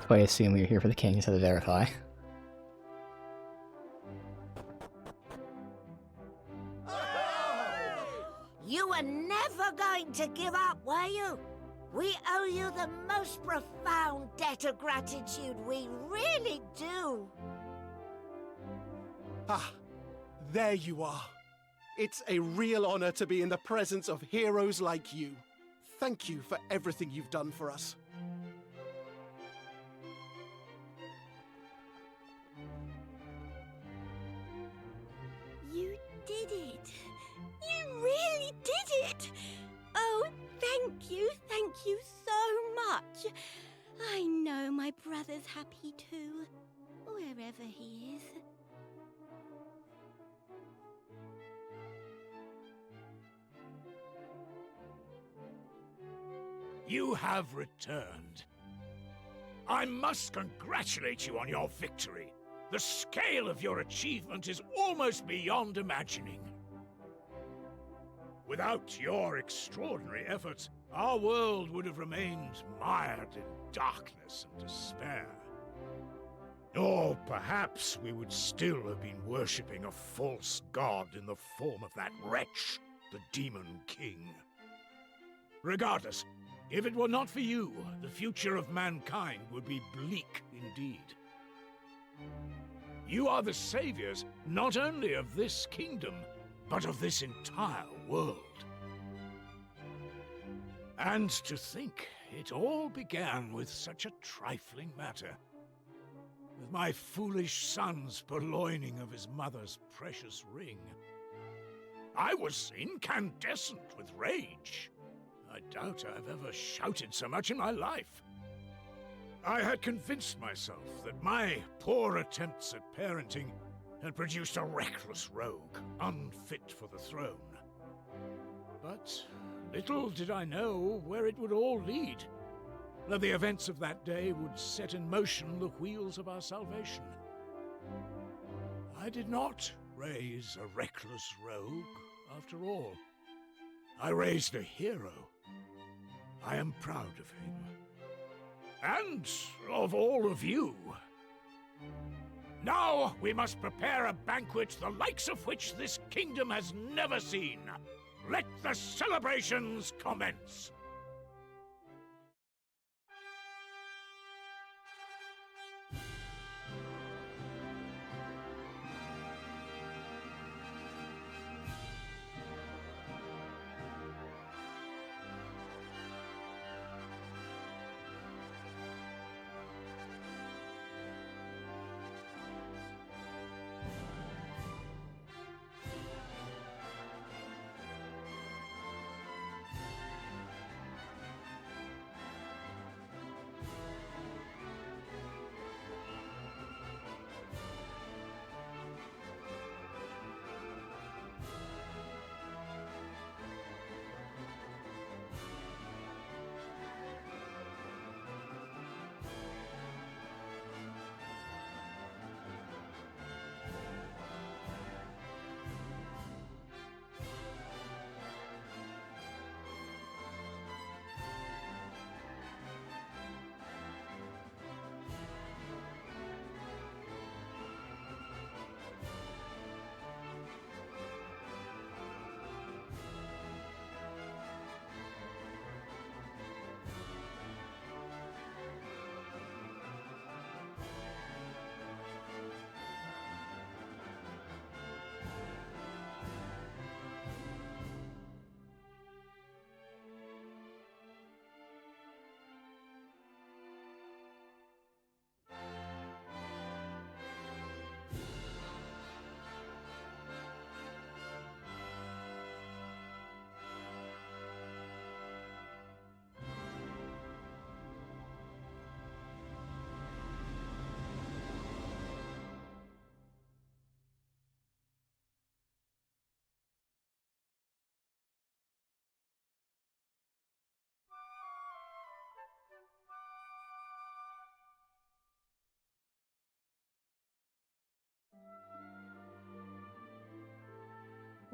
[SPEAKER 1] So I assume you're here for the king, so to verify.
[SPEAKER 7] You were never going to give up, were you? We owe you the most profound debt of gratitude, we really do.
[SPEAKER 6] Ah, there you are. It's a real honor to be in the presence of heroes like you. Thank you for everything you've done for us.
[SPEAKER 13] You did it! You really did it! Oh, thank you so much! I know my brother's happy too, wherever he is.
[SPEAKER 5] You have returned. I must congratulate you on your victory. The scale of your achievement is almost beyond imagining. Without your extraordinary efforts, our world would have remained mired in darkness and despair. Or perhaps we would still have been worshipping a false god in the form of that wretch, the Demon King. Regardless, if it were not for you, the future of mankind would be bleak indeed. You are the saviors not only of this kingdom, but of this entire world. And to think, it all began with such a trifling matter. With my foolish son's purloining of his mother's precious ring. I was incandescent with rage. I doubt I've ever shouted so much in my life. I had convinced myself that my poor attempts at parenting had produced a reckless rogue, unfit for the throne. But little did I know where it would all lead. That the events of that day would set in motion the wheels of our salvation. I did not raise a reckless rogue, after all. I raised a hero. I am proud of him. And of all of you. Now we must prepare a banquet the likes of which this kingdom has never seen. Let the celebrations commence!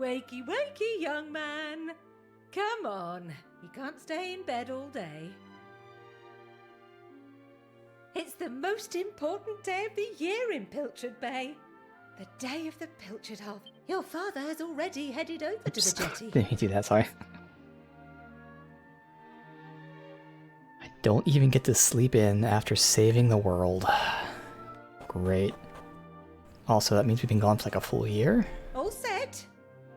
[SPEAKER 14] Wakey, wakey, young man. Come on, you can't stay in bed all day. It's the most important day of the year in Pilchard Bay. The day of the Pilchard Half. Your father has already headed over to the jetty.
[SPEAKER 1] Didn't he do that? Sorry. I don't even get to sleep in after saving the world. Great. Also, that means we've been gone for like a full year?
[SPEAKER 14] All set?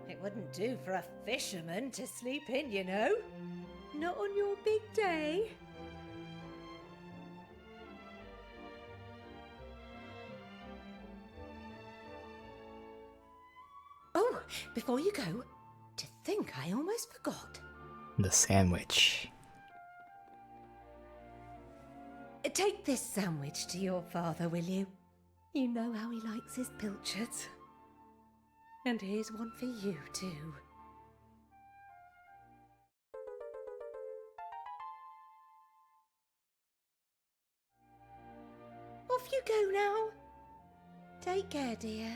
[SPEAKER 14] It wouldn't do for a fisherman to sleep in, you know. Not on your big day. Oh, before you go, to think I almost forgot.
[SPEAKER 1] The sandwich.
[SPEAKER 14] Take this sandwich to your father, will you? You know how he likes his pilchards. And here's one for you, too. Off you go now. Take care, dear.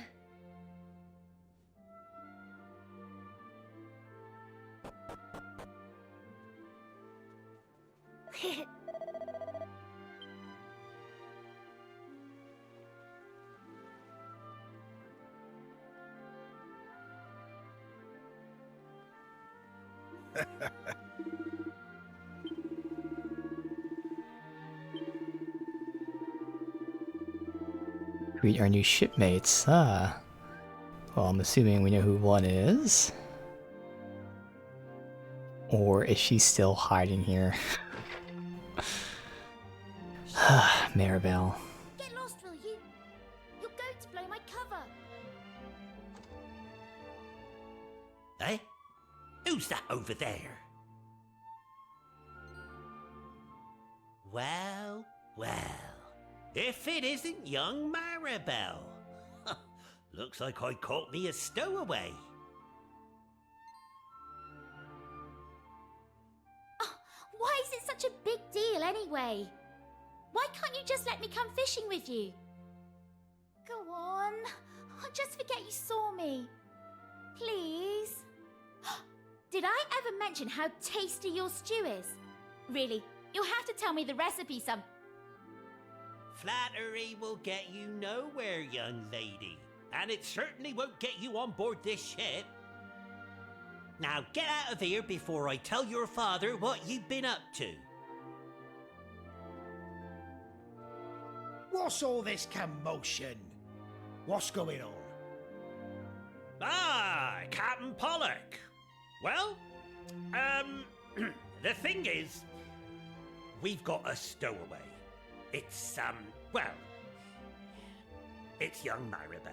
[SPEAKER 1] Greet our new shipmates. Ah. Well, I'm assuming we know who one is. Or is she still hiding here? Maribel.
[SPEAKER 4] Get lost, will you? You're going to blow my cover.
[SPEAKER 12] Eh? Who's that over there? Well, well. If it isn't young Maribel. Looks like I caught me a stowaway.
[SPEAKER 4] Oh, why is it such a big deal anyway? Why can't you just let me come fishing with you? Go on. I'll just forget you saw me. Please. Did I ever mention how tasty your stew is? Really, you'll have to tell me the recipe some...
[SPEAKER 12] Flattery will get you nowhere, young lady. And it certainly won't get you on board this ship. Now get out of here before I tell your father what you've been up to.
[SPEAKER 11] What's all this commotion? What's going on?
[SPEAKER 12] Ah, Captain Pollock. Well, the thing is, we've got a stowaway. It's, well, it's young Maribel.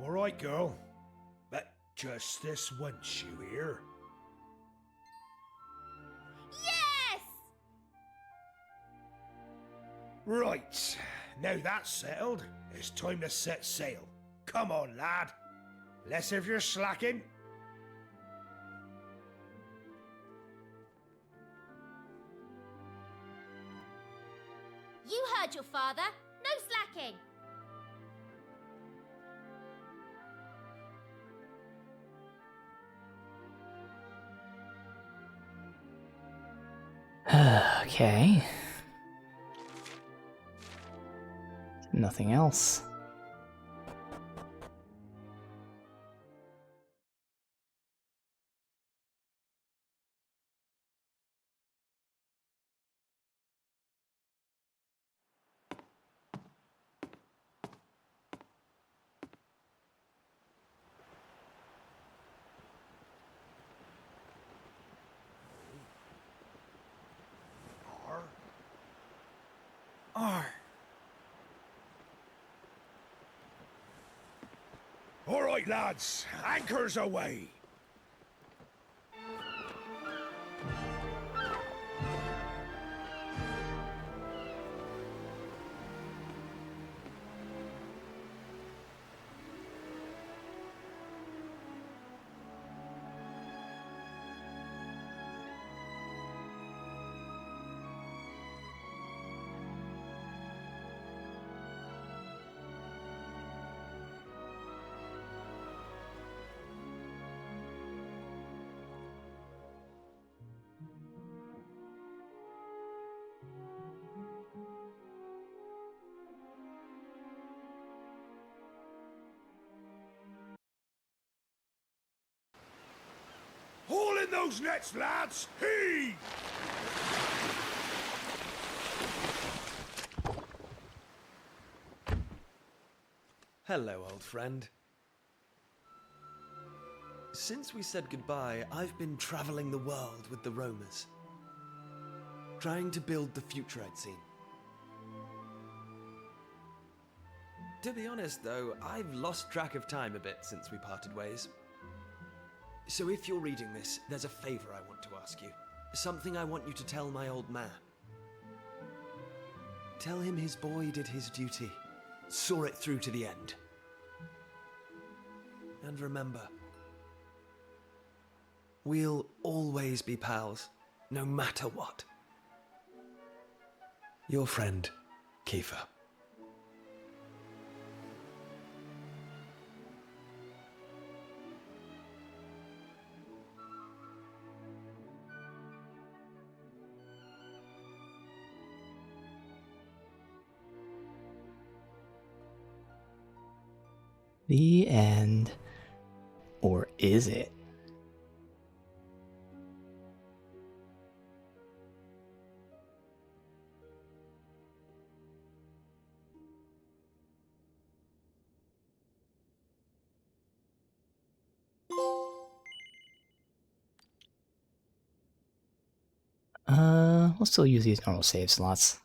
[SPEAKER 11] All right, girl. But just this once, you hear?
[SPEAKER 4] Yes!
[SPEAKER 11] Right. Now that's settled, it's time to set sail. Come on, lad. Less of your slacking.
[SPEAKER 4] You heard your father. No slacking.
[SPEAKER 1] Okay. Nothing else.
[SPEAKER 11] All right, lads. Anchors away.
[SPEAKER 5] in those nets, lads! Heave!
[SPEAKER 9] Hello, old friend. Since we said goodbye, I've been traveling the world with the roamers, trying to build the future I'd seen. To be honest, though, I've lost track of time a bit since we parted ways. So if you're reading this, there's a favor I want to ask you. Something I want you to tell my old man. Tell him his boy did his duty, saw it through to the end. And remember, we'll always be pals, no matter what. Your friend, Kiefer.
[SPEAKER 1] The end. Or is it? We'll still use these normal save slots.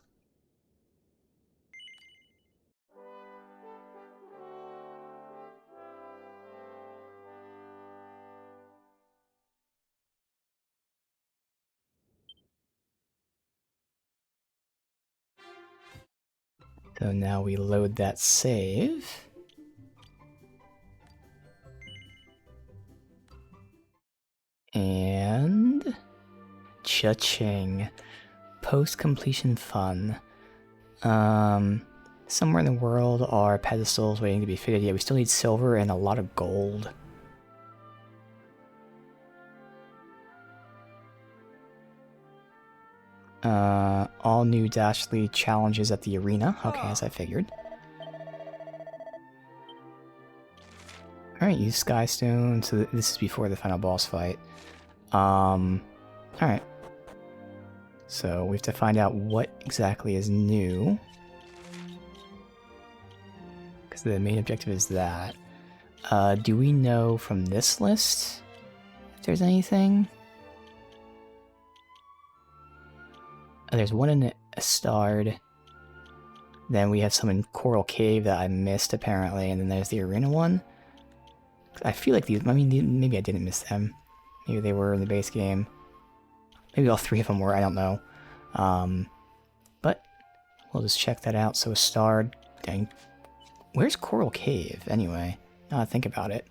[SPEAKER 1] So now we load that save. And cha-ching. Post-completion fun. Somewhere in the world are pedestals waiting to be fitted. Yeah, we still need silver and a lot of gold. All new Dashley challenges at the arena. Okay, as I figured. Alright, use Skystone. So this is before the final boss fight. Alright. So we have to find out what exactly is new. Because the main objective is that. Do we know from this list if there's anything? There's one in Astard. Then we have some in Coral Cave that I missed, apparently. And then there's the arena one. I feel like these... I mean, maybe I didn't miss them. Maybe they were in the base game. Maybe all three of them were, I don't know. But we'll just check that out. So Astard... Dang. Where's Coral Cave, anyway? Now I think about it.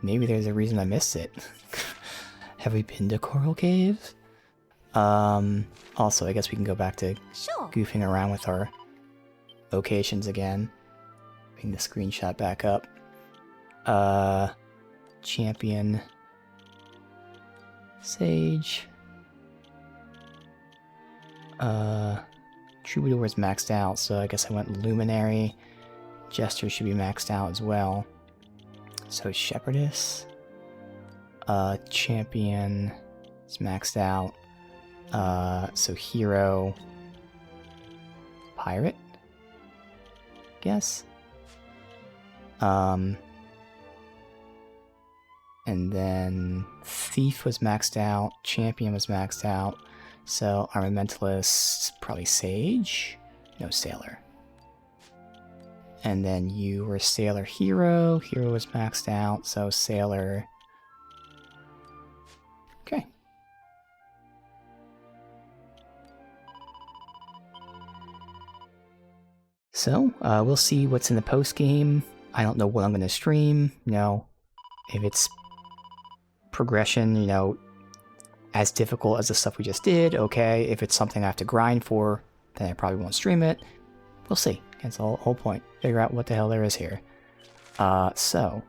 [SPEAKER 1] Maybe there's a reason I missed it. Have we been to Coral Cave? Also, I guess we can go back to goofing around with our locations again. Bring the screenshot back up. Champion. Sage. Troubadour is maxed out, so I guess I went Luminary. Jester should be maxed out as well. So Shepherdess. Champion is maxed out. So Hero. Pirate? Guess. And then Thief was maxed out, Champion was maxed out, so Armamentalist, probably Sage? No, Sailor. And then you were Sailor Hero, Hero was maxed out, so Sailor... Okay. So, we'll see what's in the post-game. I don't know what I'm going to stream, you know, if it's progression, you know, as difficult as the stuff we just did, okay. If it's something I have to grind for, then I probably won't stream it. We'll see. That's the whole point. Figure out what the hell there is here. So,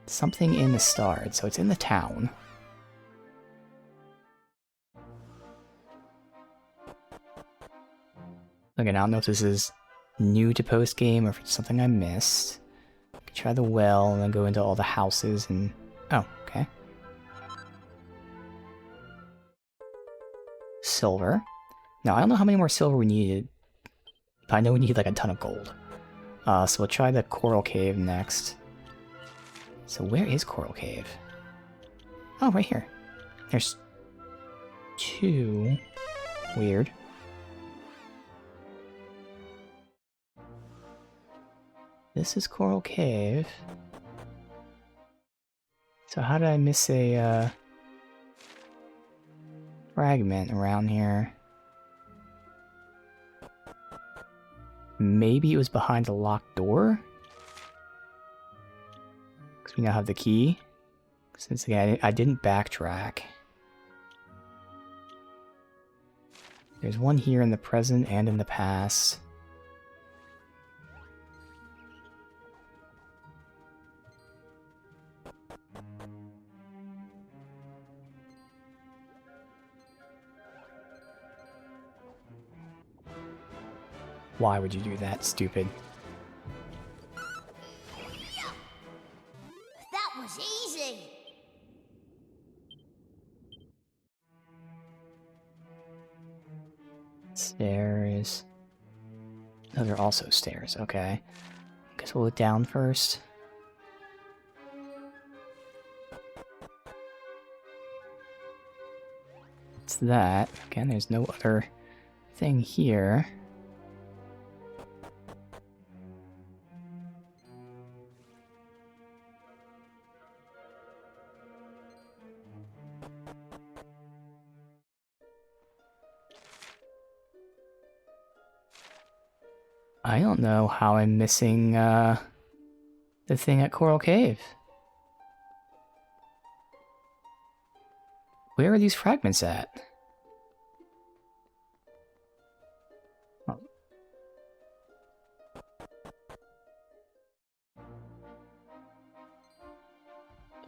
[SPEAKER 1] something in the Astard. So it's in the town. Again, I don't know if this is new to post-game or if it's something I missed. Try the well and then go into all the houses and... Oh, okay. silver. Now, I don't know how many more silver we needed, but I know we need like a ton of gold. So we'll try the Coral Cave next. So where is Coral Cave? Oh, right here. There's 2. Weird. This is Coral Cave. So how did I miss a fragment around here? Maybe it was behind a locked door? Because we now have the key. Since again, I didn't backtrack. There's one here in the present and in the past. Why would you do that, stupid?
[SPEAKER 4] That was easy.
[SPEAKER 1] Stairs. Those are also stairs, okay. Guess we'll look down first. What's that? Again, there's no other thing here. I don't know how I'm missing, the thing at Coral Cave. Where are these fragments at? Oh.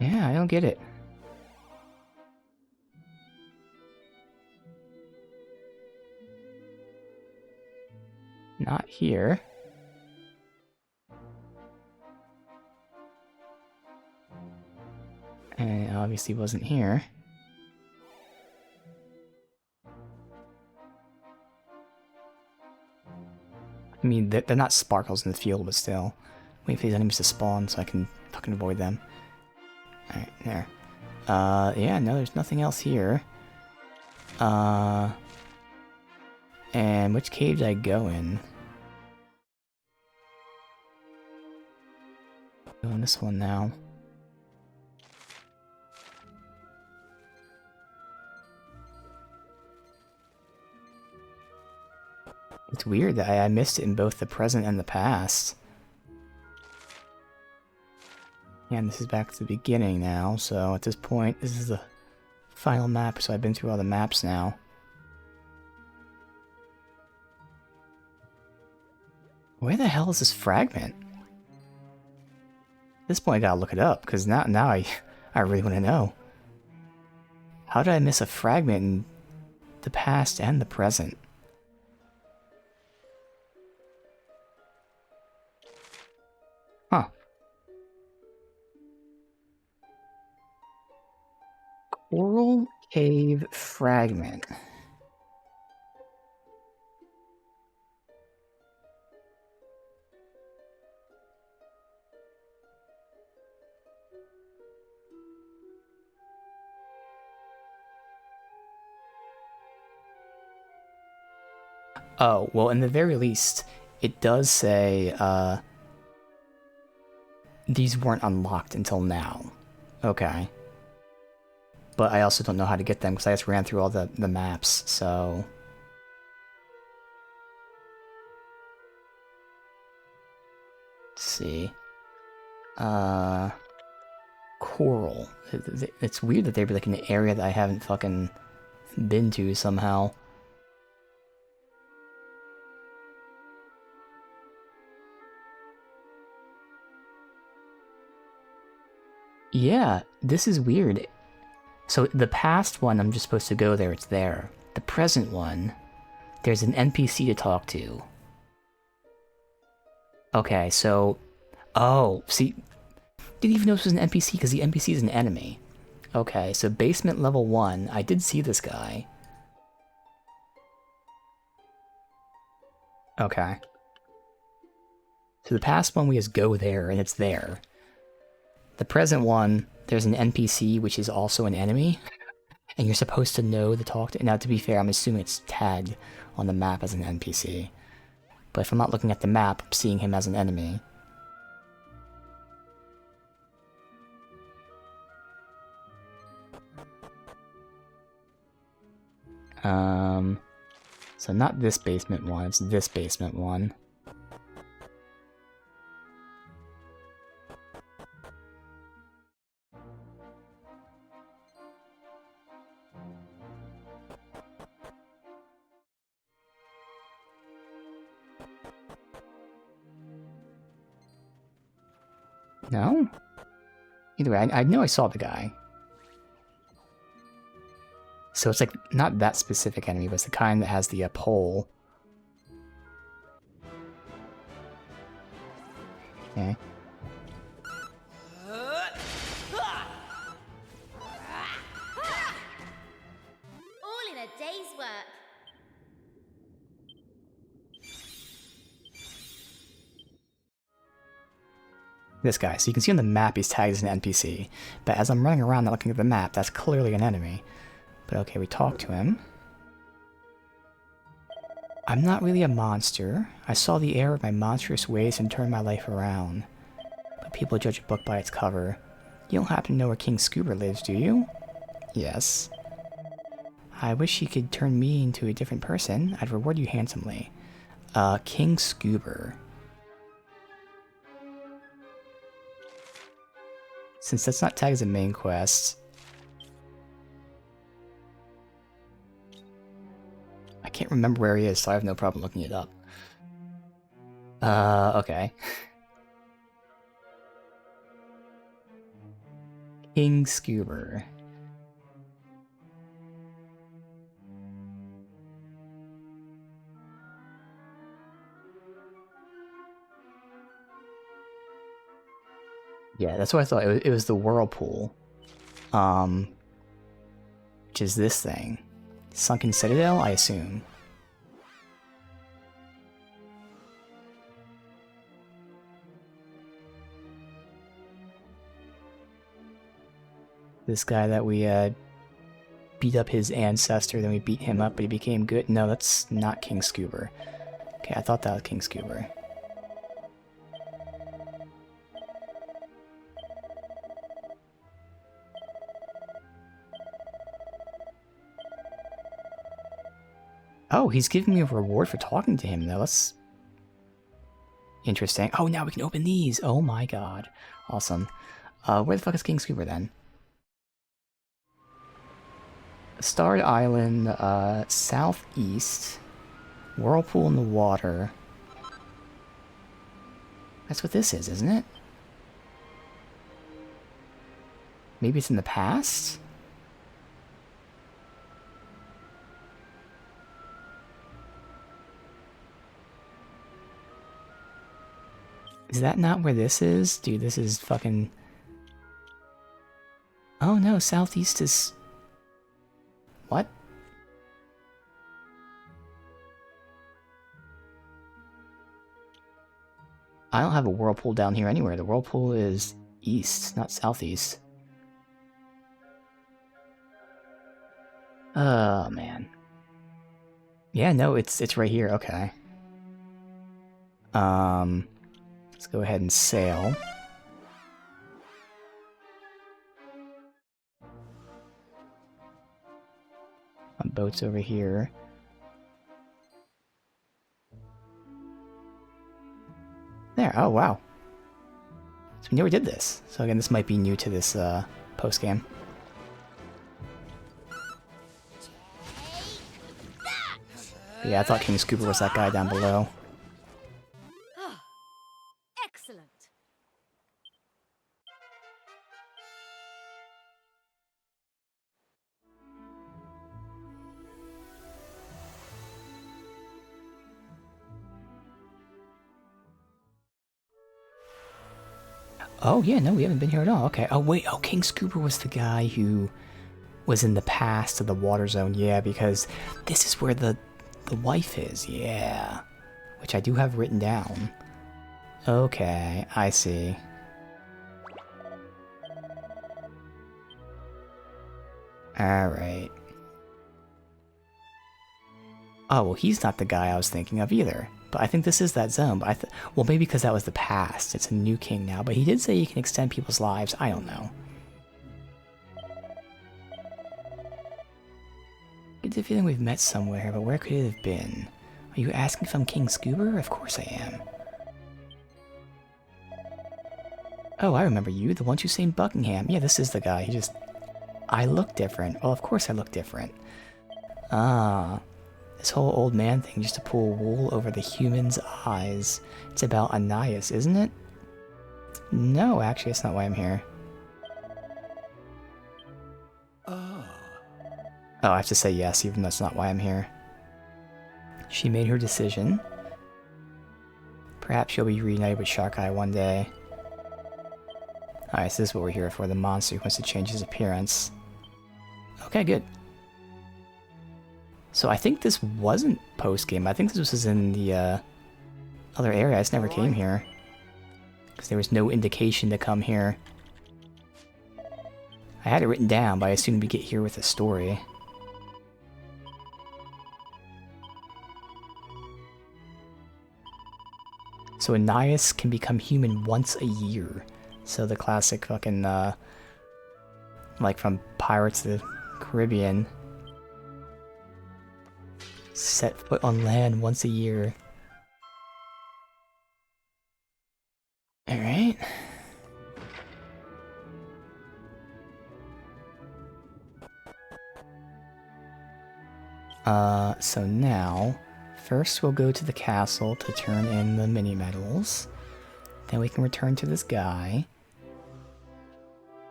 [SPEAKER 1] Yeah, I don't get it. Not here. And it obviously wasn't here. I mean, they're not sparkles in the field, but still. Wait for these enemies to spawn so I can fucking avoid them. Alright, there. Yeah, no, there's nothing else here. And which cave did I go in? Go in this one now. It's weird that I missed it in both the present and the past. And this is back to the beginning now, so at this point, this is the final map, so I've been through all the maps now. Where the hell is this fragment? At this point, I gotta look it up, because now I really want to know. How did I miss a fragment in the past and the present? Huh. Coral Cave Fragment. Oh, well, in the very least, it does say, these weren't unlocked until now. Okay. But I also don't know how to get them, because I just ran through all the maps, so... Let's see. Coral. It's weird that they'd be like in an area that I haven't fucking been to somehow. Yeah, this is weird. So the past one, I'm just supposed to go there, it's there. The present one, there's an NPC to talk to. Okay, so... Oh, see... Didn't even know this was an NPC, because the NPC is an enemy. Okay, so basement level 1, I did see this guy. Okay. So the past one we just go there, and it's there. The present one, there's an NPC which is also an enemy, and you're supposed to know to talk to. Now, to be fair, I'm assuming it's tagged on the map as an NPC. But if I'm not looking at the map, I'm seeing him as an enemy. So not this basement one, it's this basement one. No? Either way, I know I saw the guy. So it's like, not that specific enemy, but it's the kind that has the pole. Okay.
[SPEAKER 4] All in a day's work.
[SPEAKER 1] This guy. So you can see on the map he's tagged as an NPC, but as I'm running around not looking at the map, that's clearly an enemy. But okay, we talk to him. I'm not really a monster. I saw the error of my monstrous ways and turned my life around. But people judge a book by its cover. You don't happen to know where King Scuba lives, do you? Yes. I wish he could turn me into a different person. I'd reward you handsomely. King Scuba. Since that's not tagged as a main quest, I can't remember where he is, so I have no problem looking it up. Okay. King Scuba. Yeah, that's what I thought. It was the Whirlpool. Which is this thing. Sunken Citadel, I assume. This guy that we beat up his ancestor, then we beat him up, but he became good. No, that's not King Scuba. Okay, I thought that was King Scuba. Oh, he's giving me a reward for talking to him, though. That's interesting. Oh, now we can open these. Oh my god. Awesome. Where the fuck is King Scuba, then? Starred Island, southeast. Whirlpool in the water. That's what this is, isn't it? Maybe it's in the past? Is that not where this is? Dude, this is fucking... Oh no, southeast is... What? I don't have a whirlpool down here anywhere. The whirlpool is east, not southeast. Oh, man. Yeah, no, it's right here. Okay. Let's go ahead and sail. My boat's over here. There, oh wow. So we never did this. So again, this might be new to this post-game. Yeah, I thought King Scuba was that guy down below.
[SPEAKER 2] Excellent.
[SPEAKER 1] Oh yeah, no, we haven't been here at all. Okay. Oh wait, oh, King Scuba was the guy who was in the past of the water zone. Yeah, because this is where the wife is. Yeah. which I do have written down. Okay, I see. Alright. Oh, well, he's not the guy I was thinking of either. But I think this is that zone. But well, maybe because that was the past. It's a new king now. But he did say he can extend people's lives. I don't know. I get the feeling we've met somewhere, but where could it have been? Are you asking if I'm King Scuba? Of course I am. Oh, I remember you. The one who sang Buckingham. Yeah, this is the guy. He just... I look different. Well, of course I look different. Ah... This whole old man thing just to pull wool over the human's eyes. It's about Ananias, isn't it? No, actually, that's not why I'm here. Oh, I have to say yes, even though that's not why I'm here. She made her decision. Perhaps she'll be reunited with Shark-Eye one day. Alright, so this is what we're here for. The monster who wants to change his appearance. Okay, good. So I think this wasn't post-game. I think this was in the other area. I just never came here. Because there was no indication to come here. I had it written down, but I assumed we'd get here with a story. So Ananias can become human once a year. So the classic fucking, like from Pirates of the Caribbean. Set foot on land once a year. Alright. So now, first we'll go to the castle to turn in the mini medals. Then we can return to this guy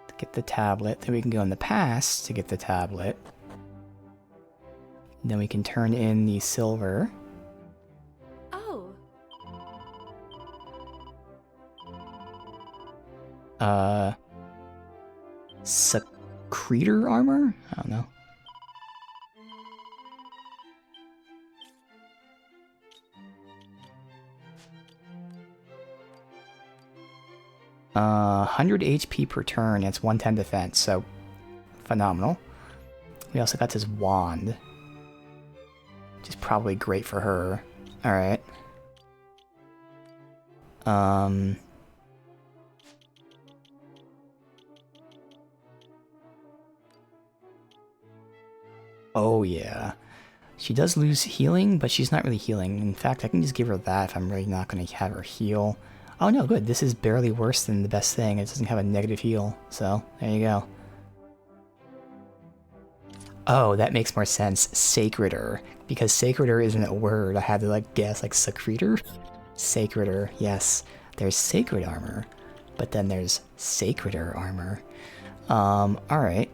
[SPEAKER 1] to get the tablet. Then we can go in the past to get the tablet. Then we can turn in the silver.
[SPEAKER 2] Oh.
[SPEAKER 1] Secretor armor? I don't know. Uh, 100 HP per turn, it's 110 defense, so phenomenal. We also got this wand, which is probably great for her. Alright. Oh yeah. She does lose healing, but she's not really healing. In fact, I can just give her that if I'm really not going to have her heal. Oh no, good. This is barely worse than the best thing. It doesn't have a negative heal, so there you go. Oh, that makes more sense. Sacredor. Because Sacredor isn't a word. I had to like guess like Secretor? Sacredor, yes. There's sacred armor, but then there's Sacredor armor. Alright.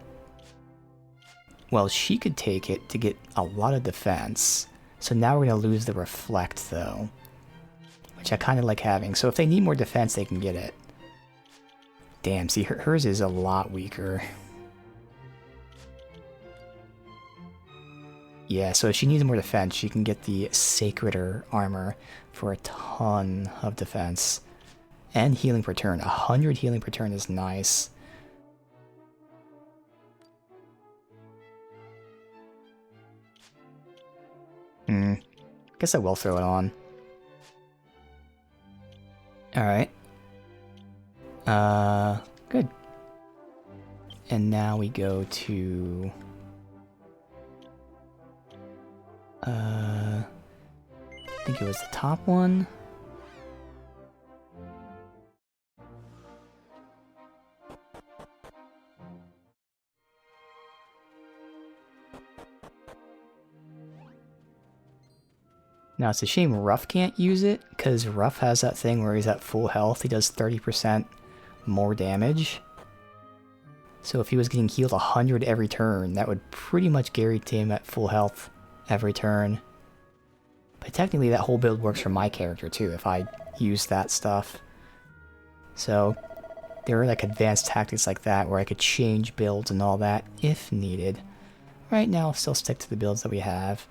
[SPEAKER 1] Well, she could take it to get a lot of defense. So now we're going to lose the reflect though, which I kind of like having. So if they need more defense, they can get it. Damn, see, hers is a lot weaker. Yeah, so if she needs more defense, she can get the Sacredor armor for a ton of defense. And healing per turn. 100 healing per turn is nice. Guess I will throw it on. Alright. Good. And now we go to... I think it was the top one. Now it's a shame Ruff can't use it, because Ruff has that thing where he's at full health, he does 30% more damage. So if he was getting healed 100 every turn, that would pretty much guarantee him at full health every turn. But technically that whole build works for my character too, if I use that stuff. So there are like advanced tactics like that where I could change builds and all that if needed. Right now I'll still stick to the builds that we have.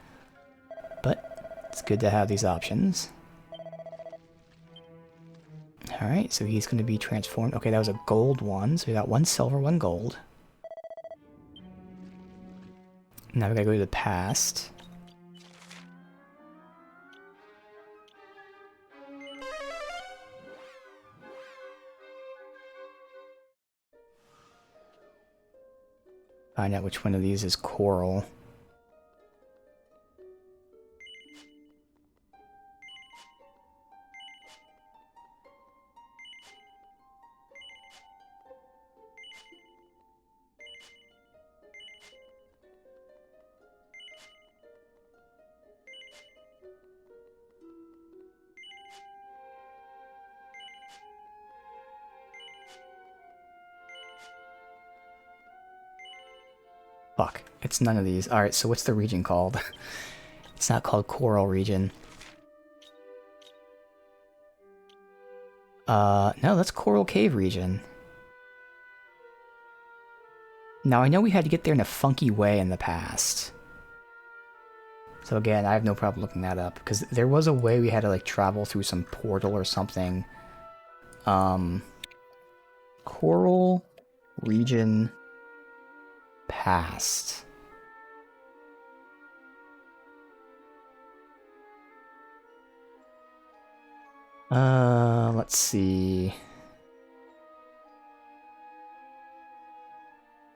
[SPEAKER 1] But it's good to have these options. Alright, so he's going to be transformed. Okay, that was a gold one, so we got 1 silver, 1 gold. Now we gotta go to the past. Find out which one of these is coral. Fuck, it's none of these. Alright, so what's the region called? It's not called Coral Region. No, that's Coral Cave Region. Now, I know we had to get there in a funky way in the past. So again, I have no problem looking that up, because there was a way we had to, like, travel through some portal or something. Coral Region Past. Let's see.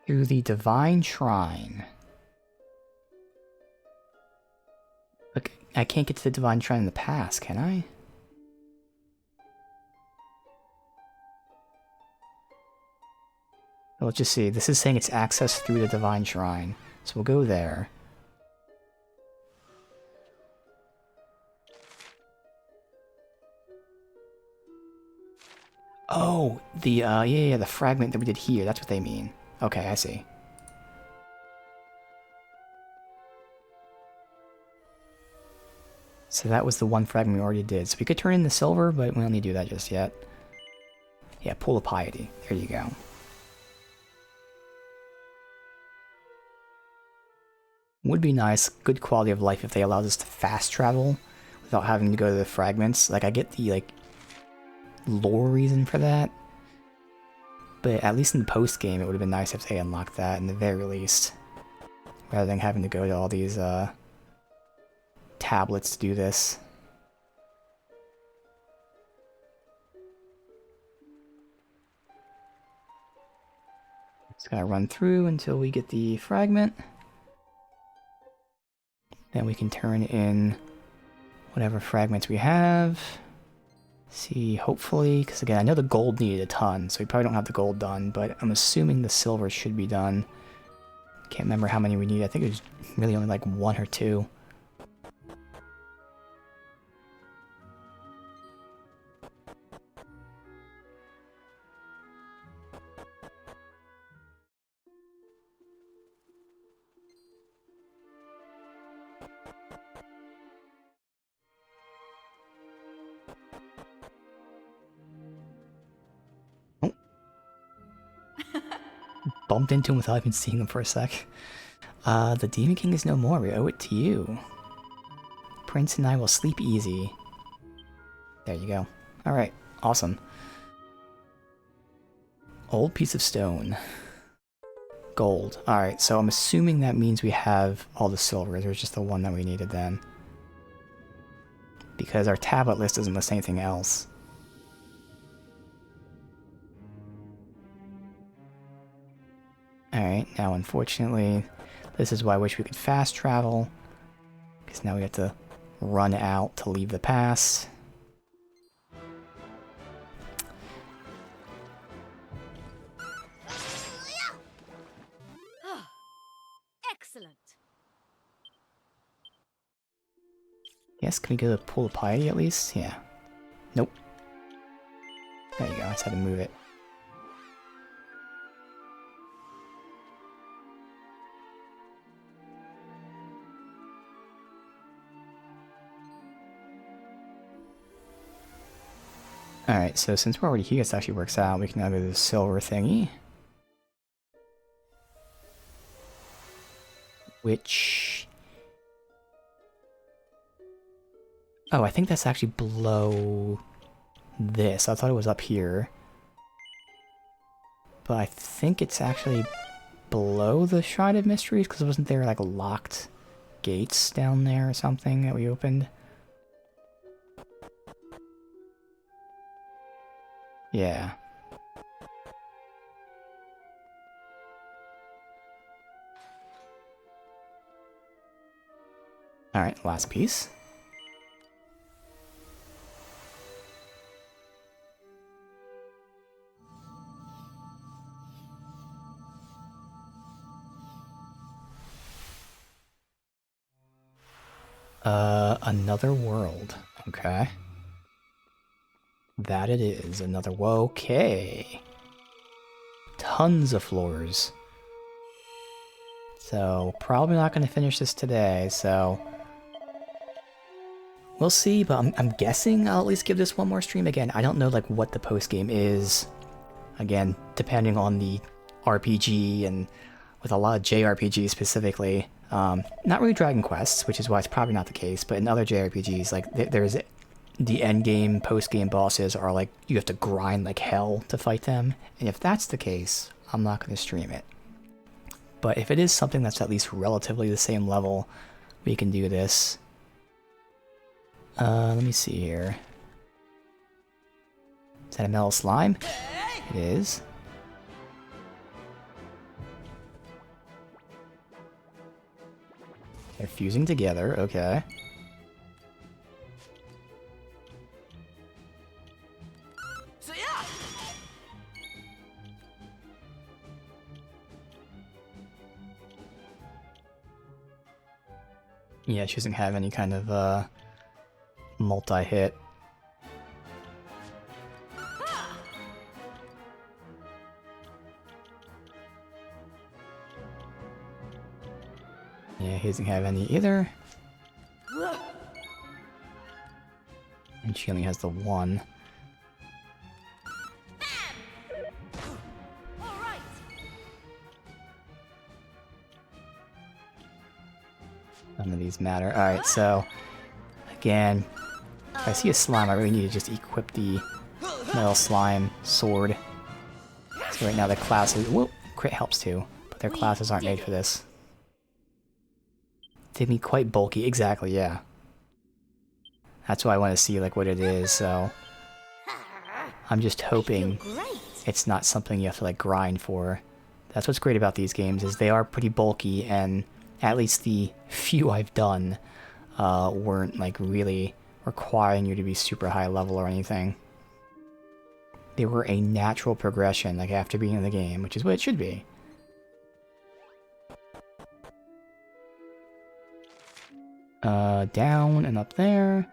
[SPEAKER 1] Through the Divine Shrine. Look, I can't get to the Divine Shrine in the past, can I? Well, let's just see. This is saying it's access through the Divine Shrine. So we'll go there. Oh, the, the fragment that we did here. That's what they mean. Okay, I see. So that was the one fragment we already did. So we could turn in the silver, but we don't need to do that just yet. Yeah, Pool of Piety. There you go. Would be nice, good quality of life if they allowed us to fast travel without having to go to the fragments. Like, I get the, like, lore reason for that. But at least in the post-game, it would have been nice if they unlocked that in the very least. Rather than having to go to all these, tablets to do this. Just gotta run through until we get the fragment. Then we can turn in whatever fragments we have. See, hopefully, because again, I know the gold needed a ton, so we probably don't have the gold done, but I'm assuming the silver should be done. Can't remember how many we need. I think it was really only like 1 or 2. Bumped into him without even seeing him for a sec. The Demon King is no more. We owe it to you. Prince and I will sleep easy. There you go. Alright, awesome. Old piece of stone. Gold. Alright, so I'm assuming that means we have all the silver. There's just the one that we needed then. Because our tablet list doesn't list anything else. Alright, now unfortunately, this is why I wish we could fast travel. Because now we have to run out to leave the pass.
[SPEAKER 2] Excellent.
[SPEAKER 1] Yes, can we go to the Pool of Piety at least? Yeah. Nope. There you go, I just had to move it. Alright, so since we're already here, this actually works out. We can now go to the silver thingy. Which... oh, I think that's actually below this. I thought it was up here. But I think it's actually below the Shrine of Mysteries, because wasn't there like locked gates down there or something that we opened? Yeah. Alright, last piece. Another world. Okay. That it is. Another... Okay. Tons of floors. So, probably not going to finish this today, so... We'll see, but I'm guessing I'll at least give this one more stream. Again, I don't know like what the post-game is. Again, depending on the RPG, and with a lot of JRPGs specifically. Not really Dragon Quests, which is why it's probably not the case, but in other JRPGs, like there's the end game, post game bosses are like you have to grind like hell to fight them, and if that's the case, I'm not going to stream it. But if it is something that's at least relatively the same level, we can do this. Let me see here. Is that a metal slime? It is. They're fusing together, okay.
[SPEAKER 11] So yeah.
[SPEAKER 1] Yeah, she doesn't have any kind of multi-hit. Yeah, he doesn't have any either. And she only has the one. None of these matter. Alright, so again, if I see a slime, I really need to just equip the metal slime sword. So right now the classes... Whoop! Crit helps too, but their classes aren't made for this. They'd be quite bulky. Exactly, yeah. That's why I want to see like what it is, so... I'm just hoping it's not something you have to like grind for. That's what's great about these games, is they are pretty bulky, and at least the few I've done weren't like really requiring you to be super high level or anything. They were a natural progression, like after being in the game, which is what it should be. Down and up there.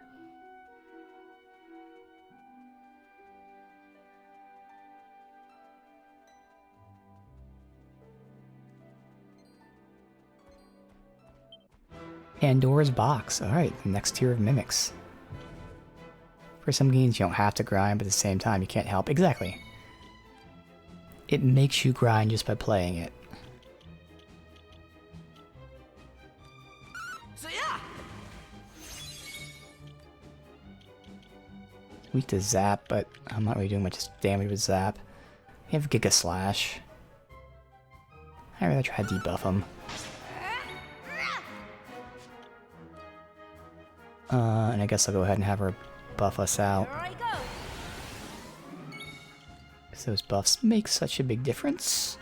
[SPEAKER 1] Pandora's Box. Alright, the next tier of mimics. For some games you don't have to grind, but at the same time you can't help. Exactly. It makes you grind just by playing it.
[SPEAKER 11] So yeah.
[SPEAKER 1] Weak to Zap, but I'm not really doing much damage with Zap. We have Giga Slash. I'd rather try to debuff him. And I guess I'll go ahead and have her buff us out. Because those buffs make such a big difference.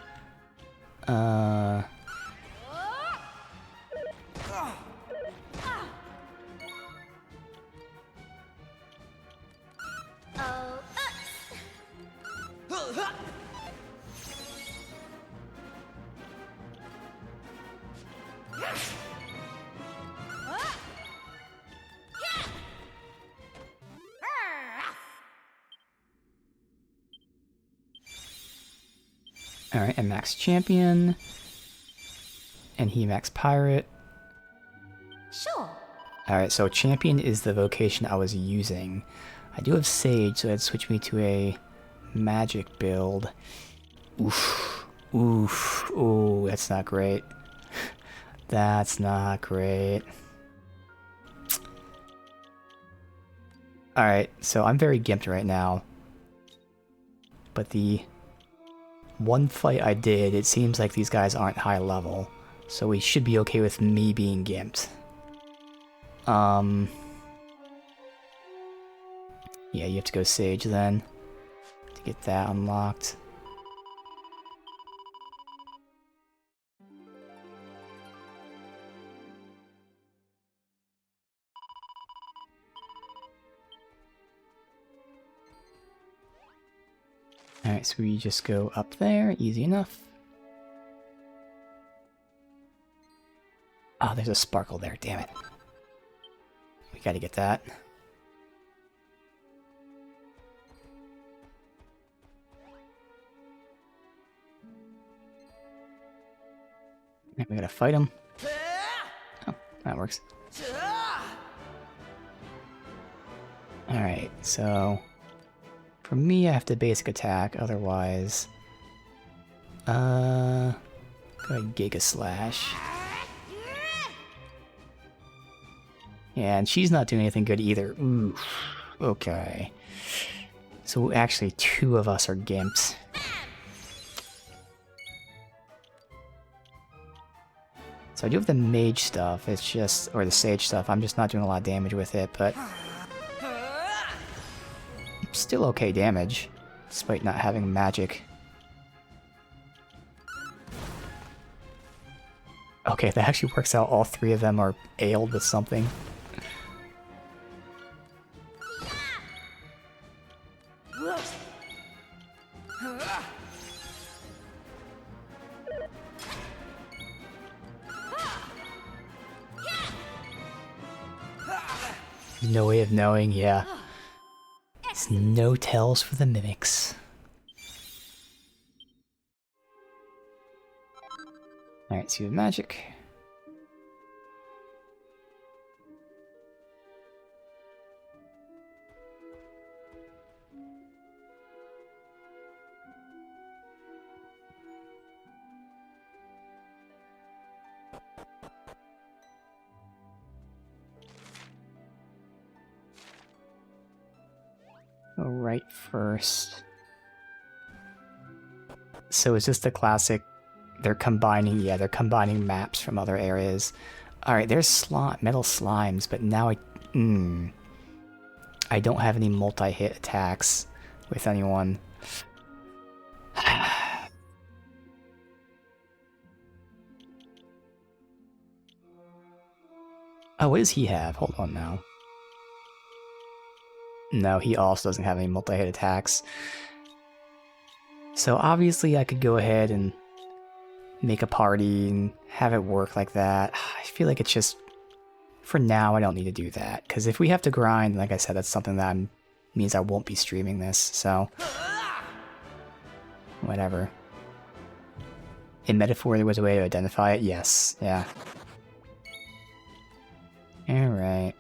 [SPEAKER 1] Alright, and Max Champion. And he Max Pirate.
[SPEAKER 4] Sure.
[SPEAKER 1] Alright, so Champion is the vocation I was using. I do have Sage, so that'd switch me to a magic build. Oof. Oof. Ooh, that's not great. That's not great. Alright, so I'm very gimped right now. But the one fight I did, it seems like these guys aren't high level. So we should be okay with me being gimped. Yeah, you have to go Sage then to get that unlocked. Alright, so we just go up there, easy enough. Oh, there's a sparkle there, damn it. We gotta get that. We gotta fight him. Oh, that works. Alright, so... For me, I have to basic attack, otherwise... Go ahead, Giga Slash. Yeah, and she's not doing anything good either. Oof. Okay. So actually, 2 of us are gimps. So I do have the mage stuff, it's just... or the sage stuff, I'm just not doing a lot of damage with it, but... Still okay damage, despite not having magic. Okay, that actually works out. All 3 of them are ailed with something. No way of knowing, yeah. It's no tells for the mimics. Alright, see the magic. Go right first. So it's just the classic, they're combining maps from other areas. Alright, there's metal slimes, but now I don't have any multi-hit attacks with anyone. Oh, what does he have? Hold on now. No, he also doesn't have any multi-hit attacks. So obviously I could go ahead and make a party and have it work like that. I feel like it's just... For now, I don't need to do that. Because if we have to grind, like I said, that's something that means I won't be streaming this, so... Whatever. In Metaphor, there was a way to identify it? Yes. Yeah. Alright.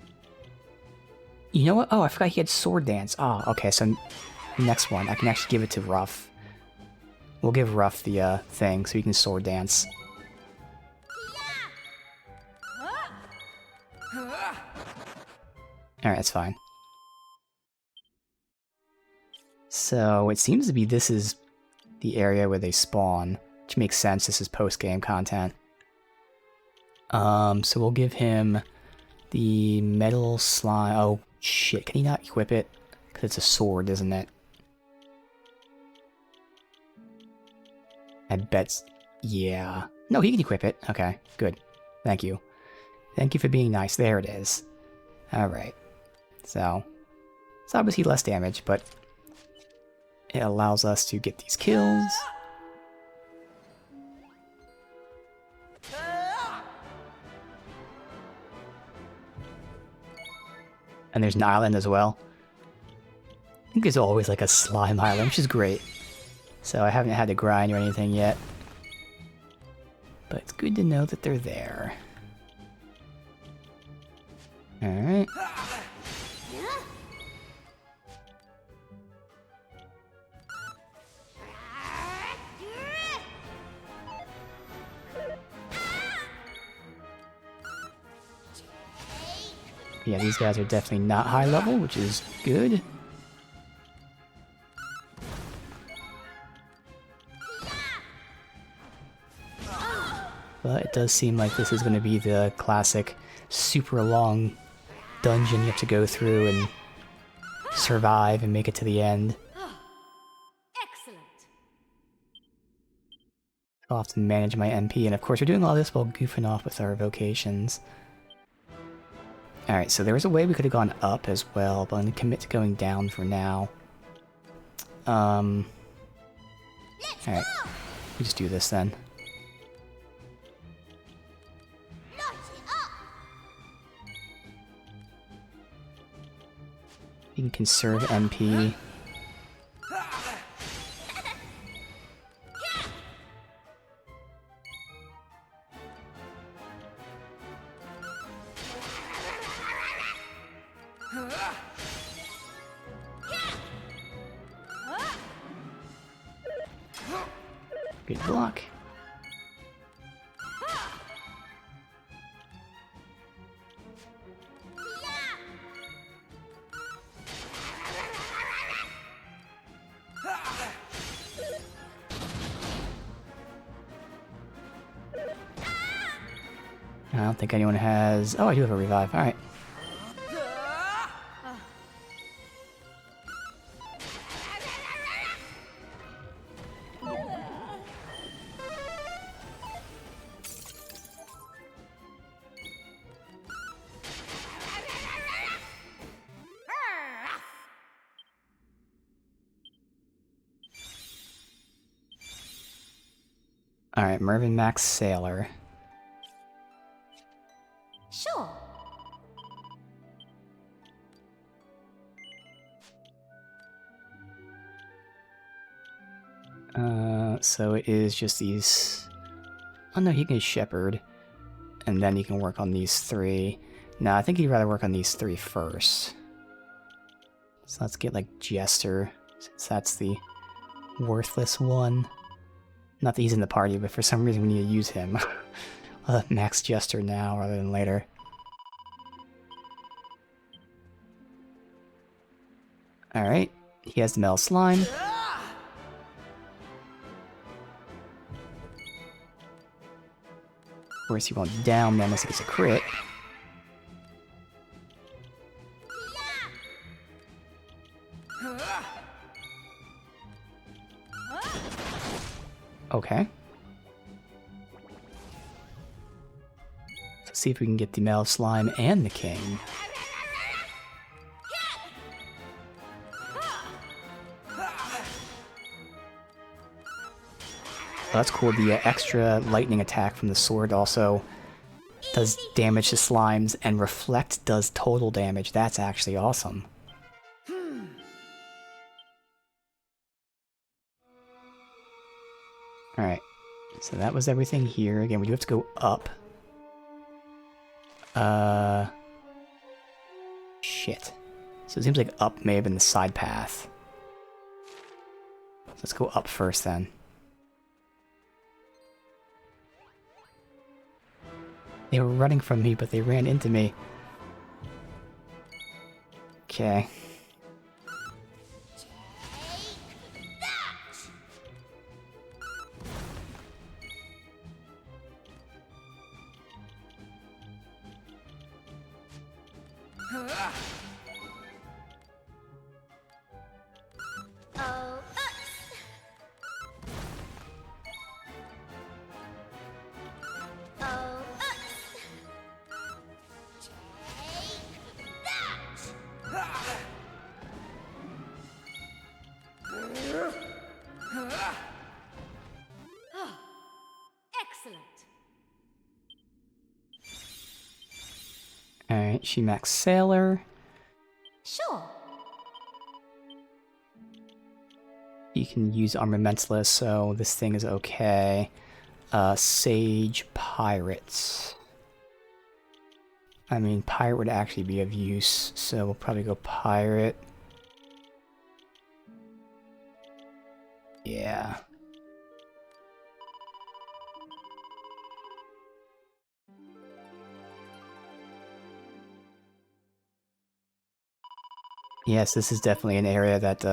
[SPEAKER 1] You know what? Oh, I forgot he had Sword Dance. Oh, okay, so next one, I can actually give it to Ruff. We'll give Ruff the thing so he can Sword Dance. Alright, that's fine. So, it seems to be this is the area where they spawn, which makes sense, this is post-game content. So we'll give him the metal slime. Oh, shit, can he not equip it? Because it's a sword, isn't it? I bet... yeah. No, he can equip it. Okay, good. Thank you. Thank you for being nice. There it is. Alright. So, it's obviously less damage, but it allows us to get these kills. And there's an island as well. I think there's always like a slime island, which is great. So I haven't had to grind or anything yet. But it's good to know that they're there. Alright. Yeah, these guys are definitely not high level, which is good. But it does seem like this is going to be the classic super long dungeon you have to go through and survive and make it to the end.
[SPEAKER 2] Excellent.
[SPEAKER 1] I'll have to manage my MP, and of course we're doing all this while goofing off with our vocations. Alright, so there was a way we could have gone up as well, but I'm going to commit to going down for now. Alright, we just do this then. You can conserve MP. Good block. I don't think anyone has... Oh, I do have a revive. Alright. Alright, Mervyn Max Sailor.
[SPEAKER 4] Sure.
[SPEAKER 1] So it is just these... Oh no, he can shepherd, and then he can work on these three. No, I think he'd rather work on these three first. So let's get, like, Jester, since that's the worthless one. Not that he's in the party, but for some reason we need to use him. Max Jester now rather than later. Alright, he has the Metal Slime. Of course, he won't down them unless he gets a crit. Okay. Let's see if we can get the Metal Slime and the King. Oh, that's cool. The extra lightning attack from the sword also does damage to slimes, and Reflect does total damage. That's actually awesome. Alright, so that was everything here. Again, we do have to go up. Shit. So it seems like up may have been the side path. Let's go up first then. They were running from me, but they ran into me. Okay. Alright, she Max Sailor.
[SPEAKER 4] Sure.
[SPEAKER 1] You can use Armamentless, so this thing is okay. Sage Pirates. I mean, Pirate would actually be of use, so we'll probably go Pirate. Yeah. Yes, this is definitely an area that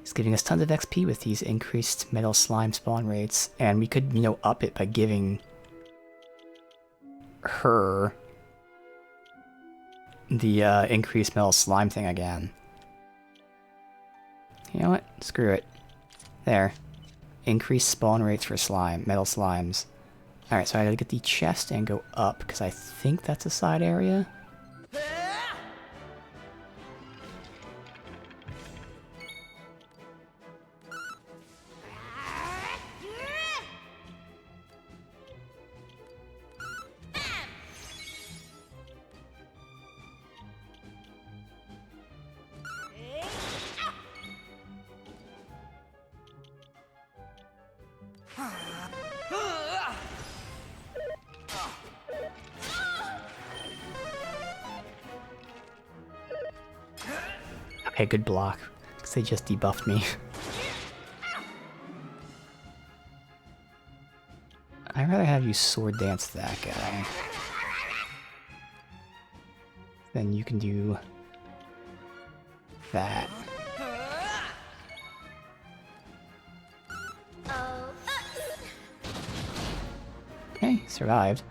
[SPEAKER 1] is giving us tons of XP with these increased metal slime spawn rates. And we could, you know, up it by giving her the increased metal slime thing again. You know what? Screw it. There. Increased spawn rates for slime, metal slimes. Alright, so I gotta get the chest and go up, because I think that's a side area. Okay, good block, because they just debuffed me. I'd rather have you sword dance that guy. Then you can do that. Okay, survived.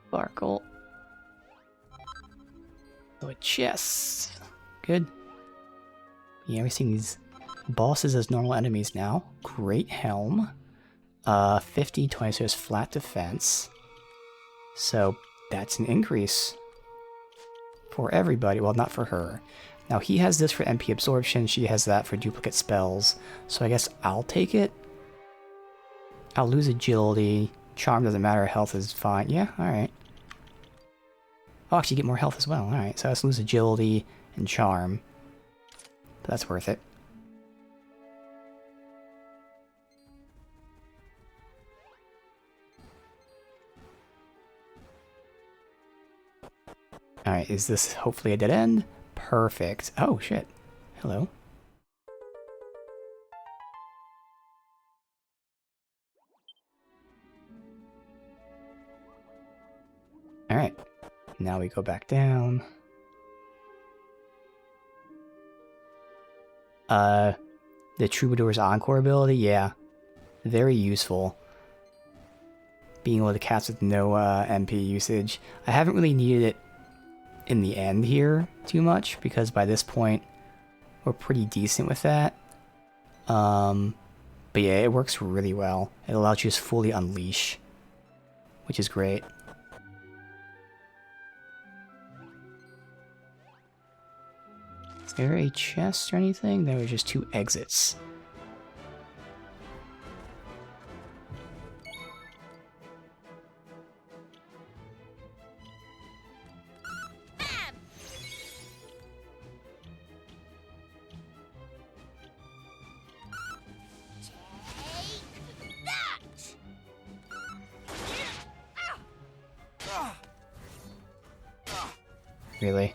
[SPEAKER 1] Sparkle. Oh, a chest. Good. Yeah, we're seeing these bosses as normal enemies now. Great helm. 50, 20, so it's flat defense. So that's an increase for everybody. Well, not for her. Now he has this for MP absorption, she has that for duplicate spells. So I guess I'll take it. I'll lose agility. Charm doesn't matter, health is fine. Yeah, alright. I'll actually get more health as well. Alright, so let's lose agility and charm. But that's worth it. Alright, is this hopefully a dead end? Perfect. Oh, shit. Hello. Alright. Now we go back down. The Troubadour's Encore ability, yeah. Very useful. Being able to cast with no MP usage. I haven't really needed it in the end here too much, because by this point we're pretty decent with that. But yeah, it works really well. It allows you to just fully unleash, which is great. Is there a chest or anything? There were just 2 exits. Really?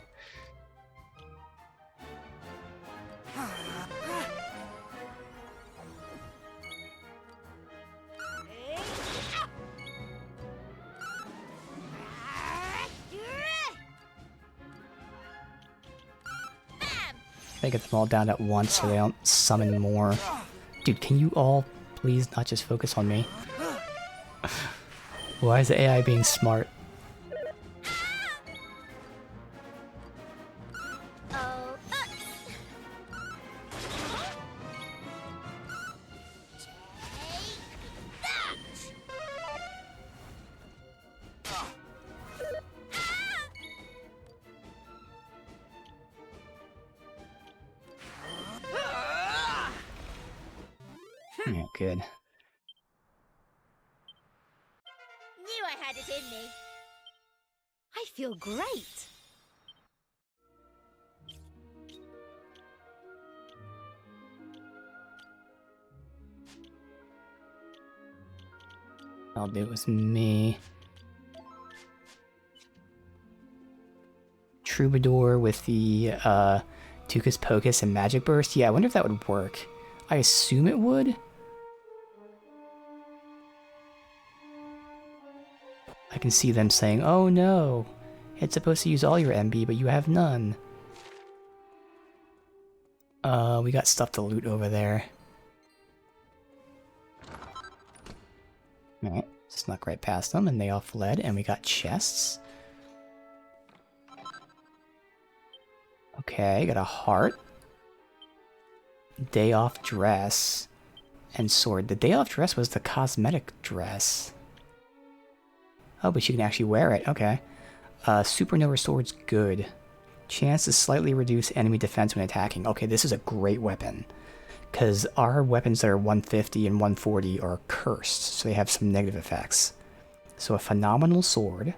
[SPEAKER 1] I get them all down at once so they don't summon more. Dude, can you all please not just focus on me? Why is the AI being smart? Yeah, good.
[SPEAKER 4] Knew I had it in me.
[SPEAKER 2] I feel great.
[SPEAKER 1] I'll do it with me. Troubadour with the Tucus Pocus and Magic Burst. Yeah, I wonder if that would work. I assume it would. I can see them saying, oh no, it's supposed to use all your MB, but you have none. We got stuff to loot over there. Alright, snuck right past them and they all fled, and we got chests. Okay, got a heart. Day off dress. And sword. The day off dress was the cosmetic dress. Oh, but you can actually wear it. Okay. Supernova sword's good. Chance to slightly reduce enemy defense when attacking. Okay, this is a great weapon. Because our weapons that are 150 and 140 are cursed, so they have some negative effects. So a phenomenal sword.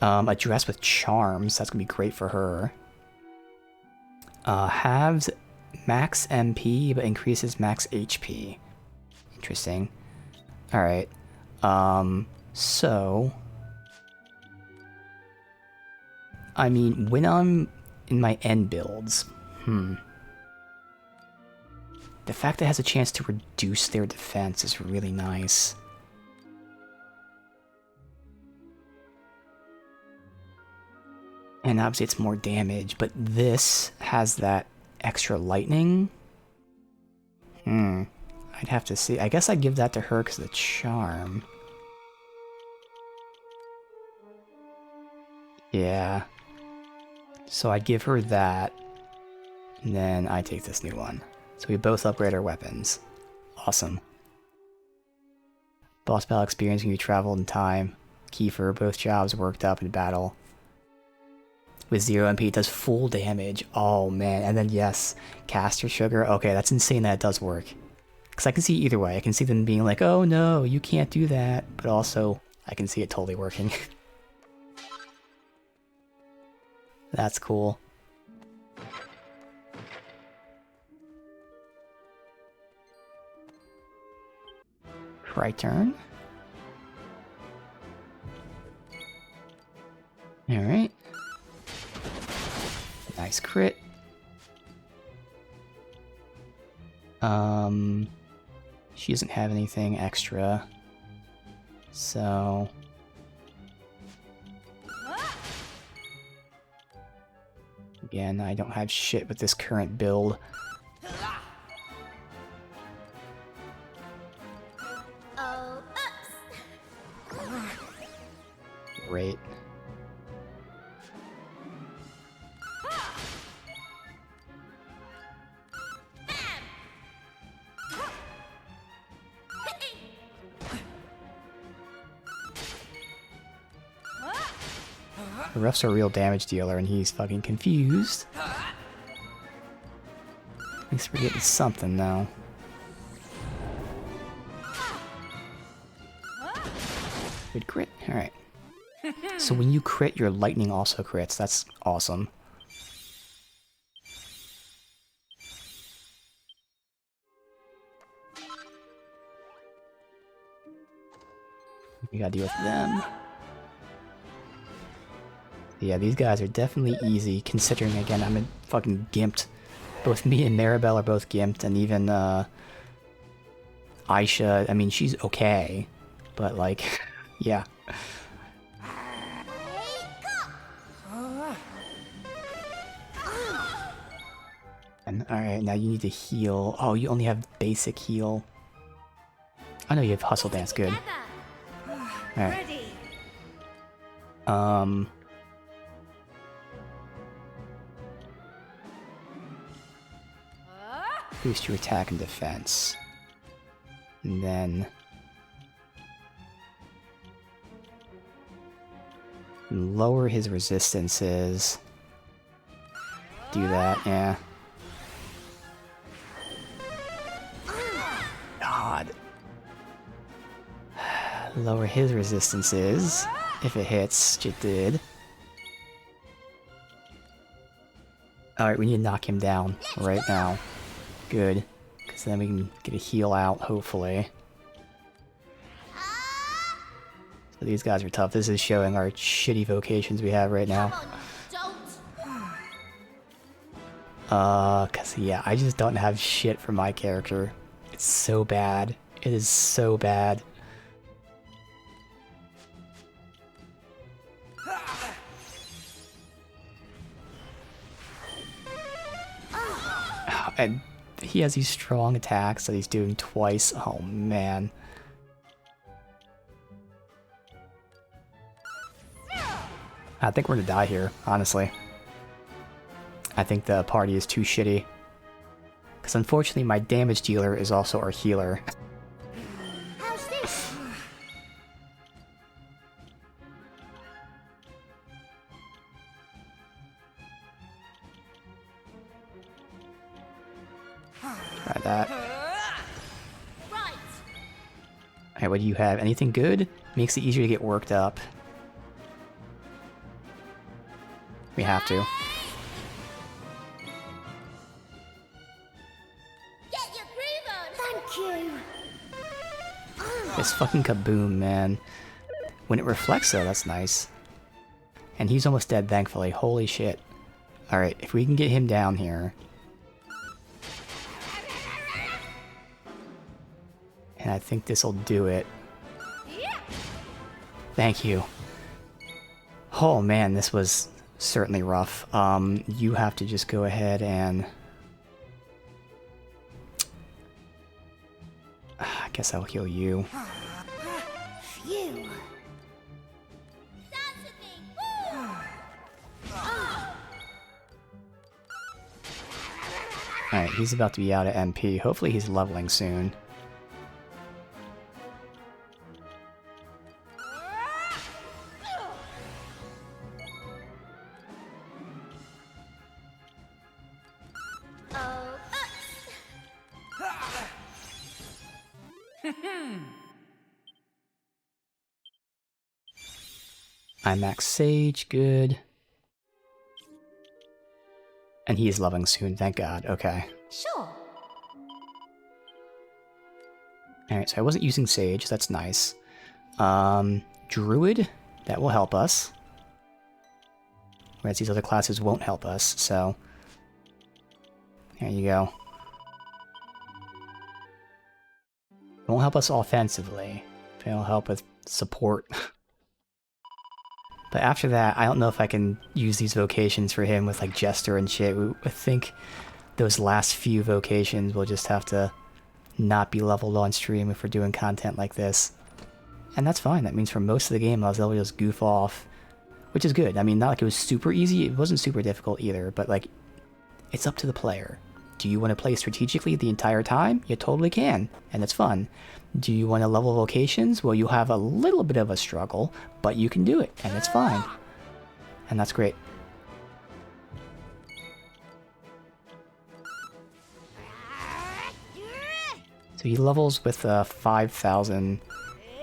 [SPEAKER 1] A dress with charms, that's gonna be great for her. Halves max MP, but increases max HP. Interesting. Alright. So... I mean, when I'm in my end builds, the fact that it has a chance to reduce their defense is really nice. And obviously it's more damage, but this has that extra lightning. I'd have to see. I guess I'd give that to her because of the charm. Yeah. So I'd give her that, and then I take this new one. So we both upgrade our weapons. Awesome. Boss battle experience when you traveled in time. Kiefer, both jobs worked up in battle. With 0 MP, it does full damage. Oh man, and then yes, caster sugar. Okay, that's insane that it does work. Because I can see either way. I can see them being like, oh no, you can't do that. But also, I can see it totally working. That's cool. Right turn. Alright. Nice crit. She doesn't have anything extra. So... Again, I don't have shit with this current build.
[SPEAKER 4] Oh, oops.
[SPEAKER 1] Great. The ref's a real damage dealer and he's fucking confused. At least we're getting something now. Good crit. Alright. So when you crit, your lightning also crits. That's awesome. We gotta deal with them. Yeah, these guys are definitely easy, considering, again, I'm a fucking gimped. Both me and Maribel are both gimped, and even, Aisha, I mean, she's okay. But, like, yeah. And, alright, now you need to heal. Oh, you only have basic heal. I know you have Hustle Dance, good. Alright. Boost your attack and defense. And then... lower his resistances. Do that, yeah. God. Lower his resistances. If it hits, which it did. Alright, we need to knock him down right now. Good. Because then we can get a heal out, hopefully. These guys are tough. This is showing our shitty vocations we have right now. Cause yeah, I just don't have shit for my character. It's so bad. It is so bad. And he has these strong attacks that he's doing twice. Oh man. I think we're gonna die here, honestly. I think the party is too shitty. Because unfortunately my damage dealer is also our healer.
[SPEAKER 4] How's this?
[SPEAKER 1] Try that.
[SPEAKER 4] Right.
[SPEAKER 1] Alright, what do you have? Anything good? Makes it easier to get worked up. We have to.
[SPEAKER 4] Get your groove on. Thank you.
[SPEAKER 1] This fucking kaboom, man. When it reflects though, that's nice. And he's almost dead, thankfully. Holy shit. Alright, if we can get him down here. And I think this'll do it. Thank you. Oh man, this was certainly rough. You have to just go ahead and... I guess I'll heal you.
[SPEAKER 4] Phew. Dance with me.
[SPEAKER 1] Alright, he's about to be out of MP. Hopefully he's leveling soon. I max Sage, good. And he is leveling soon, thank God. Okay.
[SPEAKER 4] Sure.
[SPEAKER 1] Alright, so I wasn't using Sage, that's nice. Druid, that will help us. Whereas these other classes won't help us, so... There you go. It won't help us offensively, but it'll help with support. But after that, I don't know if I can use these vocations for him with like Jester and shit. I think those last few vocations will just have to not be leveled on stream if we're doing content like this. And that's fine. That means for most of the game I was able to just goof off, which is good. I mean, not like it was super easy. It wasn't super difficult either, but like, it's up to the player. Do you want to play strategically the entire time? You totally can, and it's fun. Do you want to level vocations? Well, you have a little bit of a struggle, but you can do it, and it's fine. And that's great. So he levels with 5,000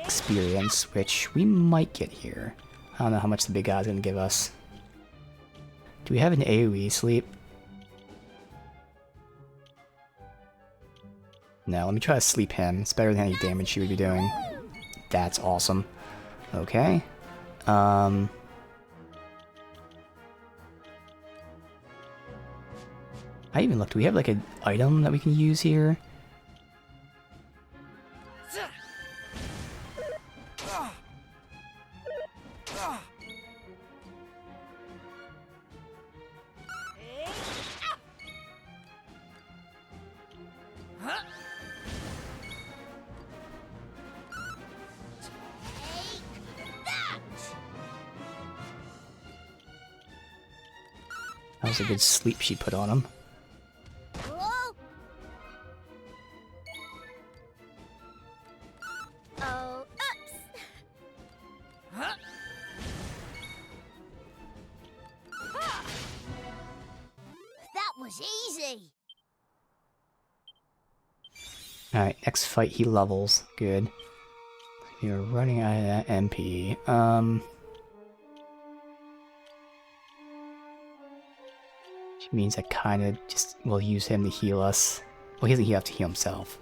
[SPEAKER 1] experience, which we might get here. I don't know how much the big guy's going to give us. Do we have an AoE sleep? No, let me try to sleep him. It's better than any damage she would be doing. That's awesome. Okay. I even looked. Do we have like an item that we can use here? That was a good sleep she put on him.
[SPEAKER 4] Oh, oops. That was easy.
[SPEAKER 1] Alright, next fight he levels. Good. You're running out of that MP. Which means I kind of just will use him to heal us. Well, he doesn't have to heal himself.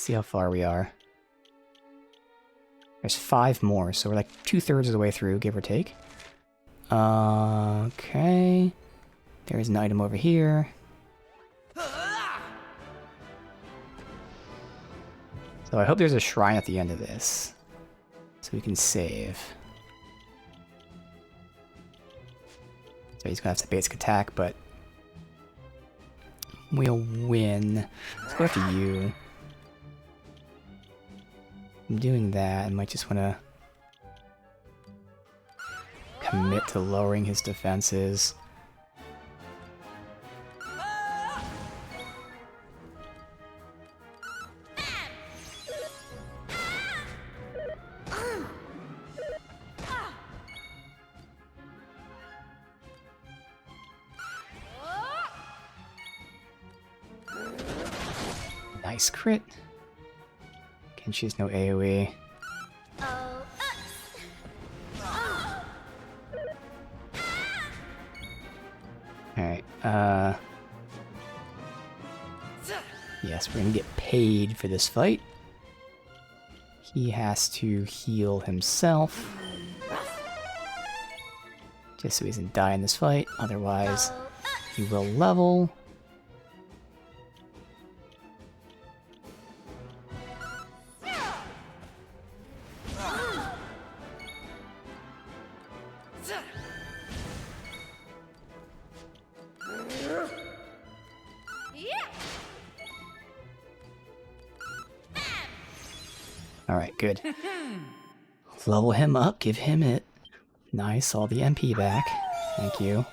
[SPEAKER 1] Let's see how far we are. There's 5 more, so we're like 2/3 of the way through, give or take. Okay. There's an item over here. So I hope there's a shrine at the end of this, so we can save. So he's gonna have to basic attack, but we'll win. Let's go after you. I'm doing that. I might just wanna commit to lowering his defenses. Nice crit. Can she has no AoE. Alright, yes, we're gonna get paid for this fight. He has to heal himself. Just so he doesn't die in this fight, otherwise he will level. Alright, good. Level him up, give him it. Nice, all the MP back. Thank you.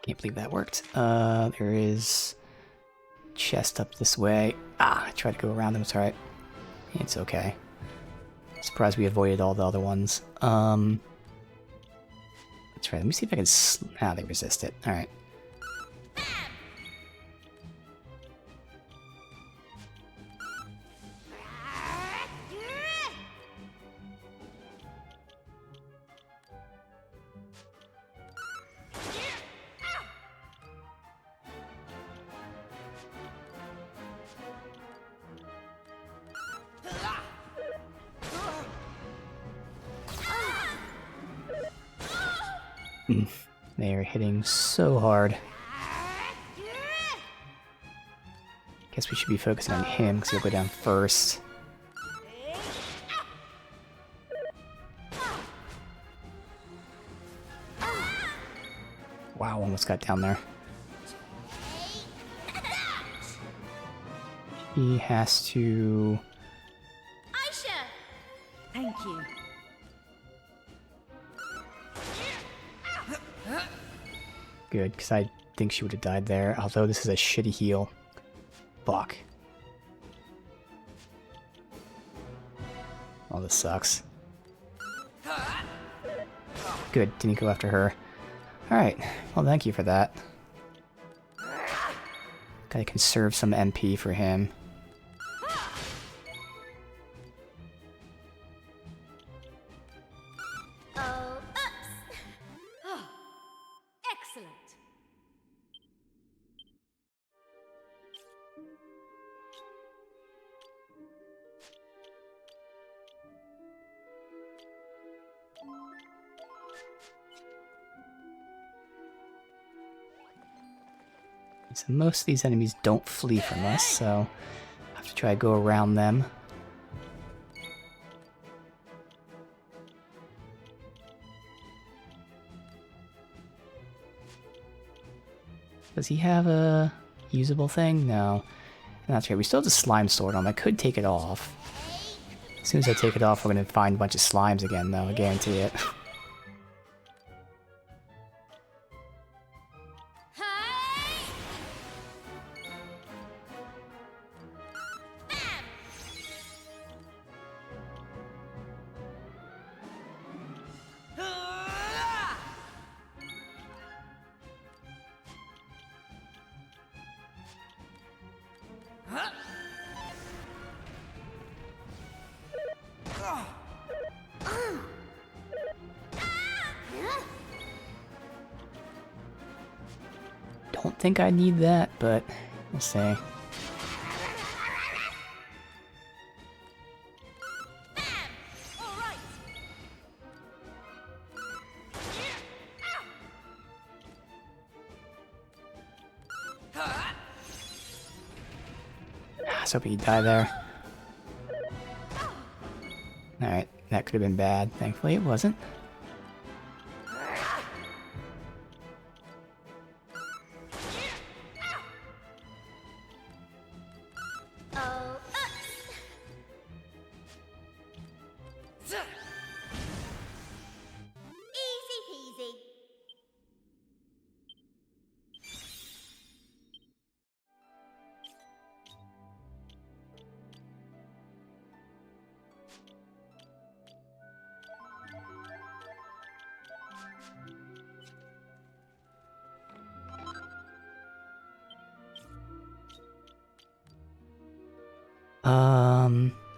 [SPEAKER 1] Can't believe that worked. There is chest up this way. Ah, I tried to go around them, it's alright. It's okay. Surprised we avoided all the other ones. That's right, let me see if I can they resist it. Alright. They are hitting so hard. Guess we should be focusing on him because he'll go down first. Wow, almost got down there. He has to...
[SPEAKER 4] Aisha!
[SPEAKER 2] Thank you.
[SPEAKER 1] Good, because I think she would have died there, although this is a shitty heal. Fuck. Oh, this sucks. Good, didn't go after her. Alright, well thank you for that. Gotta conserve some MP for him.
[SPEAKER 2] Excellent.
[SPEAKER 1] So most of these enemies don't flee from us, so I have to try to go around them. Does he have a usable thing? No. That's right, we still have the slime sword on. I could take it off. As soon as I take it off, we're going to find a bunch of slimes again, though. I guarantee it. Don't think I need that, but we'll see. I was hoping he'd die there. Alright, that could have been bad. Thankfully it wasn't.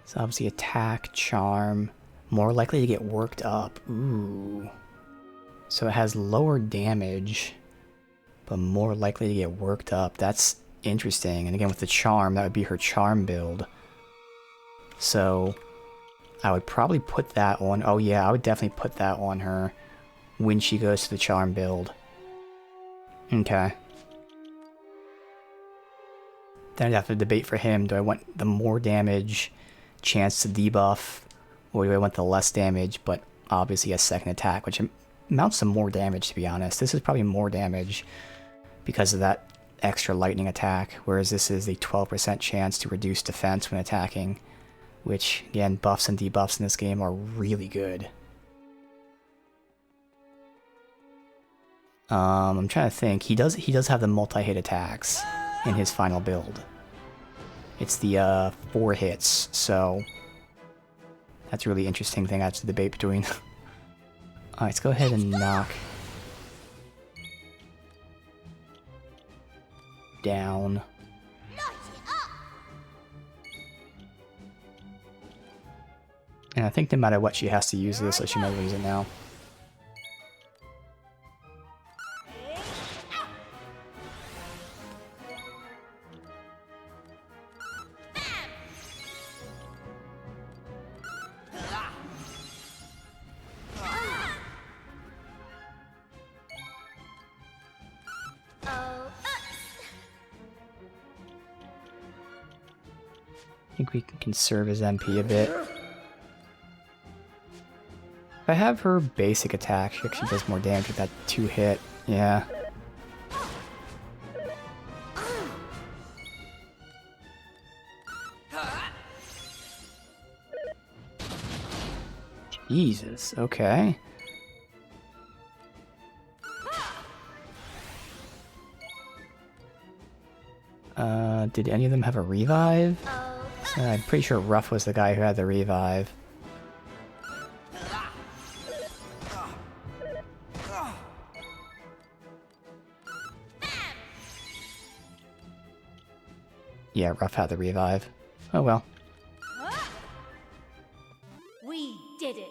[SPEAKER 1] So obviously attack, charm, more likely to get worked up. Ooh. So it has lower damage, but more likely to get worked up. That's interesting. And again, with the charm, that would be her charm build. So I would probably put that on. Oh yeah, I would definitely put that on her when she goes to the charm build. Okay. Then I'd have to debate for him. Do I want the more damage, chance to debuff, or do I want the less damage, but obviously a second attack, which amounts to more damage, to be honest. This is probably more damage because of that extra lightning attack, whereas this is a 12% chance to reduce defense when attacking, which, again, buffs and debuffs in this game are really good. I'm trying to think. He does have the multi-hit attacks in his final build. It's the 4 hits, so that's a really interesting thing I have to debate between. Alright, let's go ahead and knock down. And I think no matter what, she has to use this, so she might lose it now. I think we can conserve his MP a bit. If I have her basic attack, she actually does more damage with that 2-hit. Yeah. Jesus, okay. Did any of them have a revive? I'm pretty sure Ruff was the guy who had the revive. Yeah, Ruff had the revive. Oh well.
[SPEAKER 4] We did it.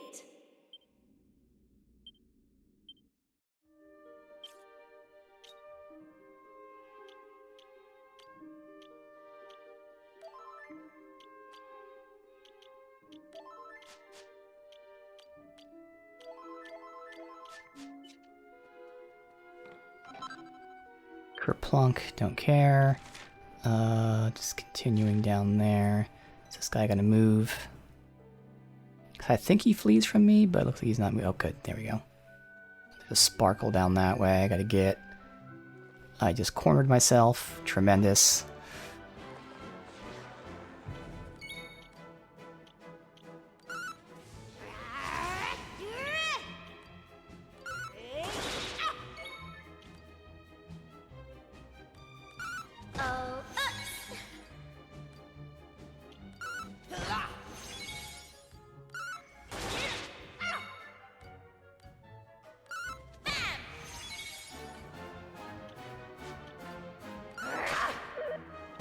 [SPEAKER 1] Kerplunk, don't care. Just continuing down there. Is this guy gonna move? I think he flees from me, but it looks like he's not moving. Oh, good. There we go. There's a sparkle down that way I gotta get. I just cornered myself. Tremendous.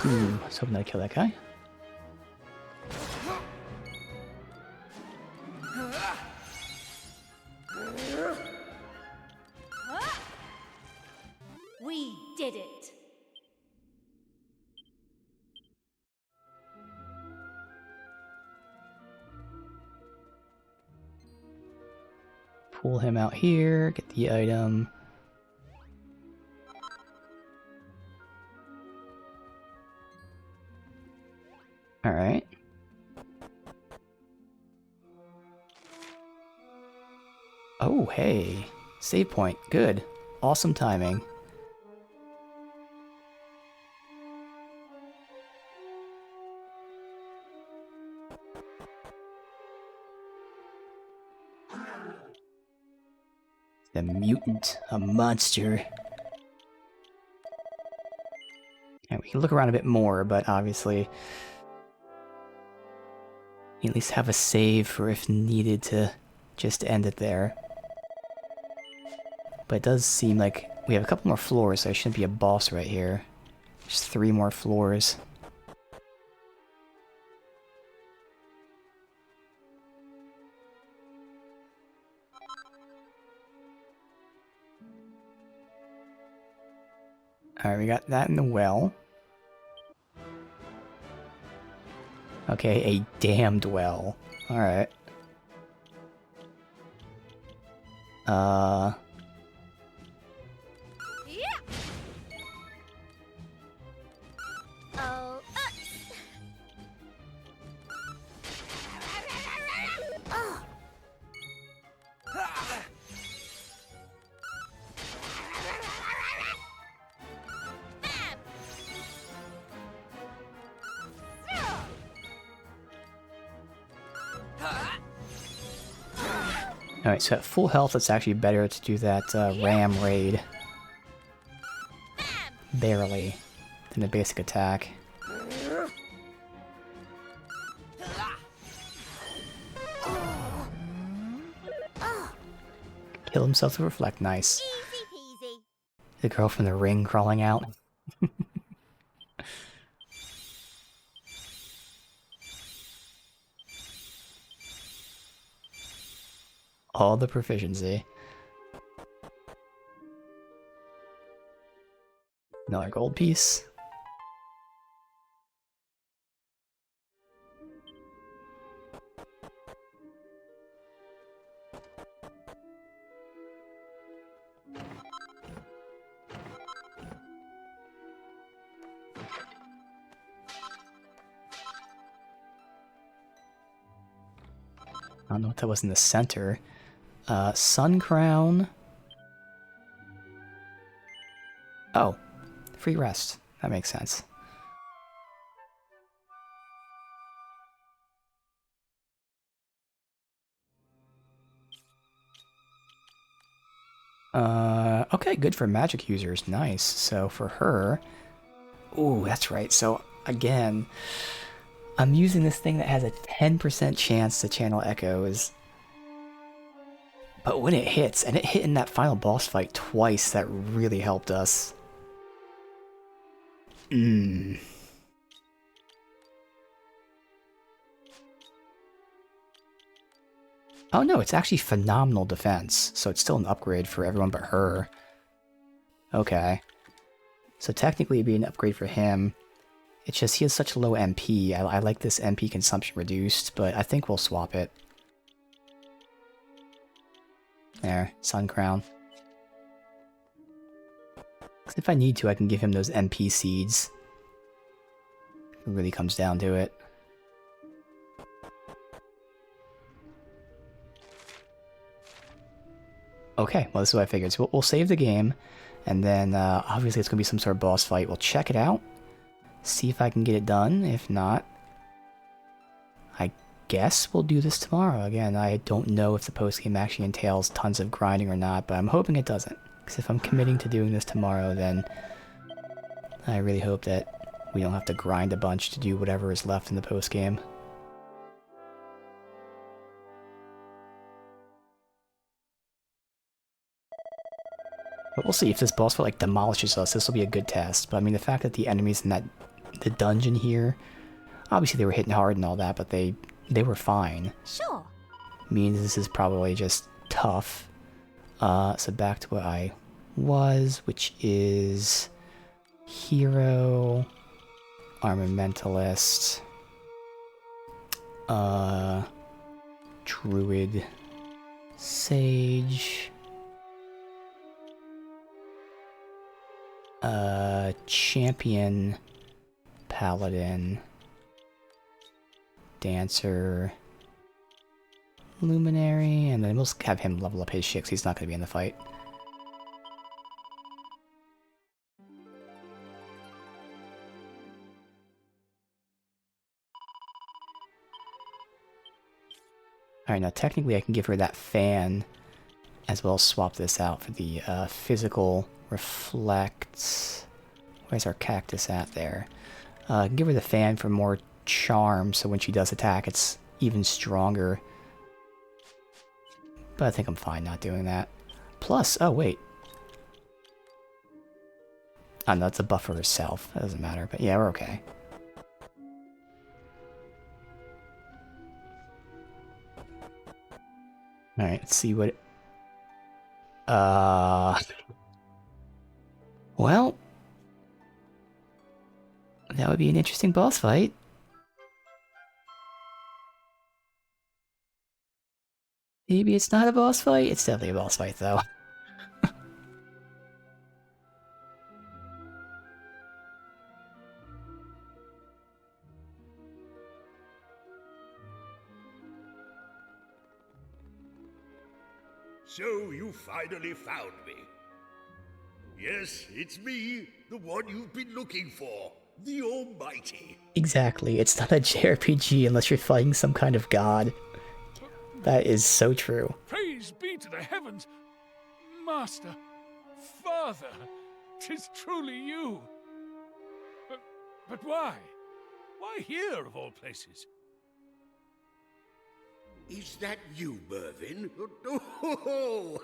[SPEAKER 1] I was hoping I'd kill that guy. pull him out here, get the item. Alright. Oh, hey. Save point. Good. Awesome timing. The mutant, a monster. Yeah, we can look around a bit more, but obviously you at least have a save for if needed to just end it there. But it does seem like we have a couple more floors, so there shouldn't be a boss right here. Just 3 more floors. Alright, we got that in the well. Okay, a damned well. Alright. Alright, so at full health, it's actually better to do that ram raid. Barely. Than a basic attack. Kill himself to reflect, nice. The girl from the ring crawling out. All the proficiency. Another gold piece. I don't know what that was in the center. Sun Crown. Oh, free rest. That makes sense. Okay, good for magic users. Nice. So for her... Ooh, that's right. So, again, I'm using this thing that has a 10% chance to channel echoes. But when it hits, and it hit in that final boss fight twice, that really helped us. Oh no, it's actually phenomenal defense, so it's still an upgrade for everyone but her. Okay. So technically it'd be an upgrade for him. It's just he has such low MP. I like this MP consumption reduced, but I think we'll swap it. There, Sun Crown. If I need to, I can give him those MP seeds. It really comes down to it. Okay, well this is what I figured. So we'll save the game, and then obviously it's going to be some sort of boss fight. We'll check it out, see if I can get it done. If not, I guess we'll do this tomorrow. Again, I don't know if the post-game actually entails tons of grinding or not, but I'm hoping it doesn't. Because if I'm committing to doing this tomorrow, then I really hope that we don't have to grind a bunch to do whatever is left in the post-game. But we'll see. If this boss fight like demolishes us, this will be a good test. But I mean, the fact that the enemies in the dungeon here, obviously they were hitting hard and all that, but they were fine.
[SPEAKER 4] Sure.
[SPEAKER 1] Means this is probably just tough. So back to what I was, which is hero, armamentalist, druid, Sage. Champion. Paladin. Dancer. Luminary. And then we'll have him level up his shit 'cause he's not going to be in the fight. Alright, now technically I can give her that fan, as well as swap this out for the physical reflect. Where's our cactus at there? I can give her the fan for more charm, so when she does attack it's even stronger. But I think I'm fine not doing that. Plus, oh wait. Oh no, it's a buff for herself. That doesn't matter, but yeah, we're okay. Alright, let's see what... Well... That would be an interesting boss fight. Maybe it's not a boss fight? It's definitely a boss fight, though.
[SPEAKER 5] So you finally found me. Yes, it's me, the one you've been looking for, the Almighty.
[SPEAKER 1] Exactly, it's not a JRPG unless you're fighting some kind of god. That is so true.
[SPEAKER 5] Praise be to the heavens! Master, Father, 'tis truly you. But why? Why here, of all places? Is that you, Mervyn? Oh,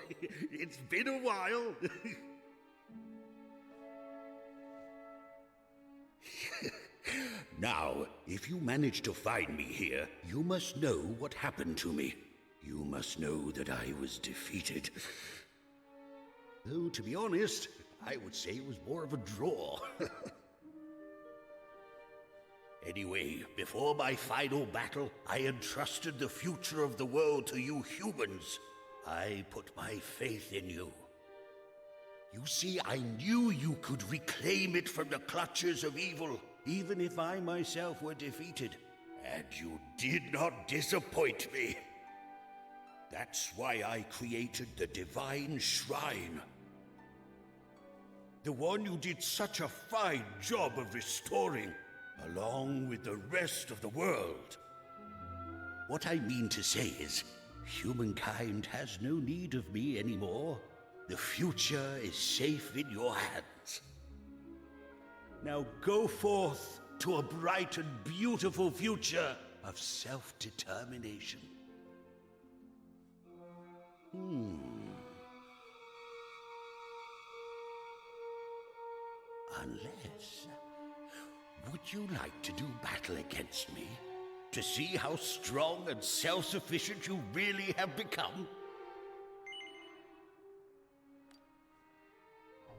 [SPEAKER 5] it's been a while. Now, if you manage to find me here, you must know what happened to me. You must know that I was defeated. Though, to be honest, I would say it was more of a draw. Anyway, before my final battle, I entrusted the future of the world to you humans. I put my faith in you. You see, I knew you could reclaim it from the clutches of evil, even if I myself were defeated. And you did not disappoint me. That's why I created the Divine Shrine. The one you did such a fine job of restoring, along with the rest of the world. What I mean to say is, humankind has no need of me anymore. The future is safe in your hands. Now go forth to a bright and beautiful future of self-determination. Unless... would you like to do battle against me? To see how strong and self-sufficient you really have become?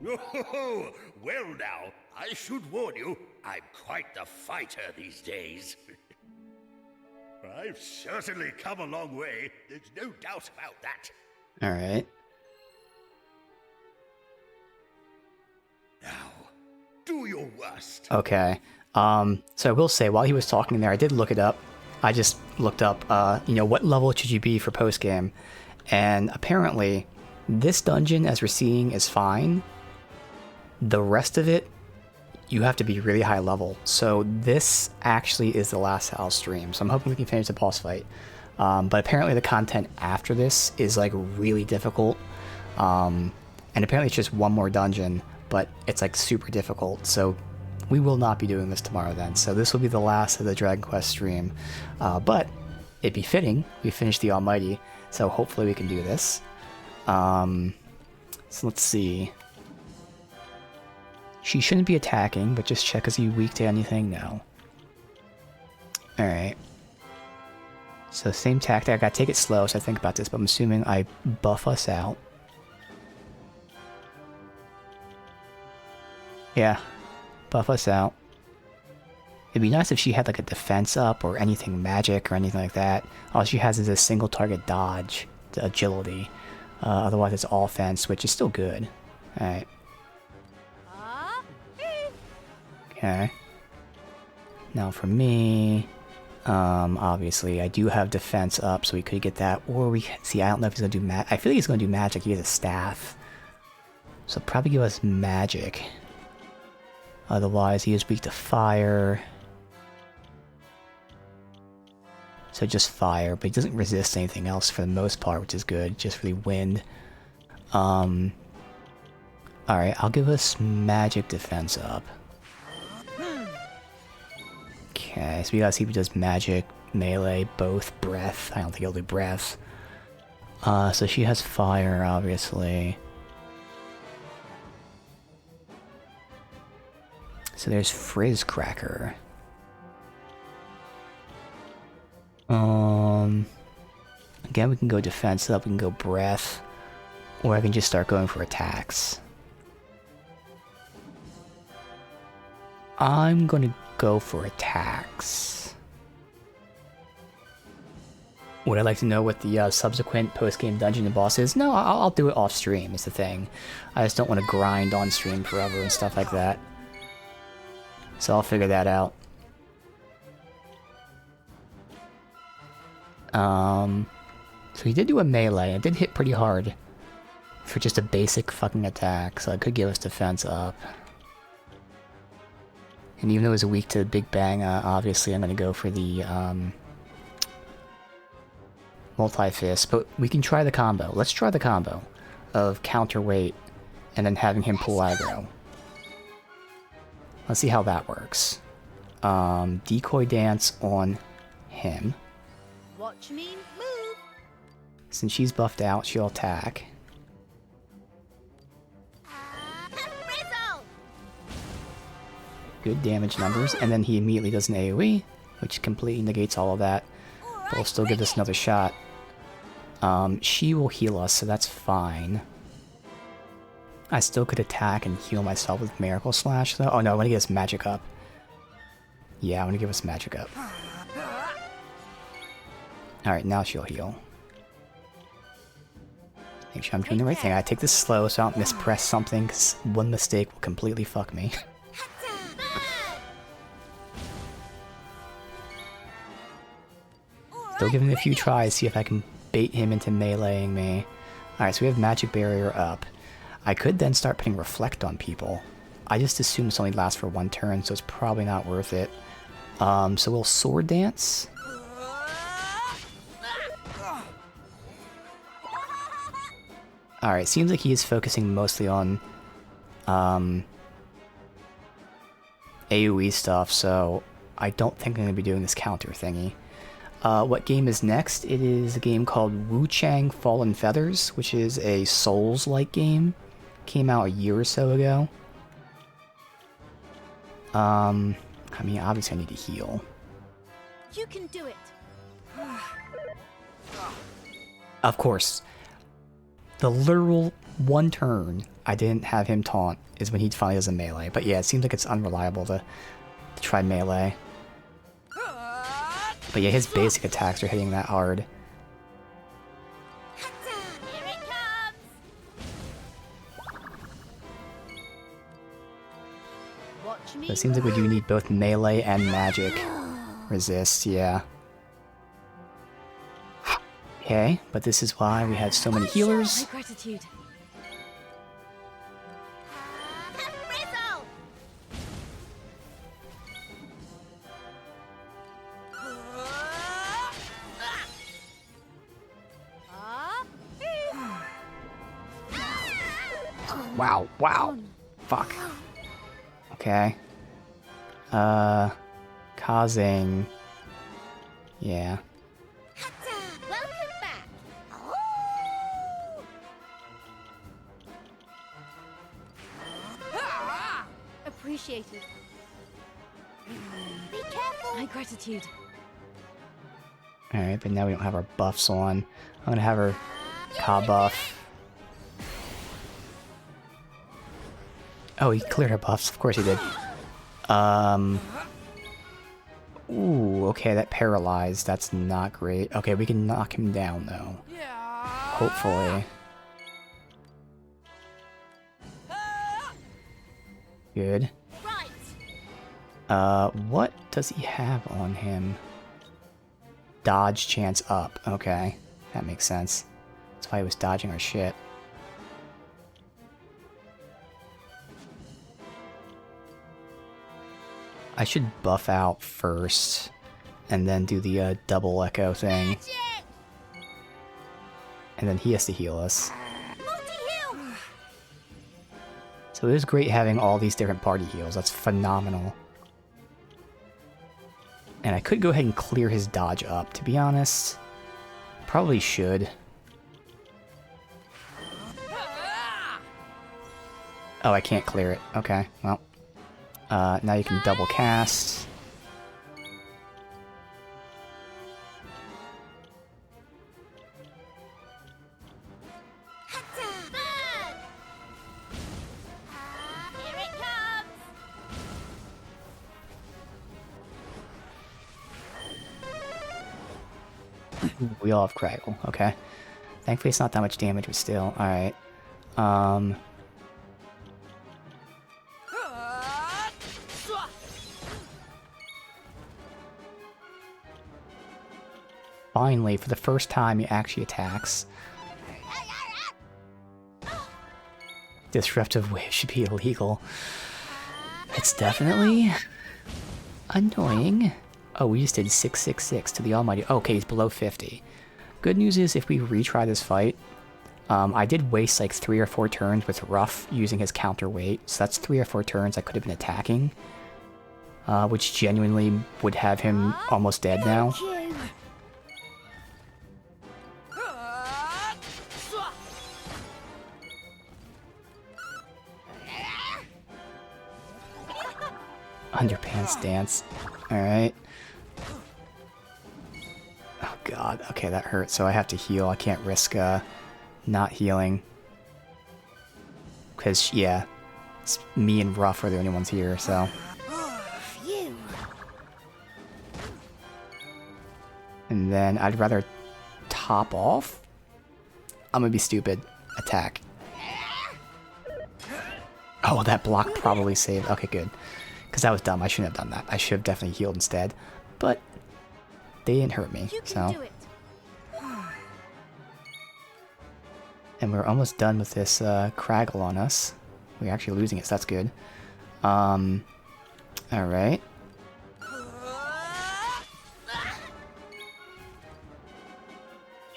[SPEAKER 5] Oh, well now, I should warn you, I'm quite the fighter these days. I've certainly come a long way, there's no doubt about that.
[SPEAKER 1] Alright.
[SPEAKER 5] Now, do your worst.
[SPEAKER 1] Okay. So I will say, while he was talking there, I did look it up. I just looked up, what level should you be for post-game? And apparently, this dungeon, as we're seeing, is fine. The rest of it, you have to be really high level. So this actually is the last I'll stream. So I'm hoping we can finish the boss fight. But apparently the content after this is like really difficult. And apparently it's just one more dungeon, but it's like super difficult. So we will not be doing this tomorrow then. So this will be the last of the Dragon Quest stream. But it'd be fitting. We finished the Almighty. So hopefully we can do this. So let's see. She shouldn't be attacking, but just check, is he weak to anything? No. Alright. So same tactic. I gotta take it slow so I think about this, but I'm assuming I buff us out. Yeah. Buff us out. It'd be nice if she had like a defense up or anything magic or anything like that. All she has is a single target dodge. agility. Otherwise, it's offense, which is still good. Alright. Okay. Now for me, obviously, I do have defense up, so we could get that. Or we see, I don't know if he's gonna do I feel like he's gonna do magic. He has a staff, so probably give us magic. Otherwise, he is weak to fire. So just fire, but he doesn't resist anything else for the most part, which is good. Just really wind. Alright, I'll give us magic defense up. Okay, so we gotta see if he does magic, melee, both, breath. I don't think he'll do breath. So she has fire, obviously. So there's Frizz Cracker. Again, we can go defense up, we can go breath, or I can just start going for attacks. I'm gonna go for attacks. Would I like to know what the subsequent post-game dungeon and boss is? No, I'll do it off stream, is the thing. I just don't want to grind on stream forever and stuff like that. So I'll figure that out. So he did do a melee. It did hit pretty hard for just a basic fucking attack, so it could give us defense up. And even though it was weak to Big Bang, obviously I'm gonna go for the multi-fist, but we can try the combo. Let's try the combo of counterweight and then having him pull aggro. Let's see how that works. Decoy dance on him.
[SPEAKER 2] Watch me move.
[SPEAKER 1] Since she's buffed out, she'll attack. Good damage numbers, and then he immediately does an AoE, which completely negates all of that. But we'll still give this another shot. She will heal us, so that's fine. I still could attack and heal myself with Miracle Slash, though. Oh no, I want to give us magic up. Yeah, I want to give us magic up. Alright, now she'll heal. Make sure I'm doing the right thing. I take this slow so I don't mispress something, because one mistake will completely fuck me. Still giving it a few tries, see if I can bait him into meleeing me. Alright, so we have Magic Barrier up. I could then start putting Reflect on people. I just assume this only lasts for one turn, so it's probably not worth it. So we'll Sword Dance. Alright, seems like he is focusing mostly on AoE stuff, so I don't think I'm going to be doing this counter thingy. What game is next? It is a game called Wu Chang Fallen Feathers, which is a Souls-like game. Came out a year or so ago. I mean, obviously I need to heal.
[SPEAKER 2] You can do it.
[SPEAKER 1] Of course. The literal one turn I didn't have him taunt is when he finally does a melee. But yeah, it seems like it's unreliable to try melee. But yeah, his basic attacks are hitting that hard. So it seems like we do need both melee and magic resist, yeah. Okay, but this is why we had so many healers.
[SPEAKER 2] My gratitude.
[SPEAKER 1] Wow, wow. Fuck. Okay. Causing... Yeah.
[SPEAKER 4] Welcome back.
[SPEAKER 2] Appreciated.
[SPEAKER 4] Be careful.
[SPEAKER 2] My gratitude.
[SPEAKER 1] Alright, but now we don't have our buffs on. I'm gonna have her Ka buff. Oh, he cleared her buffs. Of course he did. Ooh, okay, that paralyzed. That's not great. Okay, we can knock him down, though. hopefully. Good. What does he have on him? Dodge chance up. Okay, that makes sense. That's why he was dodging our shit. I should buff out first, and then do the double echo thing. And then he has to heal us. So it is great having all these different party heals. That's phenomenal. And I could go ahead and clear his dodge up, to be honest. Probably should. Oh, I can't clear it. Okay, well. Now you can double cast. We all have Craggle, okay. Thankfully it's not that much damage, but still, alright. Finally, for the first time, he actually attacks. Disruptive wave should be illegal. It's definitely annoying. Oh, we just did 666 to the almighty. Okay, he's below 50. Good news is if we retry this fight, I did waste like 3 or 4 turns with Ruff using his counterweight, so that's 3 or 4 turns I could have been attacking, which genuinely would have him almost dead now. Underpants dance. Alright. Oh god, okay, that hurt, so I have to heal. I can't risk not healing. Because, yeah, it's me and Ruff are the only ones here, so. And then I'd rather top off. I'm gonna be stupid. Attack. Oh, that block probably saved. Okay, good. Because that was dumb. I shouldn't have done that. I should have definitely healed instead. But they didn't hurt me, so. And we're almost done with this Craggle on us. We're actually losing it, so that's good. Alright.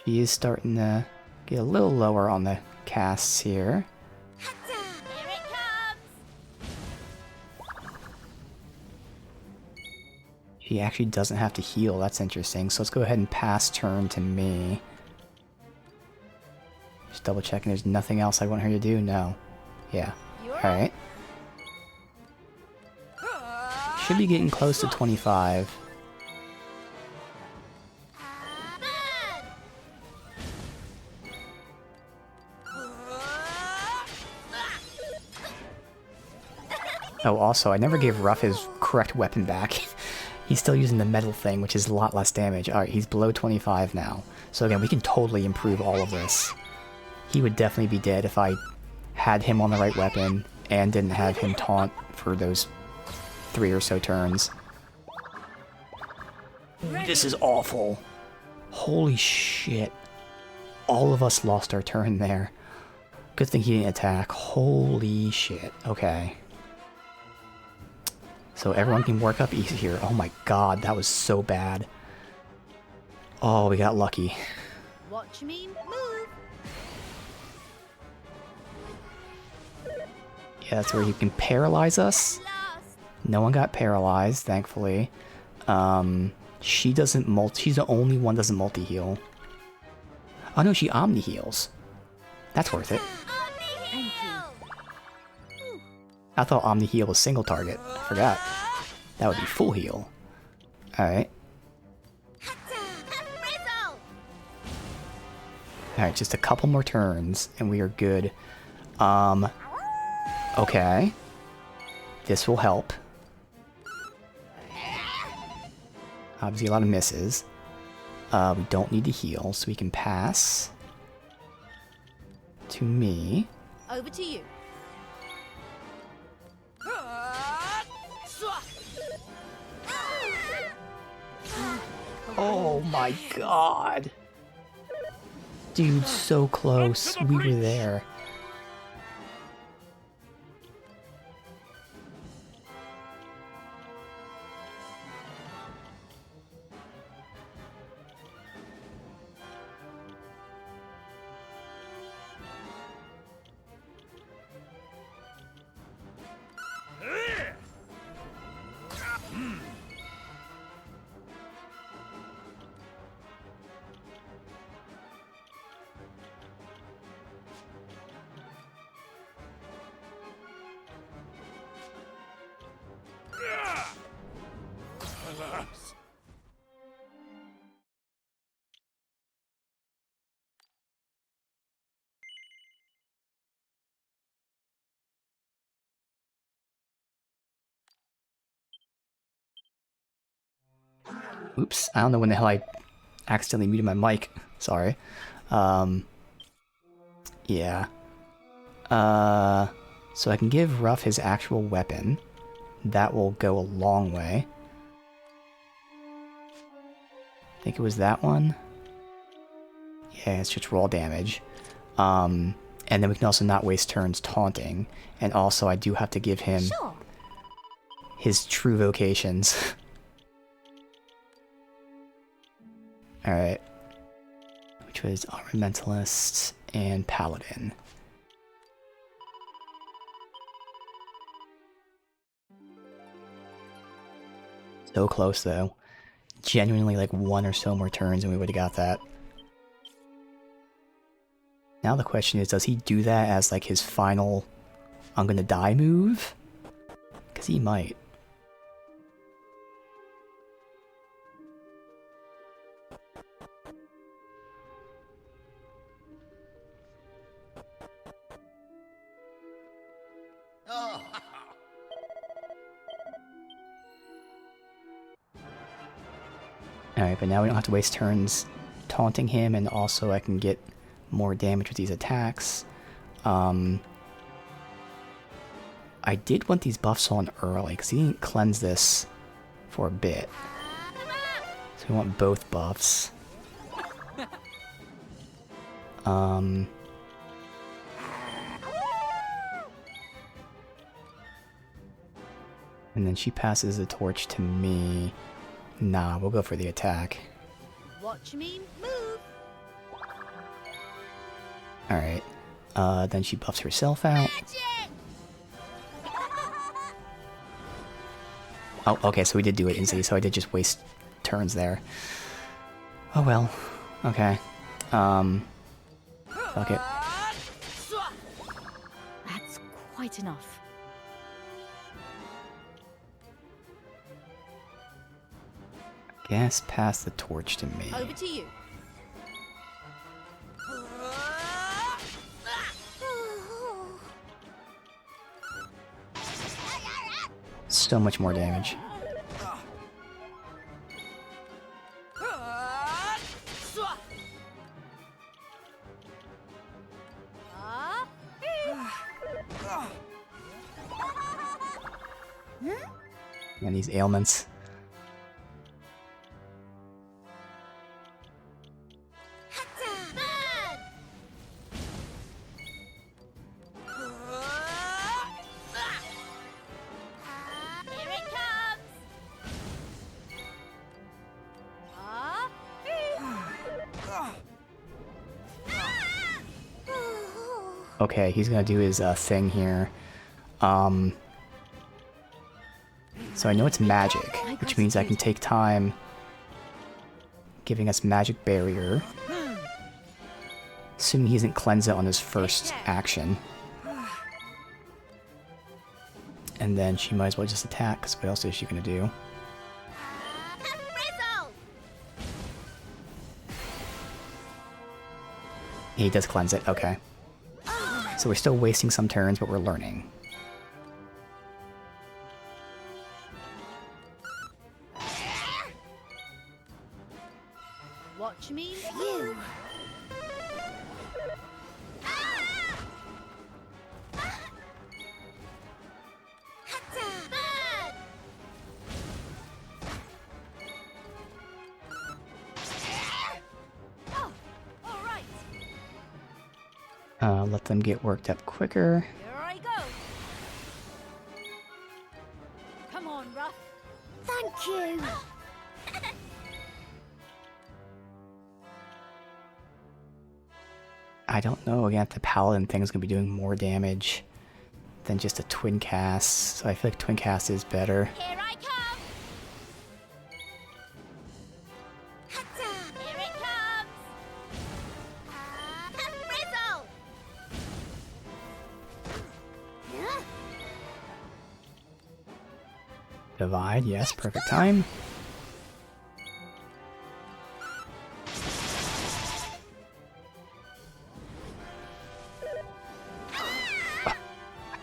[SPEAKER 1] She is starting to get a little lower on the casts here. She actually doesn't have to heal, that's interesting. So let's go ahead and pass turn to me. Just double checking there's nothing else I want her to do? No. Yeah. Alright. Should be getting close to 25. Oh, also, I never gave Ruff his correct weapon back. He's still using the metal thing, which is a lot less damage. Alright, he's below 25 now. So again, we can totally improve all of this. He would definitely be dead if I had him on the right weapon and didn't have him taunt for those 3 or so turns. This is awful. Holy shit. All of us lost our turn there. Good thing he didn't attack. Holy shit. Okay. So everyone can work up easy here. Oh my god, that was so bad. Oh, we got lucky.
[SPEAKER 2] Watch me move.
[SPEAKER 1] Yeah, that's where you can paralyze us. No one got paralyzed, thankfully. She doesn't she's the only one that doesn't multi-heal. Oh no, she omni-heals. That's worth it. I thought Omni Heal was single target. I forgot. That would be full heal. Alright. Alright, just a couple more turns and we are good. Okay. This will help. Obviously a lot of misses. We don't need to heal, so we can pass. to me.
[SPEAKER 2] Over to you.
[SPEAKER 1] Oh my god. Dude, so close. We were there.
[SPEAKER 5] Alas.
[SPEAKER 1] Oops, I don't know when the hell I accidentally muted my mic. Sorry. Yeah. So I can give Ruff his actual weapon. That will go a long way. I think it was that one. Yeah, it's just raw damage. And then we can also not waste turns taunting. And also I do have to give him his true vocations. Alright. Which was Mentalist and Paladin. So close though. Genuinely like one or so more turns and we would have got that. Now the question is, does he do that as like his final I'm gonna die move? Because he might. Alright, but now we don't have to waste turns taunting him, and also I can get more damage with these attacks. I did want these buffs on early, because he didn't cleanse this for a bit. So we want both buffs. And then she passes the torch to me. Nah, we'll go for the attack.
[SPEAKER 2] Watch me move.
[SPEAKER 1] Alright. Then she buffs herself out. Oh, okay, so we did do it instantly, so I did just waste turns there. Oh well. Okay. Fuck it.
[SPEAKER 2] That's quite enough.
[SPEAKER 1] Guess pass the torch to me.
[SPEAKER 2] Over to you.
[SPEAKER 1] So much more damage. And these ailments. Okay, he's gonna do his thing here. So I know it's magic, which means I can take time giving us magic barrier. Assuming he doesn't cleanse it on his first action. And then she might as well just attack, because what else is she gonna do? He does cleanse it, okay. So we're still wasting some turns, but we're learning.
[SPEAKER 2] Watch me move.
[SPEAKER 1] Let them get worked up quicker.
[SPEAKER 2] Here I go. Come on, Ruff.
[SPEAKER 13] Thank you.
[SPEAKER 1] I don't know, again, if the paladin thing is going to be doing more damage than just a twin cast, so I feel like twin cast is better.
[SPEAKER 4] Here I come! Here it comes! Frizzle!
[SPEAKER 1] Divide, yes, perfect time.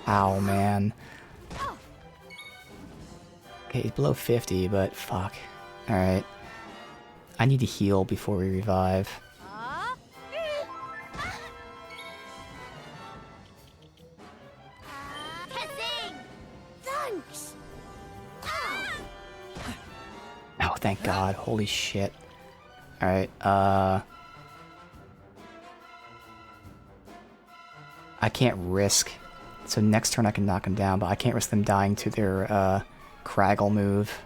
[SPEAKER 1] Ow, man. Okay, he's below 50, but fuck. Alright. I need to heal before we revive.
[SPEAKER 4] Thanks!
[SPEAKER 1] Oh, thank God. Holy shit. Alright, I can't risk. So next turn I can knock him down, but I can't risk them dying to their, Craggle move.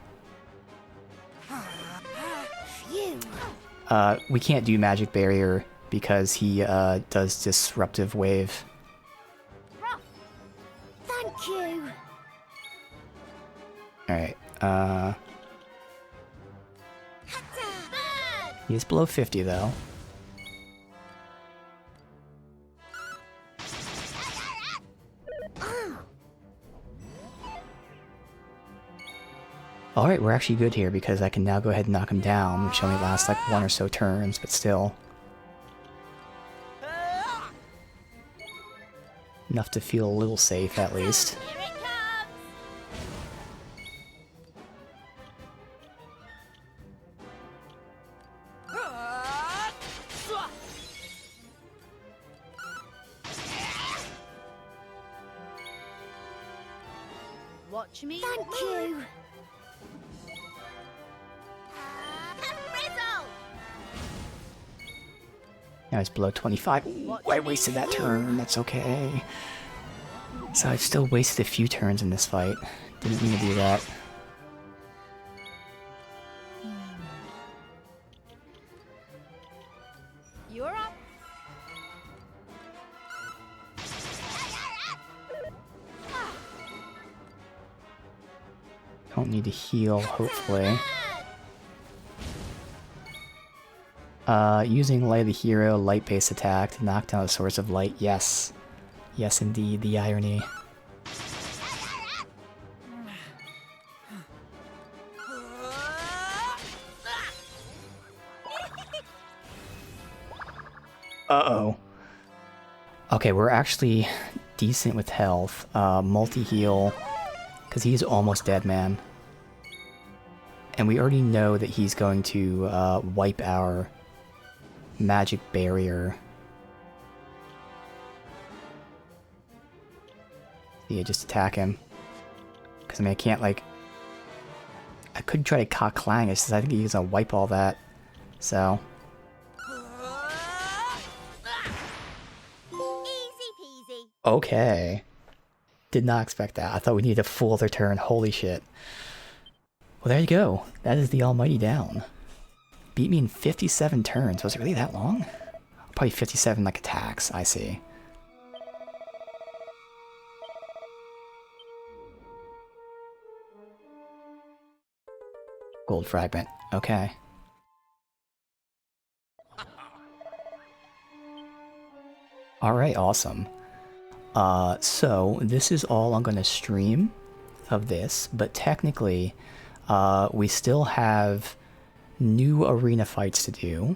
[SPEAKER 1] We can't do Magic Barrier because he, does Disruptive Wave.
[SPEAKER 13] Thank you.
[SPEAKER 1] Alright, he is below 50 though. Alright, we're actually good here because I can now go ahead and knock him down, which only lasts like 1 or so turns, but still. Enough to feel a little safe, at least.
[SPEAKER 2] Watch me.
[SPEAKER 13] Thank you.
[SPEAKER 1] Now he's below 25. Ooh, I wasted that turn, that's okay. So I've still wasted a few turns in this fight. Didn't mean to do that.
[SPEAKER 2] You're up.
[SPEAKER 1] Don't need to heal, hopefully. Using Light of the Hero, light-based attack to knock down a source of light. Yes. Yes, indeed, the irony. Uh-oh. Okay, we're actually decent with health. Multi-heal, because he's almost dead, man. And we already know that he's going to wipe our Magic Barrier. Yeah, just attack him. Because, I mean, I can't, like... I could try to cock clang, it's just I think he's gonna wipe all that. So...
[SPEAKER 4] Easy peasy.
[SPEAKER 1] Okay. Did not expect that. I thought we needed a full other turn. Holy shit. Well, there you go. That is the Almighty down. Beat me in 57 turns. Was it really that long? Probably 57 like attacks. I see. Gold fragment. Okay. Alright, awesome. So this is all I'm gonna stream of this, but technically we still have new arena fights to do,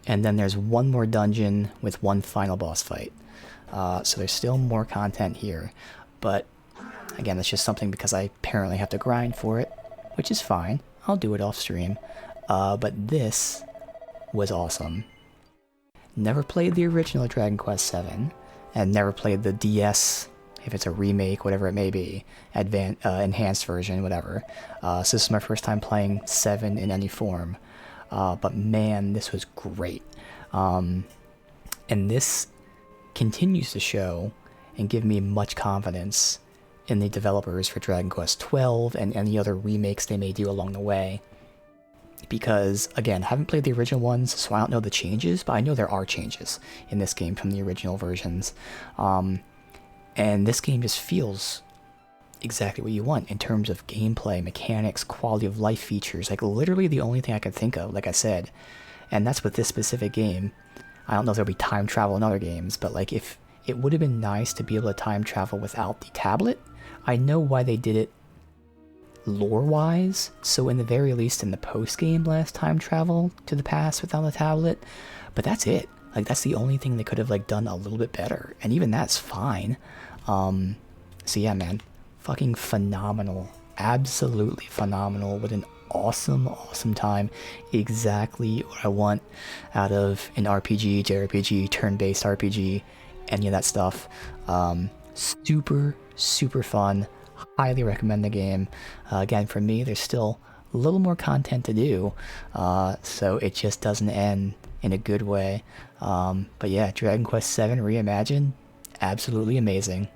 [SPEAKER 1] and then there's one more dungeon with one final boss fight. So there's still more content here, but again, that's just something because I apparently have to grind for it, which is fine. I'll do it off stream. But this was awesome. Never played the original Dragon Quest VII, and never played the DS, if it's a remake, whatever it may be, enhanced version, whatever. So this is my first time playing 7 in any form. But man, this was great. And this continues to show and give me much confidence in the developers for Dragon Quest XII and any other remakes they may do along the way. Because, again, I haven't played the original ones, so I don't know the changes, but I know there are changes in this game from the original versions. And this game just feels exactly what you want in terms of gameplay, mechanics, quality of life features. Like, literally the only thing I could think of, like I said. And that's with this specific game. I don't know if there'll be time travel in other games, but like, if it would have been nice to be able to time travel without the tablet. I know why they did it lore-wise, so in the very least in the post-game last time travel to the past without the tablet, but that's it. Like, that's the only thing they could have like done a little bit better, and even that's fine. So yeah, man, fucking phenomenal, absolutely phenomenal. What an awesome time. Exactly what I want out of an RPG, JRPG, turn-based RPG, any of that stuff. Super fun. Highly recommend the game. Again, for me, there's still a little more content to do, so it just doesn't end in a good way. But yeah, Dragon Quest VII Reimagined, absolutely amazing.